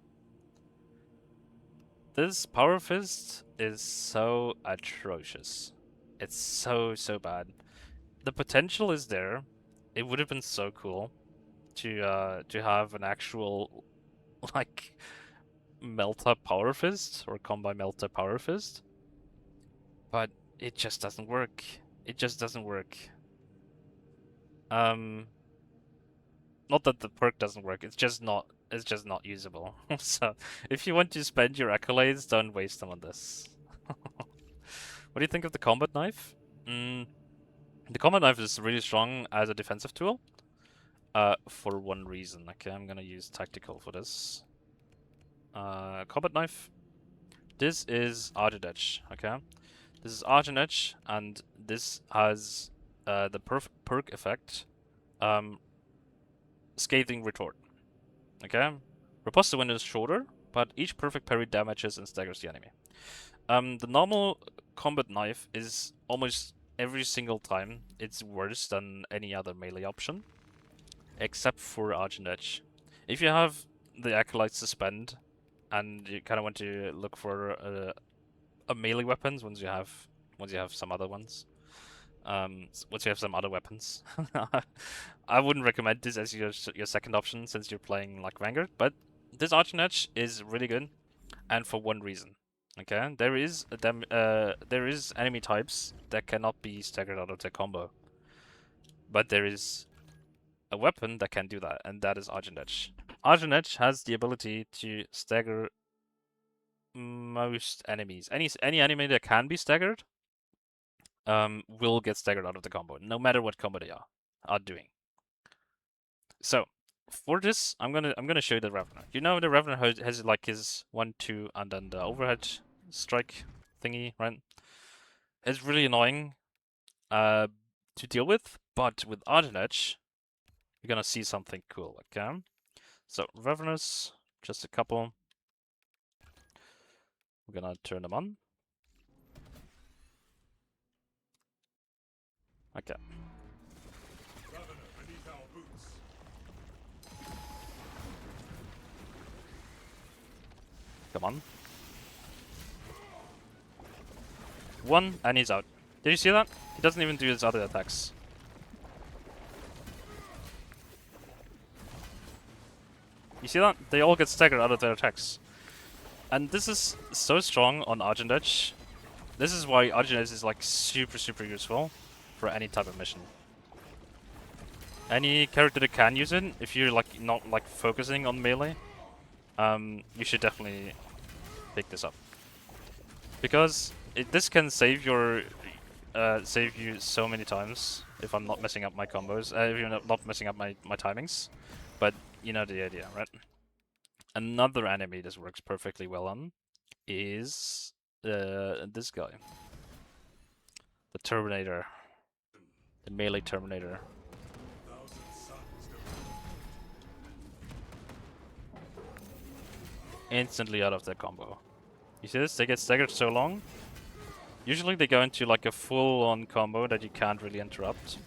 This Power Fist is so atrocious. It's so bad. The potential is there. It would have been so cool to have an actual like Melta Power Fist or Combi Melta Power Fist, but it just doesn't work. It just doesn't work. Not that the perk doesn't work. It's just not usable. So if you want to spend your accolades, don't waste them on this. What do you think of the combat knife? The combat knife is really strong as a defensive tool. For one reason. Okay, I'm gonna use tactical for this. Combat knife. This is Argent Edge. Okay, this is Argent Edge, and this has the perk effect. Scathing Retort. Okay? Riposte window is shorter, but each perfect parry damages and staggers the enemy. The normal combat knife is almost every single time it's worse than any other melee option, except for Argent Edge. If you have the Acolyte Suspend, and you kind of want to look for a melee weapons once you have some other ones, once you have some other weapons. I wouldn't recommend this as your second option since you're playing like Vanguard, but this Argent Edge is really good, and for one reason. Okay, there is enemy types that cannot be staggered out of their combo, but there is a weapon that can do that, and that is Argent Edge. Argent Edge has the ability to stagger most enemies. Any enemy that can be staggered will get staggered out of the combo, no matter what combo they are doing. So for this, I'm gonna show you the Revenant. You know the Revenant has like his 1, 2, and then the overhead strike thingy, right? It's really annoying to deal with, but with Argent Edge, you're gonna see something cool. Okay, so Revenants, just a couple. We're gonna turn them on. Okay. Governor, beneath our boots. Come on. One, and he's out. Did you see that? He doesn't even do his other attacks. You see that? They all get staggered out of their attacks. And this is so strong on Argent Edge. This is why Argent Edge is like super useful for any type of mission. Any character that can use it, if you're like not like focusing on melee, you should definitely pick this up. Because this can save you so many times if I'm not messing up my combos, if you're not messing up my timings. But you know the idea, right? Another enemy this works perfectly well on is this guy. The Terminator. The melee Terminator. Instantly out of their combo. You see this? They get staggered so long. Usually they go into like a full-on combo that you can't really interrupt.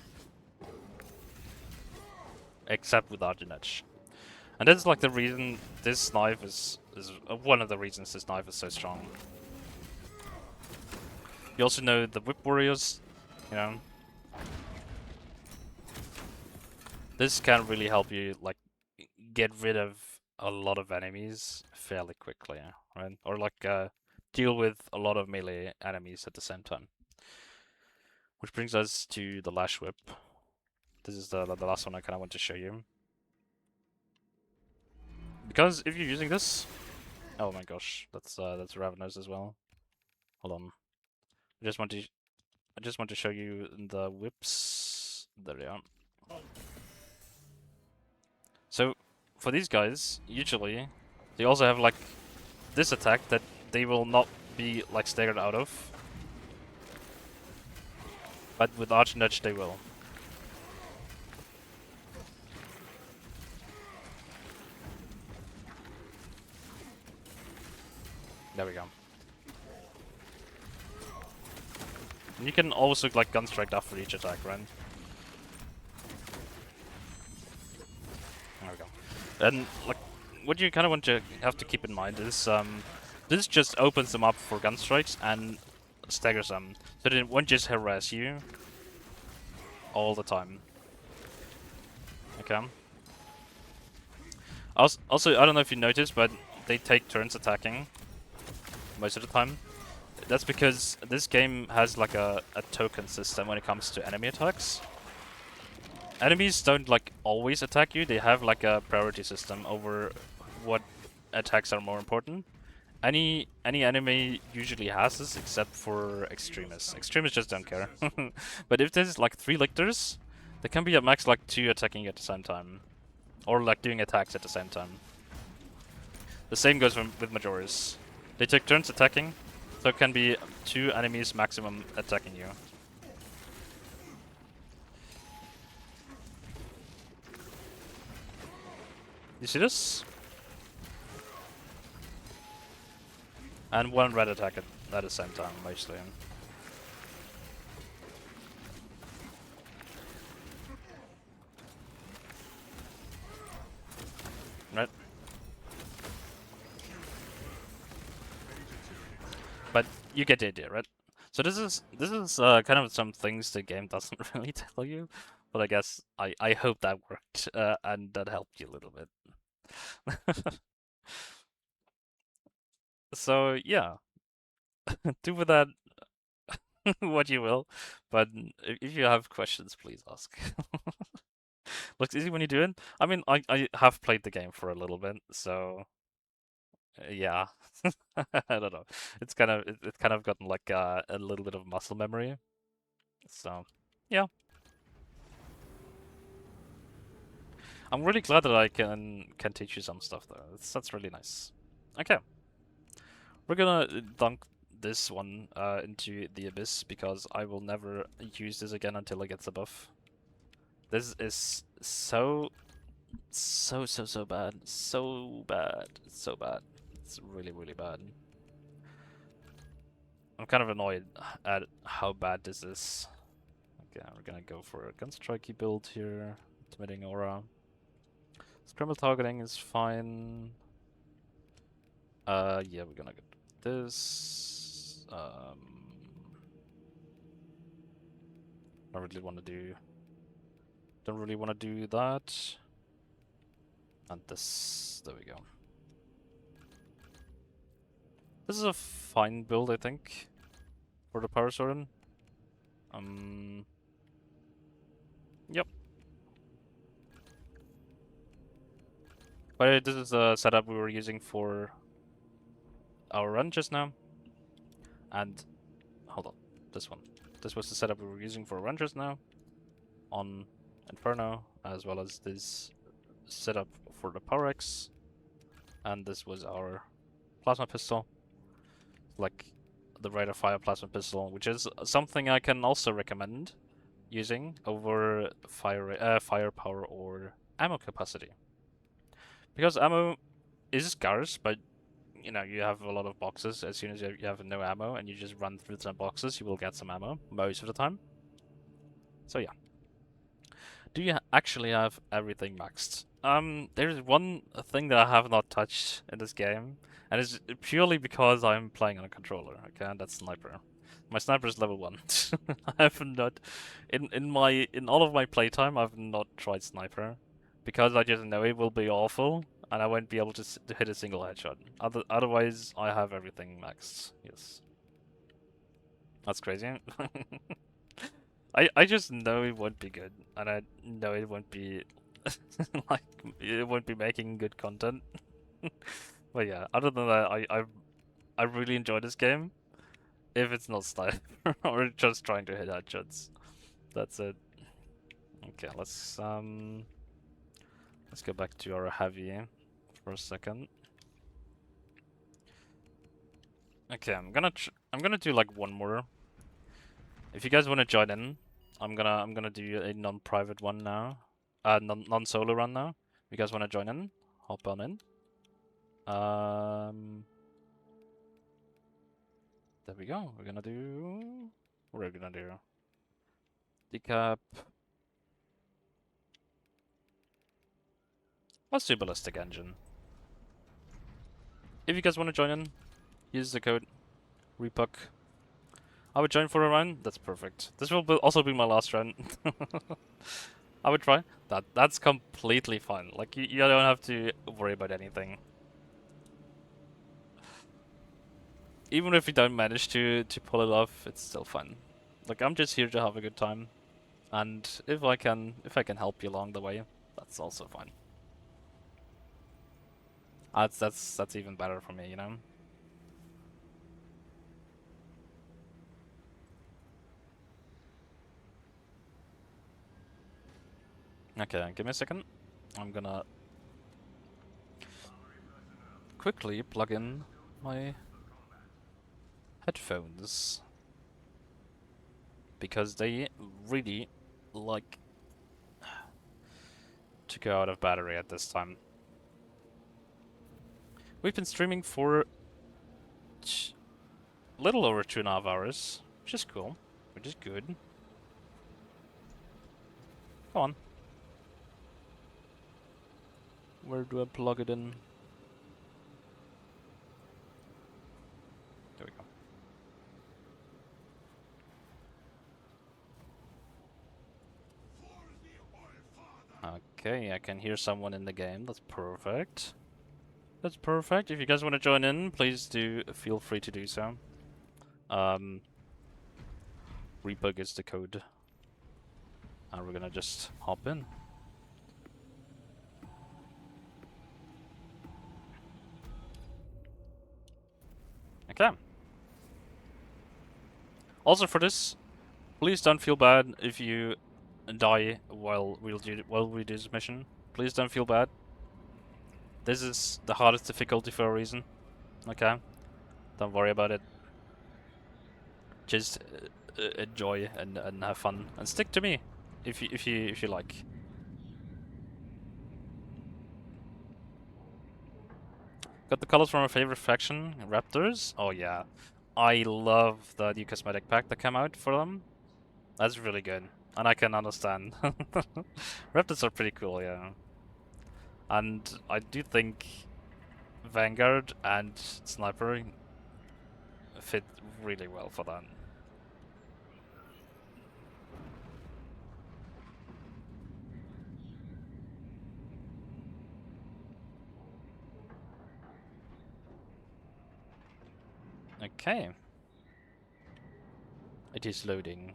Except with Argent Edge. And that's like the reason this knife is one of the reasons this knife is so strong. You also know the Whip Warriors, you know. This can really help you like get rid of a lot of enemies fairly quickly, right? Or like deal with a lot of melee enemies at the same time. Which brings us to the Lash Whip. This is the last one I kind of want to show you. Because if you're using this, oh my gosh, that's Ravenous as well. Hold on. I just want to show you the whips. There they are. So for these guys, usually they also have like this attack that they will not be like staggered out of. But with Arch Nudge they will. There we go. And you can also like gun strike after each attack, right? There we go. And like what you kind of want to have to keep in mind is this just opens them up for gun strikes and staggers them, so they won't just harass you all the time. Okay. Also, I don't know if you noticed, but they take turns attacking most of the time. That's because this game has like a token system when it comes to enemy attacks. Enemies don't like always attack you, they have like a priority system over what attacks are more important. Any enemy usually has this except for extremists. Extremists just don't care. But if there's like 3 lictors, there can be at max like 2 attacking at the same time. Or like doing attacks at the same time. The same goes with Majoris. They take turns attacking, so it can be 2 enemies maximum attacking you. You see this? And 1 red attack at the same time, mostly. Right? But you get the idea, right? So this is kind of some things the game doesn't really tell you, but I guess I hope that worked and that helped you a little bit. So yeah, do with that what you will, but if you have questions, please ask. Looks easy when you do it. I mean, I have played the game for a little bit, so yeah. I don't know. It's kind of gotten like a little bit of muscle memory. So yeah. I'm really glad that I can teach you some stuff though. That's really nice. Okay. We're gonna dunk this one into the abyss because I will never use this again until I get the buff. This is so bad. So bad. So bad. It's really bad. I'm kind of annoyed at how bad this is. Okay, we're gonna go for a Gunstrikey build here. Intimidating aura. Scramble targeting is fine. Yeah, we're gonna get this. Don't really want to do. Don't really want to do that. And this. There we go. This is a fine build, I think, for the Power Sword. Yep. But this is the setup we were using for our run just now. And hold on, this one. This was the setup we were using for a run just now on Inferno, as well as this setup for the Power X. And this was our plasma pistol, like the rate of fire plasma pistol, which is something I can also recommend using over firepower or ammo capacity. Because ammo is scarce, but you know, you have a lot of boxes. As soon as you have no ammo and you just run through some boxes, you will get some ammo most of the time. So yeah. Do you actually have everything maxed? There's one thing that I have not touched in this game, and it's purely because I'm playing on a controller. Okay, and that's sniper. My sniper is level 1. I have not in all of my playtime I've not tried sniper because I just know it will be awful and I won't be able to hit a single headshot. Otherwise, I have everything maxed. Yes, that's crazy. I just know it won't be good, and I know it won't be like it won't be making good content. But yeah, other than that, I really enjoy this game. if it's not sniper or just trying to hit headshots. That's it. Okay, let's go back to our heavy for a second. Okay, I'm gonna do like one more. If you guys want to join in, I'm gonna do a non-private one now. Non-solo run now. If you guys want to join in, hop on in. There we go. We're gonna do. What are we gonna do? Decap. Let's do ballistic engine. If you guys want to join in, use the code REPUC. I would join for a run. That's perfect. This will also be my last run. I would try. That's completely fine. Like you don't have to worry about anything. Even if you don't manage to pull it off, it's still fun. Like I'm just here to have a good time, and if I can help you along the way, that's also fine. That's even better for me, you know. Okay, give me a second. I'm gonna quickly plug in my headphones because they really like to go out of battery at this time. We've been streaming for a little over 2.5 hours, which is cool, which is good. Come on. Where do I plug it in? There we go. Okay, I can hear someone in the game. That's perfect. That's perfect. If you guys want to join in, please do feel free to do so. Repug is the code. And we're gonna just hop in. Okay. Also for this, please don't feel bad if you die while we do this mission. Please don't feel bad. This is the hardest difficulty for a reason. Okay? Don't worry about it. Just enjoy and have fun and stick to me if you like. Got the colors from our favorite faction, Raptors. Oh yeah, I love the new cosmetic pack that came out for them. That's really good, and I can understand. Raptors are pretty cool, yeah. And I do think Vanguard and Sniper fit really well for that. Okay. It is loading.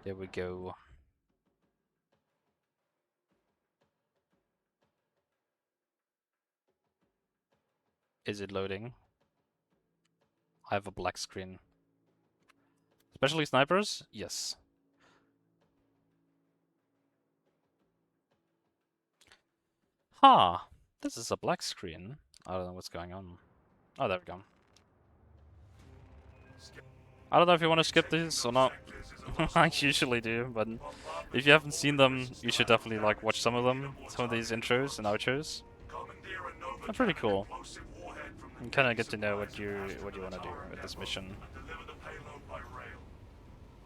There we go. Is it loading? I have a black screen. Especially snipers? Yes. Huh. This is a black screen. I don't know what's going on. Oh, there we go. I don't know if you want to skip these or not. I usually do, but if you haven't seen them, you should definitely like watch some of them. Some of these intros and outros. They're pretty cool. You kind of get to know what you want to do with this mission. Deliver the payload by rail.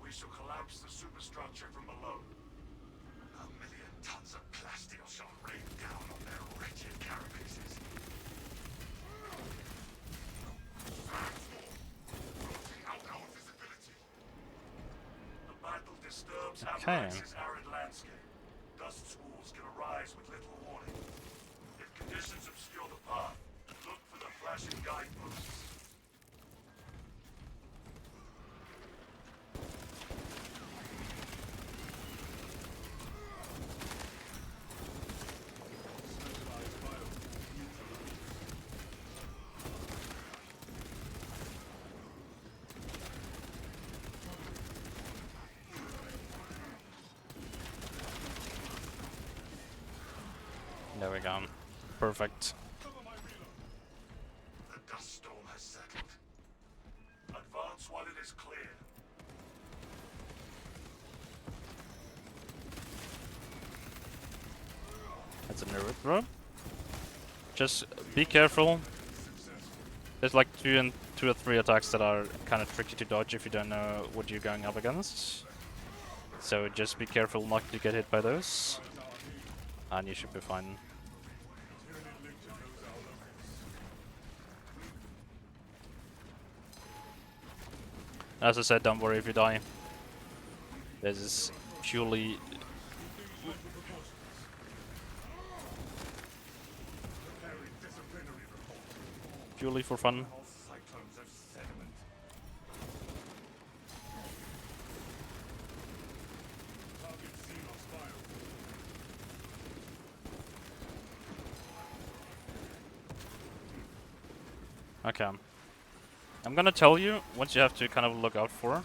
We shall collapse the superstructure from below. 1,000,000 tons of plastic shall rain down on their wretched carapaces. Out our visibility. The battle disturbs Avalanche's arid landscape. Dust schools can arise with little warning. If conditions obscure the path, look for the flashing guideposts. There we go. Perfect. Cover my reload. The dust storm has settled. Advance while it is clear. That's an erythro. Just be careful. There's like two or three attacks that are kind of tricky to dodge if you don't know what you're going up against. So just be careful not to get hit by those, and you should be fine. As I said, don't worry if you die. This is purely for fun. All cyclones of sediment. Target Xenos fire. Okay. I'm gonna tell you what you have to kind of look out for.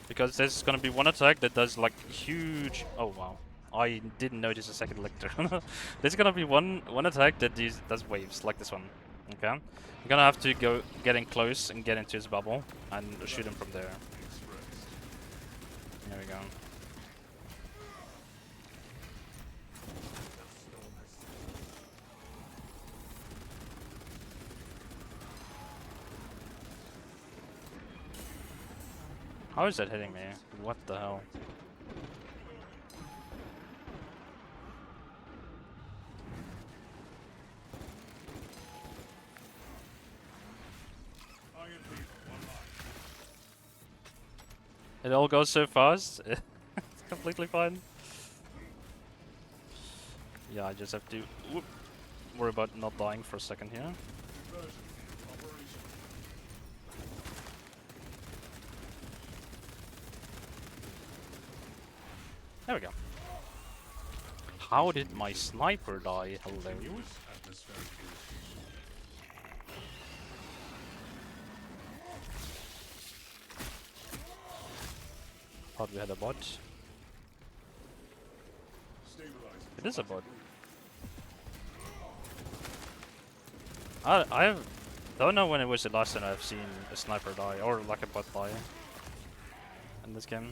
Because there's gonna be one attack that does like huge... Oh wow. I didn't notice a second lictor. There's gonna be one attack that does waves, like this one. Okay? You're gonna have to get in close and get into his bubble and shoot him from there. There we go. How is that hitting me? What the hell? It all goes so fast. It's completely fine. Yeah, I just have to worry about not dying for a second here. There we go. How did my sniper die? Hello. Thought we had a bot. It is a bot. I don't know when it was the last time I've seen a sniper die or like a bot die in this game.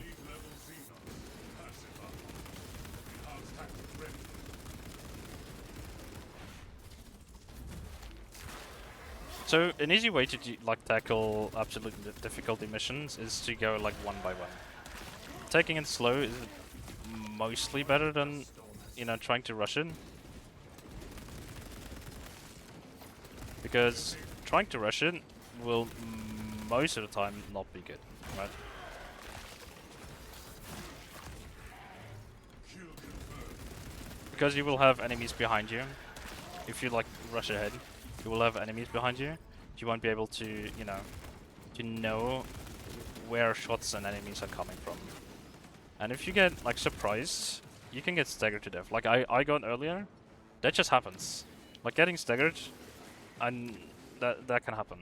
So an easy way to like tackle absolute difficulty missions is to go like one by one. Taking it slow is mostly better than, you know, trying to rush it. Because trying to rush it will most of the time not be good, right? Because you will have enemies behind you. If you like rush ahead, you will have enemies behind you. You won't be able to, you know where shots and enemies are coming from. And if you get like surprised, you can get staggered to death. Like I got earlier, that just happens. Like getting staggered, and that can happen.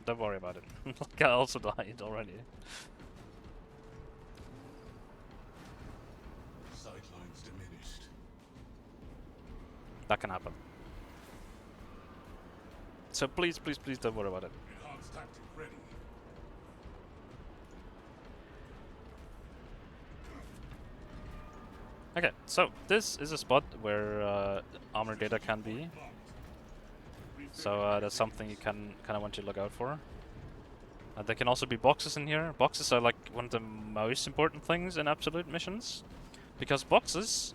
Don't worry about it. Like I also died already. Sightlines diminished. That can happen. So please, please, please don't worry about it. Enhanced tactic ready. Okay, so this is a spot where armor data can be. So that's something you kind of want to look out for. There can also be boxes in here. Boxes are like one of the most important things in absolute missions, because boxes,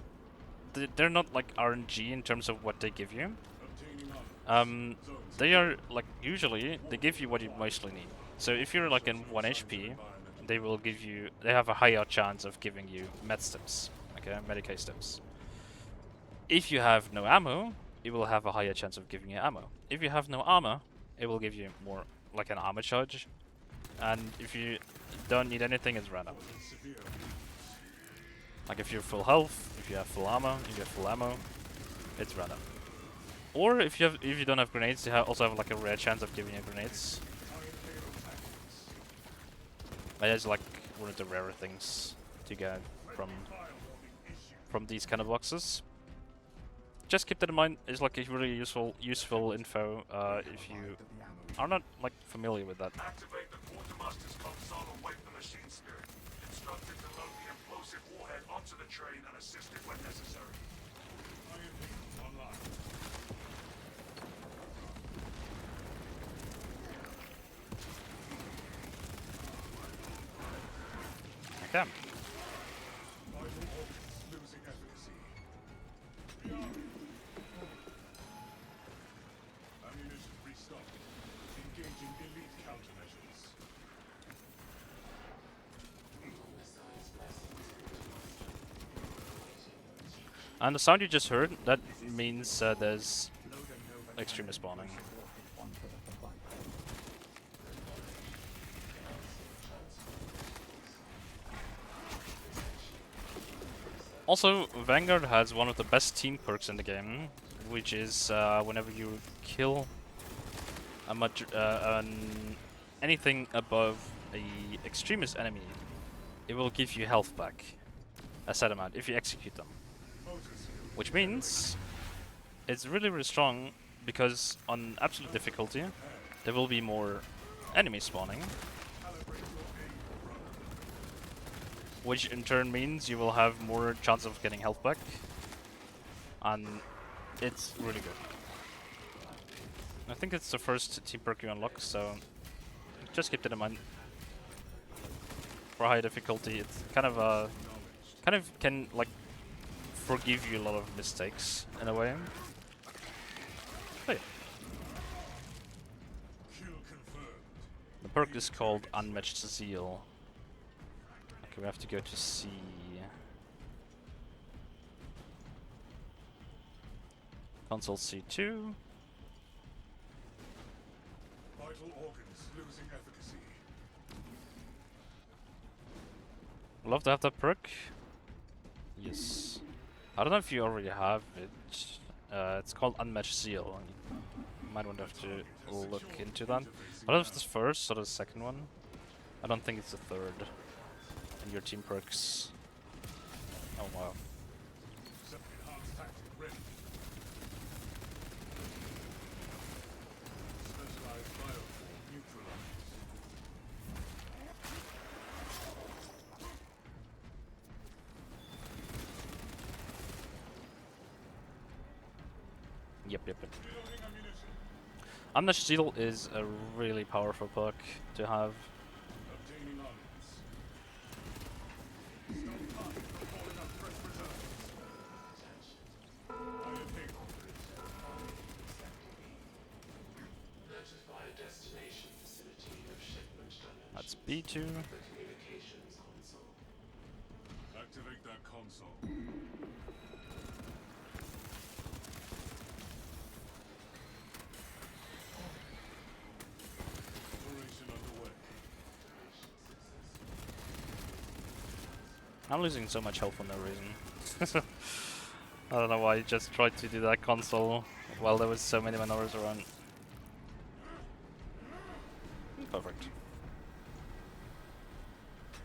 they're not like RNG in terms of what they give you. They are like usually they give you what you mostly need. So if you're like in 1 HP, they have a higher chance of giving you med stims. Okay, Medicaid stims. If you have no ammo, it will have a higher chance of giving you ammo. If you have no armor, it will give you more like an armor charge. And if you don't need anything, it's random. Like if you're full health, if you have full armor, if you have full ammo, it's random. Or if you don't have grenades, you also have like a rare chance of giving you grenades. But that's like one of the rarer things to get from from these kind of boxes. Just keep that in mind. It's like a really useful info if you are not like familiar with that. Activate the quartermaster's console and wake the machine spirit. Instructed to load the implosive warhead onto the train and assist it when necessary. Iron Eagle online. Okay. Vital organs losing efficacy. Rearming. Ammunition restocked. Engaging elite countermeasures. And the sound you just heard, that means there's extremist spawning. Also, Vanguard has one of the best team perks in the game, which is whenever you kill anything above a extremist enemy, it will give you health back, a set amount, if you execute them. Which means it's really, really strong, because on absolute difficulty, there will be more enemies spawning. Which in turn means you will have more chance of getting health back. And it's really good. I think it's the first team perk you unlock, so just keep that in mind. For high difficulty, it's kind of can like forgive you a lot of mistakes in a way. Hey. Kill confirmed. The perk is called Unmatched Zeal. Okay, we have to go to C. Console C2. Vital organs losing efficacy. I'd love to have that perk. Yes. I don't know if you already have it. It's called Unmatched Zeal. You might want to have to look into that. I don't know if it's the first or the second one. I don't think it's the third. And your team perks. Oh wow. Enhanced tactic ready. Specialized bioform neutralized. Yep. Reloading ammunition. Unmatched Zeal is a really powerful perk to have. Obtaining armaments. Stone time for calling up fresh reserves. Iron Eagle. Notify destination facility of shipment damage. That's B2. The communications console. Activate that console. Operation underway. I'm losing so much health for no reason. I don't know why I just tried to do that console while there was so many minors around. Perfect.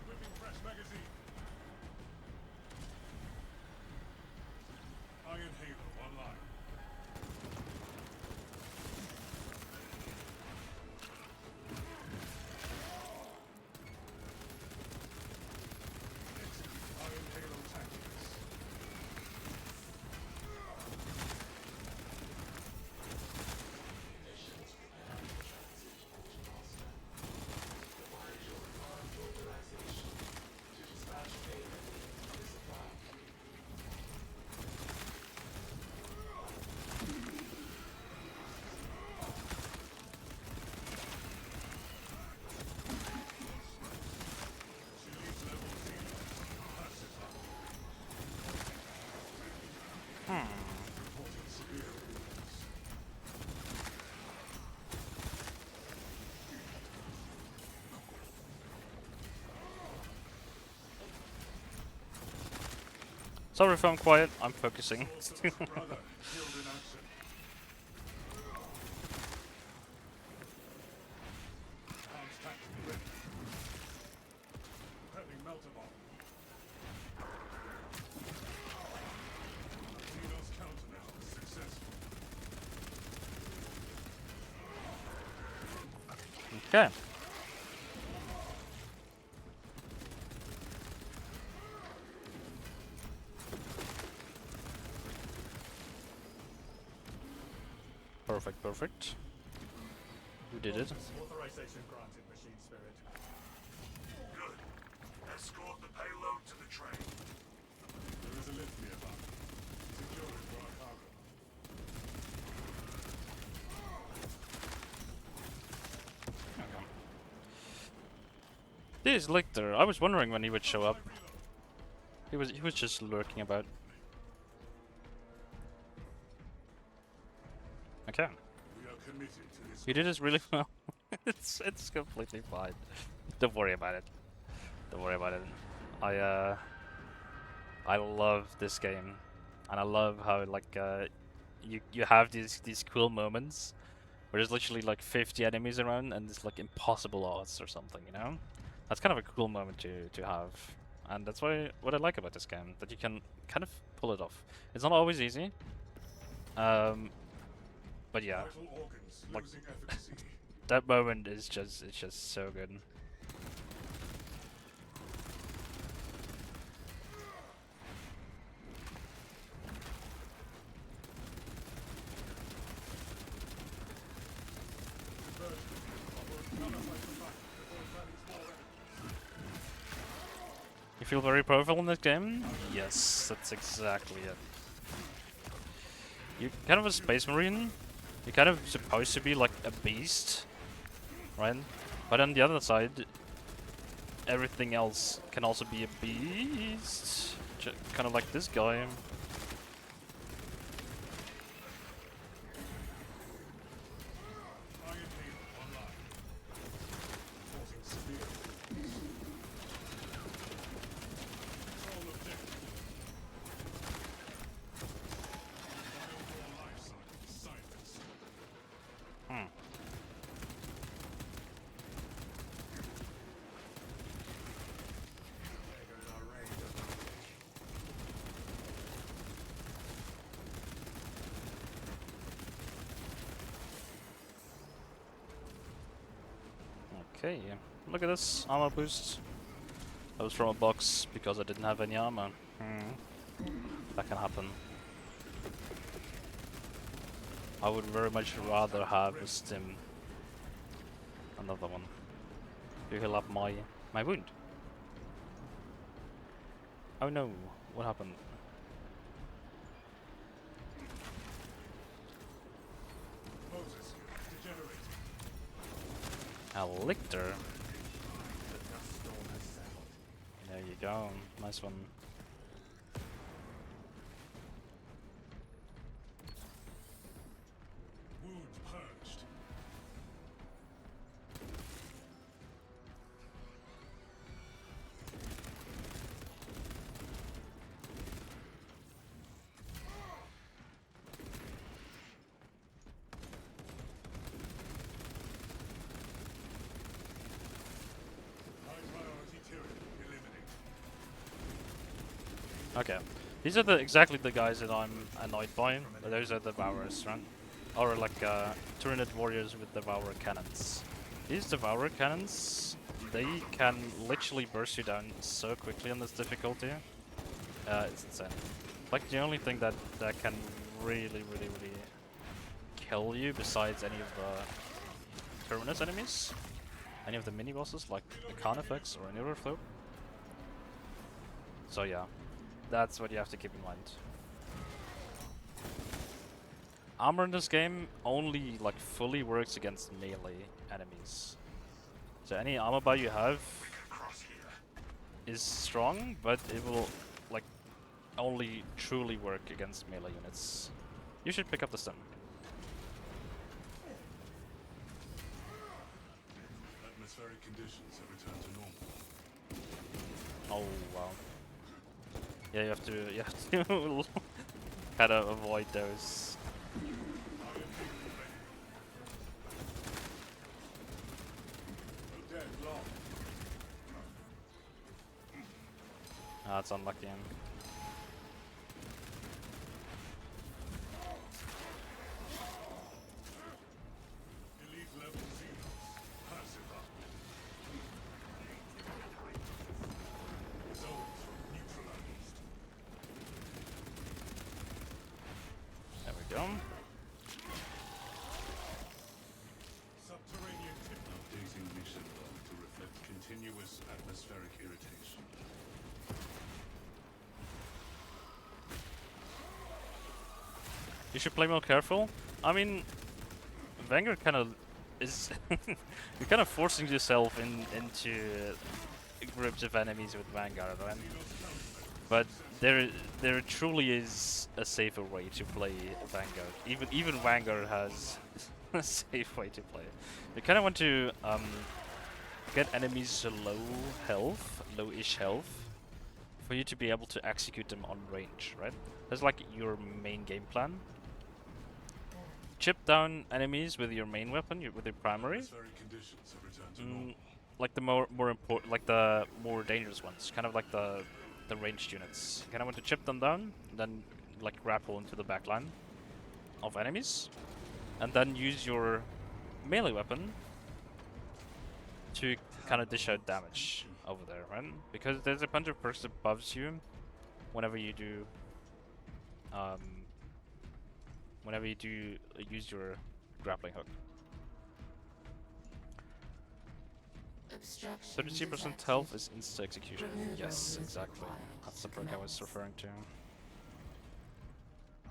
Equipping fresh magazine. Iron Halo online. Execute Iron Halo tactics. Elite level zero. Pacify. Reporting severe wounds. Sorry if I'm quiet, I'm focusing. Brother, killed in action. Enhanced tactic ready. Prepping melter bomb. Okay. Perfect, perfect. We did it. Authorization granted, machine spirit. Good. Escort the payload to the train. There is a lift nearby. Secure it for our cargo. This is Lictor. I was wondering when he would show up. He was just lurking about. Okay. We are committed to this. You did this really well. it's completely fine. Don't worry about it. Don't worry about it. I love this game, and I love how like you have these cool moments where there's literally like 50 enemies around and it's like impossible odds or something, you know? That's kind of a cool moment to have, and that's what I like about this game, that you can kind of pull it off. It's not always easy, but yeah, Vital organs like losing efficacy. that moment is just so good. You feel very powerful in this game? Yes, that's exactly it. You're kind of a space marine. You're kind of supposed to be like a beast, right? But on the other side, everything else can also be a beast. Kind of like this guy. Iron Halo online. Enforcing severe. Control objective. Overall life cycle. Silence. Hmm. Triggers are range advantage. Okay, look at this armor boost. That was from a box because I didn't have any armor. That can happen. I would very much rather have a stim. Another one. To heal up my wound. Oh no, what happened? Moses, degenerating. A lictor. The dust storm has settled. There you go. Nice one. Wound purged. High priority Tyrion eliminated. Okay. These are exactly the guys that I'm annoyed by. Those are the Devourers, right? Or like Tyranid warriors with Devourer cannons. These Devourer cannons, they can literally burst you down so quickly on this difficulty. It's insane. Like the only thing that can really kill you besides any of the Terminus enemies, any of the mini bosses like the Carnifex or an Overflow. So yeah, that's what you have to keep in mind. Armor in this game only like fully works against melee enemies. So any armor buy you have Cross here. is strong, but it will like only truly work against melee units. You should pick up the stim. Atmospheric conditions have returned to normal. Oh wow. Yeah, you have to kind of avoid those. Dead long. That's unlucky. Elite level Xenos. Passive Minus atmospheric irritation. You should play more careful. I mean, Vanguard kind of is you're kind of forcing yourself into groups of enemies with Vanguard, right? But there truly is a safer way to play Vanguard. Even Vanguard has a safe way to play. You kind of want to get enemies low-ish health, for you to be able to execute them on range, right? That's like your main game plan. Chip down enemies with your main weapon, with your primary. Atmospheric conditions have returned to normal. Like the more important, like the more dangerous ones, kind of like the ranged units. You kind of want to chip them down, then like grapple into the backline of enemies, and then use your melee weapon to kind of dish out damage over there, right? Because there's a bunch of perks that buffs you whenever you do use your grappling hook. 33% health is insta execution. Yes, exactly. That's the perk I was referring to.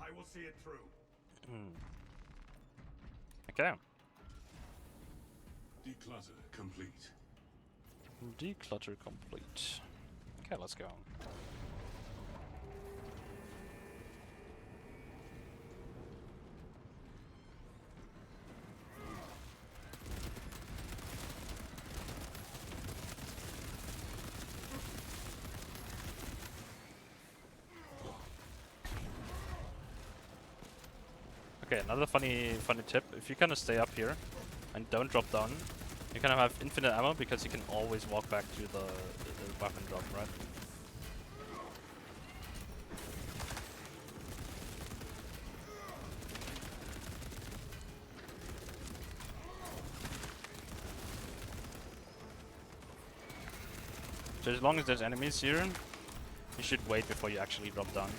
I will see it through. Okay. Declutter complete. Declutter complete. Okay, let's go. Okay, another funny tip. If you kind of stay up here and don't drop down, you kind of have infinite ammo because you can always walk back to the weapon drop, right? So as long as there's enemies here, you should wait before you actually drop down.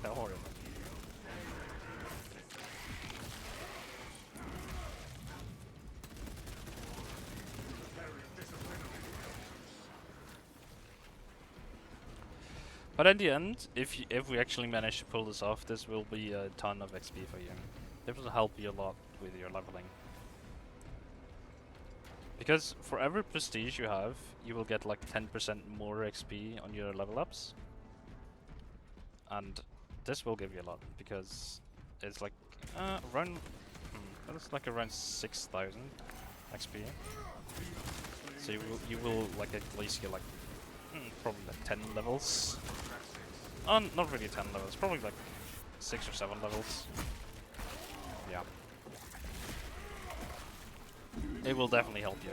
Don't worry. But in the end, if we actually manage to pull this off, this will be a ton of XP for you. This will help you a lot with your leveling. Because for every prestige you have, you will get like 10% more XP on your level ups. And this will give you a lot, because it's like around that's like around 6,000 XP. So you will like at least get like probably like 10 levels. Not really 10 levels, probably like 6 or 7 levels. Yeah. It will definitely help you.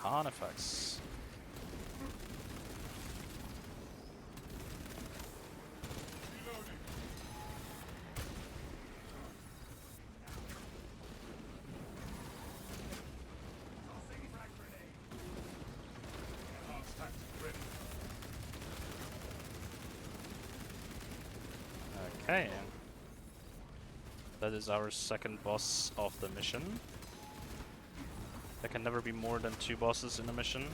Artifacts. Okay. That is our second boss of the mission. There can never be more than 2 bosses in a mission.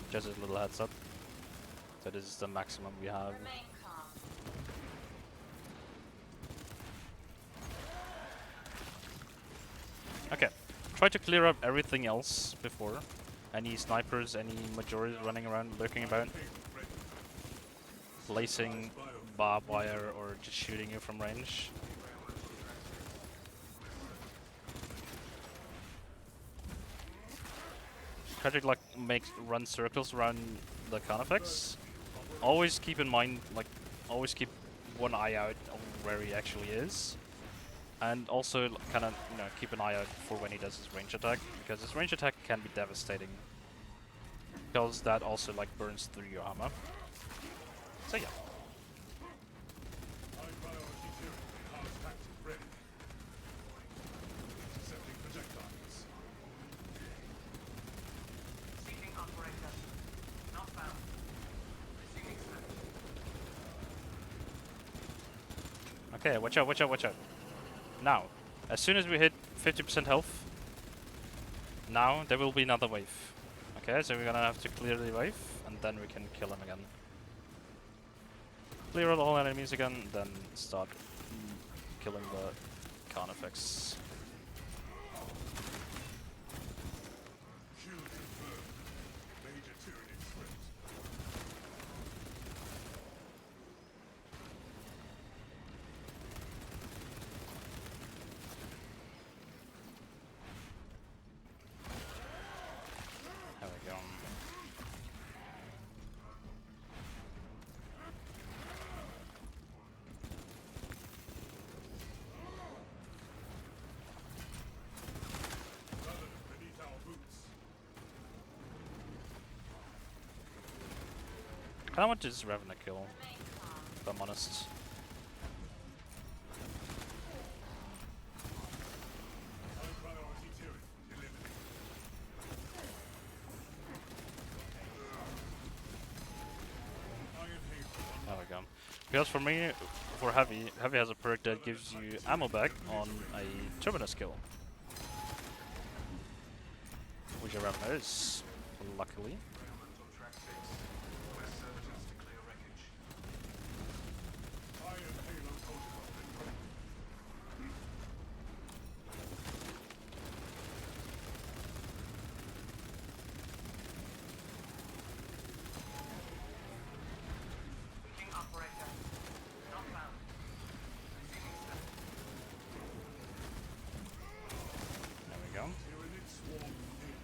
Just a little heads up. That is the maximum we have. Okay, try to clear up everything else before. Any snipers, any majoris running around, lurking about. Placing barbed wire or just shooting you from range. Try to like run circles around the Carnifex. Always keep in mind, like, always keep one eye out on where he actually is. And also kind of, you know, keep an eye out for when he does his range attack, because his range attack can be devastating. Because that also like burns through your armor. So yeah. High priority tier. Enhanced tactic ready. Intercepting projectiles. Seeking operator. Not found. Resuming search. Okay, watch out, watch out, watch out. Now, as soon as we hit 50% health, now there will be another wave. Okay, so we're gonna have to clear the wave, and then we can kill him again. Clear all enemies again, then start killing the Carnifex. Kill confirmed. Major Tyranid threat. There we go. Brother, beneath our boots. I don't want this Revenant kill, if I'm honest. High priority tier. Eliminated. Iron Hail. There we go. Because for me, for Heavy has a perk that gives you ammo back on a Terminus skill. Which a Revenant is, luckily. Environmental track 6. Request servitors to clear wreckage. Iron Halo protocol. Seeking operator. Not found. Resuming search. There we go. Tyranid swarm in.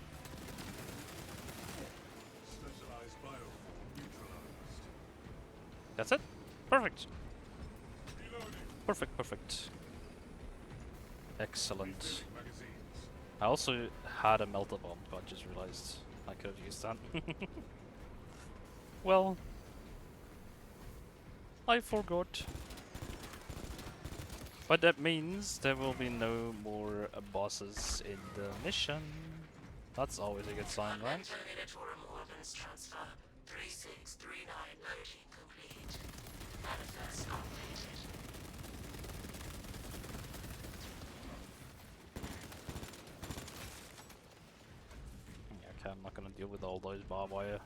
Specialized bioform neutralized. That's it. Perfect. Reloading. Perfect, perfect. Excellent. Refilling magazines. I also had a melter bomb, but I just realized I could have used that. Well, I forgot. But that means there will be no more bosses in the mission. That's always a good sign, right? Minotaur weapons transfer 3639 loading complete. Manifest updated. Okay, I'm not gonna deal with all those barbed wire.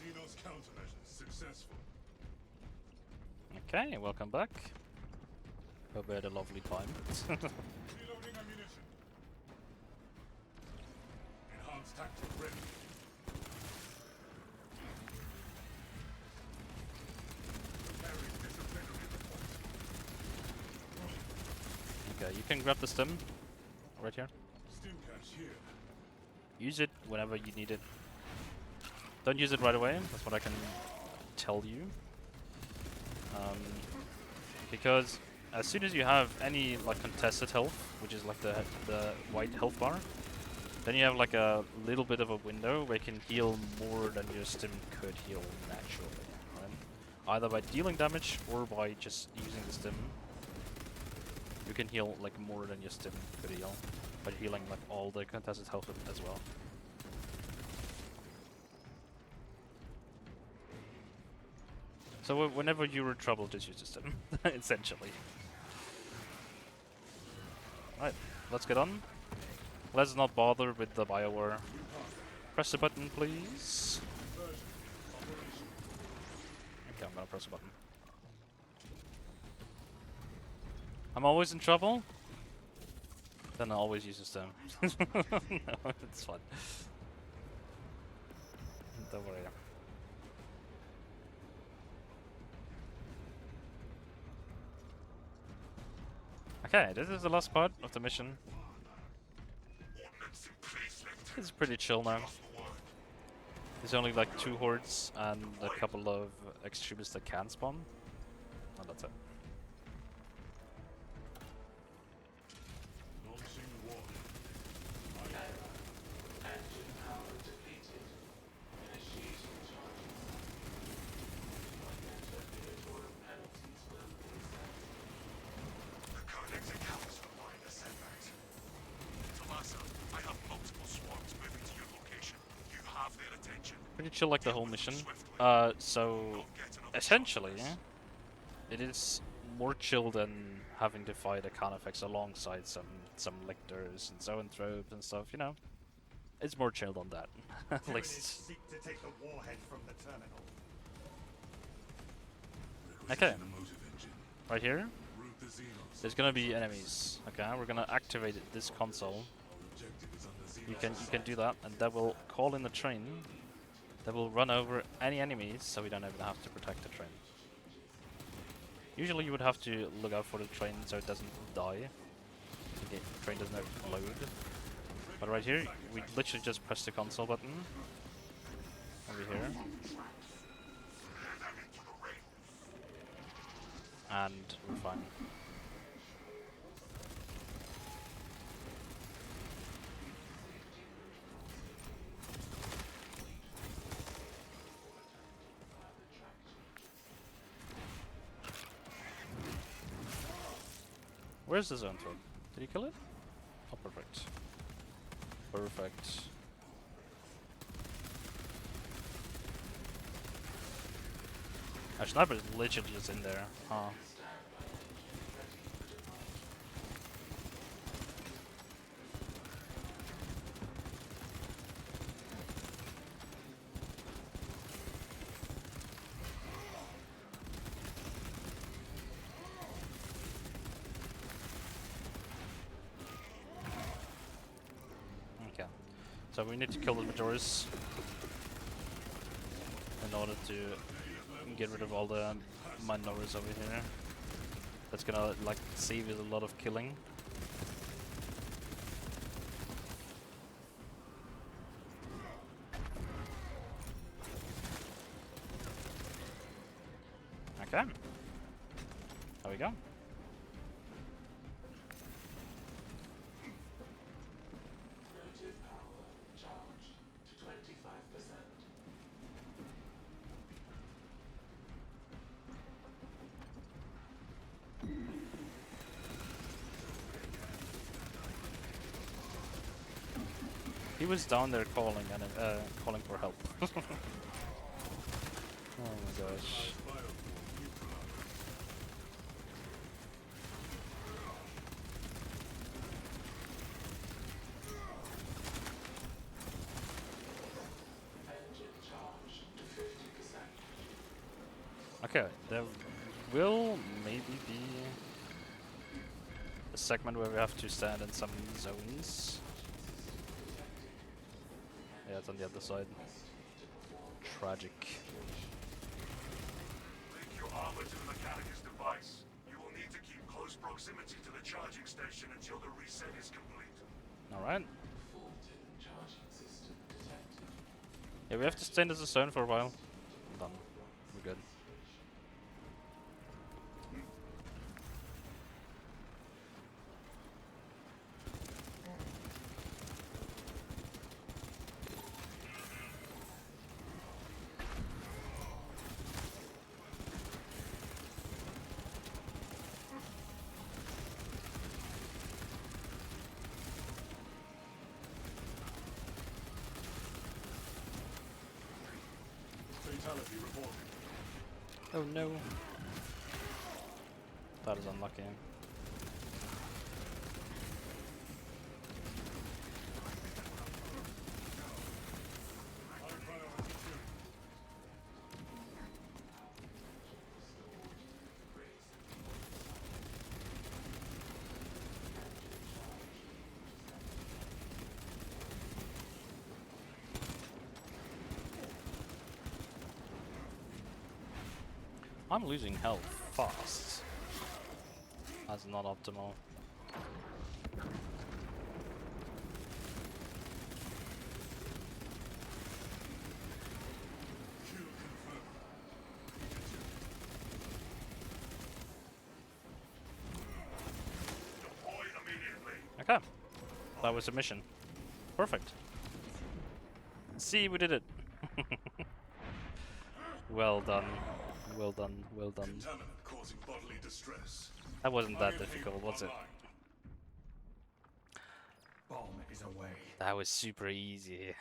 Xenos countermeasures successful. Okay, welcome back. Hope you had a lovely time. Reloading ammunition. Enhanced tactic ready. Preparing disciplinary report. Okay, you can grab the stem right here. Stim cache here. Use it whenever you need it. Don't use it right away, that's what I can tell you. Because as soon as you have any like contested health, which is like the white health bar, then you have like a little bit of a window where you can heal more than your stim could heal naturally. Right? Either by dealing damage or by just using the stim. You can heal like more than your stim could heal by healing like all the contested health as well. So whenever you're in trouble, just use the stim, essentially. Right, let's get on. Let's not bother with the Bioware. Press the button, please. Okay, I'm gonna press the button. I'm always in trouble. Then I always use the stem. No, it's fun. don't worry. Okay, this is the last part of the mission. Ordnance in place, Lecter. It's pretty chill now. Across the world. There's only like 2 hordes and a couple of extremists that can spawn. And that's it. Launching war. Engine power depleted. Initiating charging. Regulatory penalties will be set. The Codex accounts for minor setbacks. Tomasa, I have multiple swarms moving to your location. You have their attention. Pretty chill like the whole mission. So essentially, it is more chill than having to fight a Carnifex alongside some lictors and zoanthropes and stuff, you know. It's more chill than that. At Tyranids least. seek to take the warhead from the terminal. Okay. The motive engine. Right here, Route the Xenos. there's gonna be enemies. Okay, we're gonna activate this console. Objective is on the You Xenos. can do that, and that will call in the train. That will run over any enemies, so we don't even have to protect the train. Usually you would have to look out for the train so it doesn't die. The train doesn't load. But right here, we literally just press the console button. Over here. And we're fine. Where's the zone throw? Did he kill it? Oh, perfect. Perfect. Our sniper is literally just in there, huh? Okay. So we need to kill the Majoris in order to get rid of all the minorities over here. That's gonna like save us a lot of killing. Okay. There we go. Motive power charged to 25%. He was down there calling and calling for help. Oh my gosh. Engine charged to 50%. Okay, there will maybe be a segment where we have to stand in some zones. Yeah, it's on the other side. Tragic. Link your armor to the Mechanicus device. You will need to keep close proximity to the charging station until the reset is complete. Alright. Fault in charging system detected. Yeah, we have to stay in this zone for a while. Done. We're good. Fatality reported. Oh no. That is unlucky. High priority shooting. I'm losing health fast. That's not optimal. Kill confirmed. Deploy immediately. Okay. That was a mission. Perfect. See, we did it. Well done. Well done. Well done. Contaminant causing bodily distress. That wasn't that IOP difficult, was it? online. Bomb is away. That was super easy.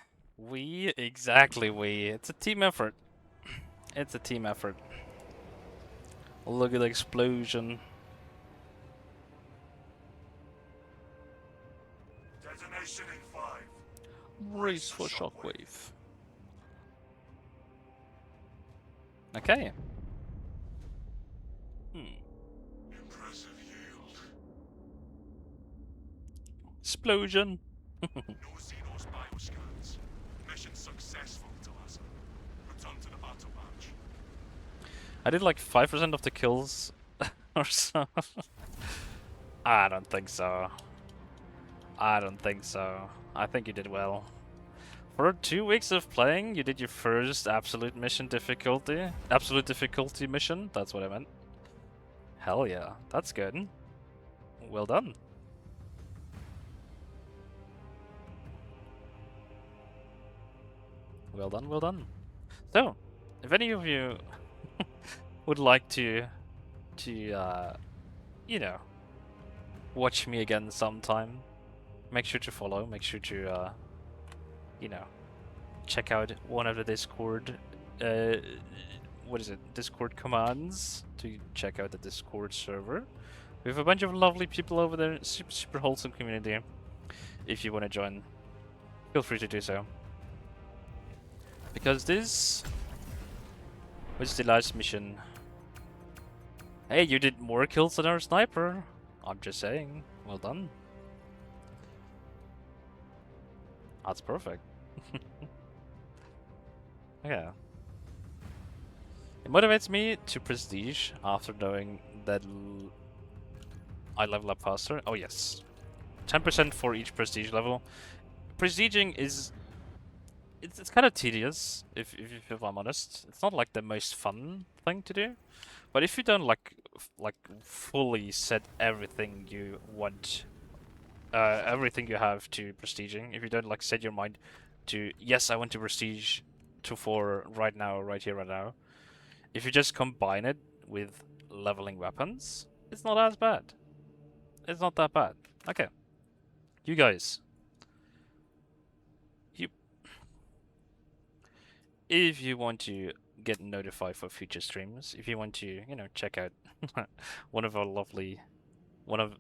Exactly we. It's a team effort. It's a team effort. Look at the explosion. Detonation in 5. Race for shockwave. Okay. Impressive yield. Explosion. No Xenos bioscans. Mission successful, Talassa. Return to the battle match. I did like 5% of the kills or so. I don't think so. I don't think so. I think you did well. For 2 weeks of playing, you did your first absolute difficulty mission. That's what I meant. Hell yeah, that's good. Well done. Well done, well done. So, if any of you would like to you know, watch me again sometime, make sure to follow, make sure to, you know, check out one of the Discord, what is it, Discord commands to check out the Discord server. We have a bunch of lovely people over there, super wholesome community. If you want to join, feel free to do so. Because this was the last mission. Hey, you did more kills than our sniper. I'm just saying. Well done. That's perfect. Yeah. It motivates me to prestige after knowing that I level up faster. Oh yes. 10% for each prestige level. Prestiging is... It's kind of tedious, if I'm honest. It's not like the most fun thing to do. But if you don't like fully set everything you want, everything you have to prestiging, if you don't like set your mind to, yes, I want to prestige to 4 right now, right here, right now. If you just combine it with leveling weapons, it's not as bad. It's not that bad. Okay. You guys. If you want to get notified for future streams, if you want to, you know, check out one of our lovely, what am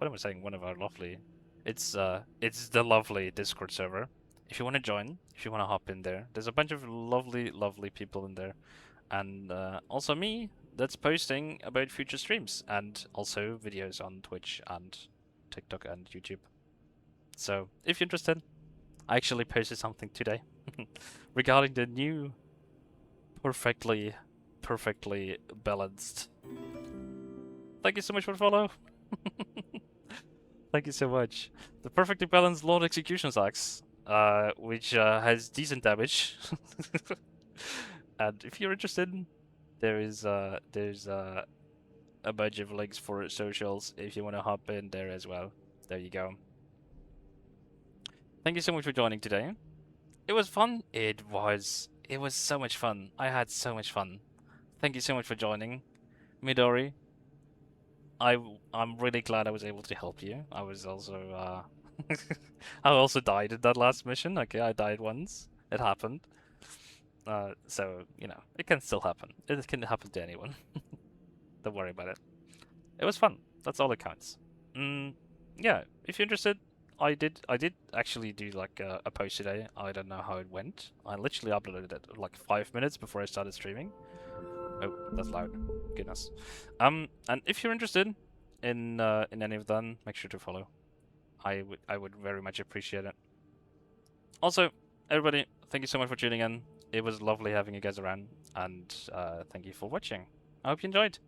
I saying? One of our lovely. It's the lovely Discord server. If you want to join, if you want to hop in there, there's a bunch of lovely people in there, and also me that's posting about future streams and also videos on Twitch and TikTok and YouTube. So if you're interested, I actually posted something today regarding the new perfectly balanced. Thank you so much for the follow. Thank you so much. The perfectly balanced Lord Execution Axe, which has decent damage. And if you're interested, there's a bunch of links for socials if you want to hop in there as well. There you go. Thank you so much for joining today. It was fun. It was so much fun. I had so much fun. Thank you so much for joining, Midori. I'm really glad I was able to help you. I was also I also died in that last mission. Okay, I died once. It happened. So you know, it can still happen. It can happen to anyone. Don't worry about it. It was fun. That's all that counts. Yeah, if you're interested, I did actually do like a post today. I don't know how it went. I literally uploaded it like 5 minutes before I started streaming. Oh, that's loud. Goodness. And if you're interested in any of them, make sure to follow. I would very much appreciate it. Also, everybody, thank you so much for tuning in. It was lovely having you guys around, and thank you for watching. I hope you enjoyed.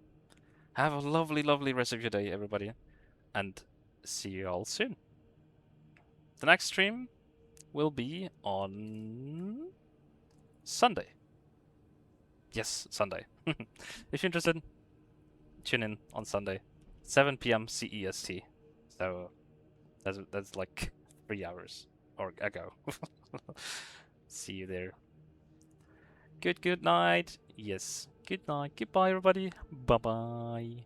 Have a lovely, lovely rest of your day, everybody, and see you all soon. The next stream will be on Sunday. Yes, Sunday. If you're interested, tune in on Sunday, 7 p.m. CEST. So that's like 3 hours or ago. See you there. Good night. Yes. Good night. Goodbye, everybody. Bye bye.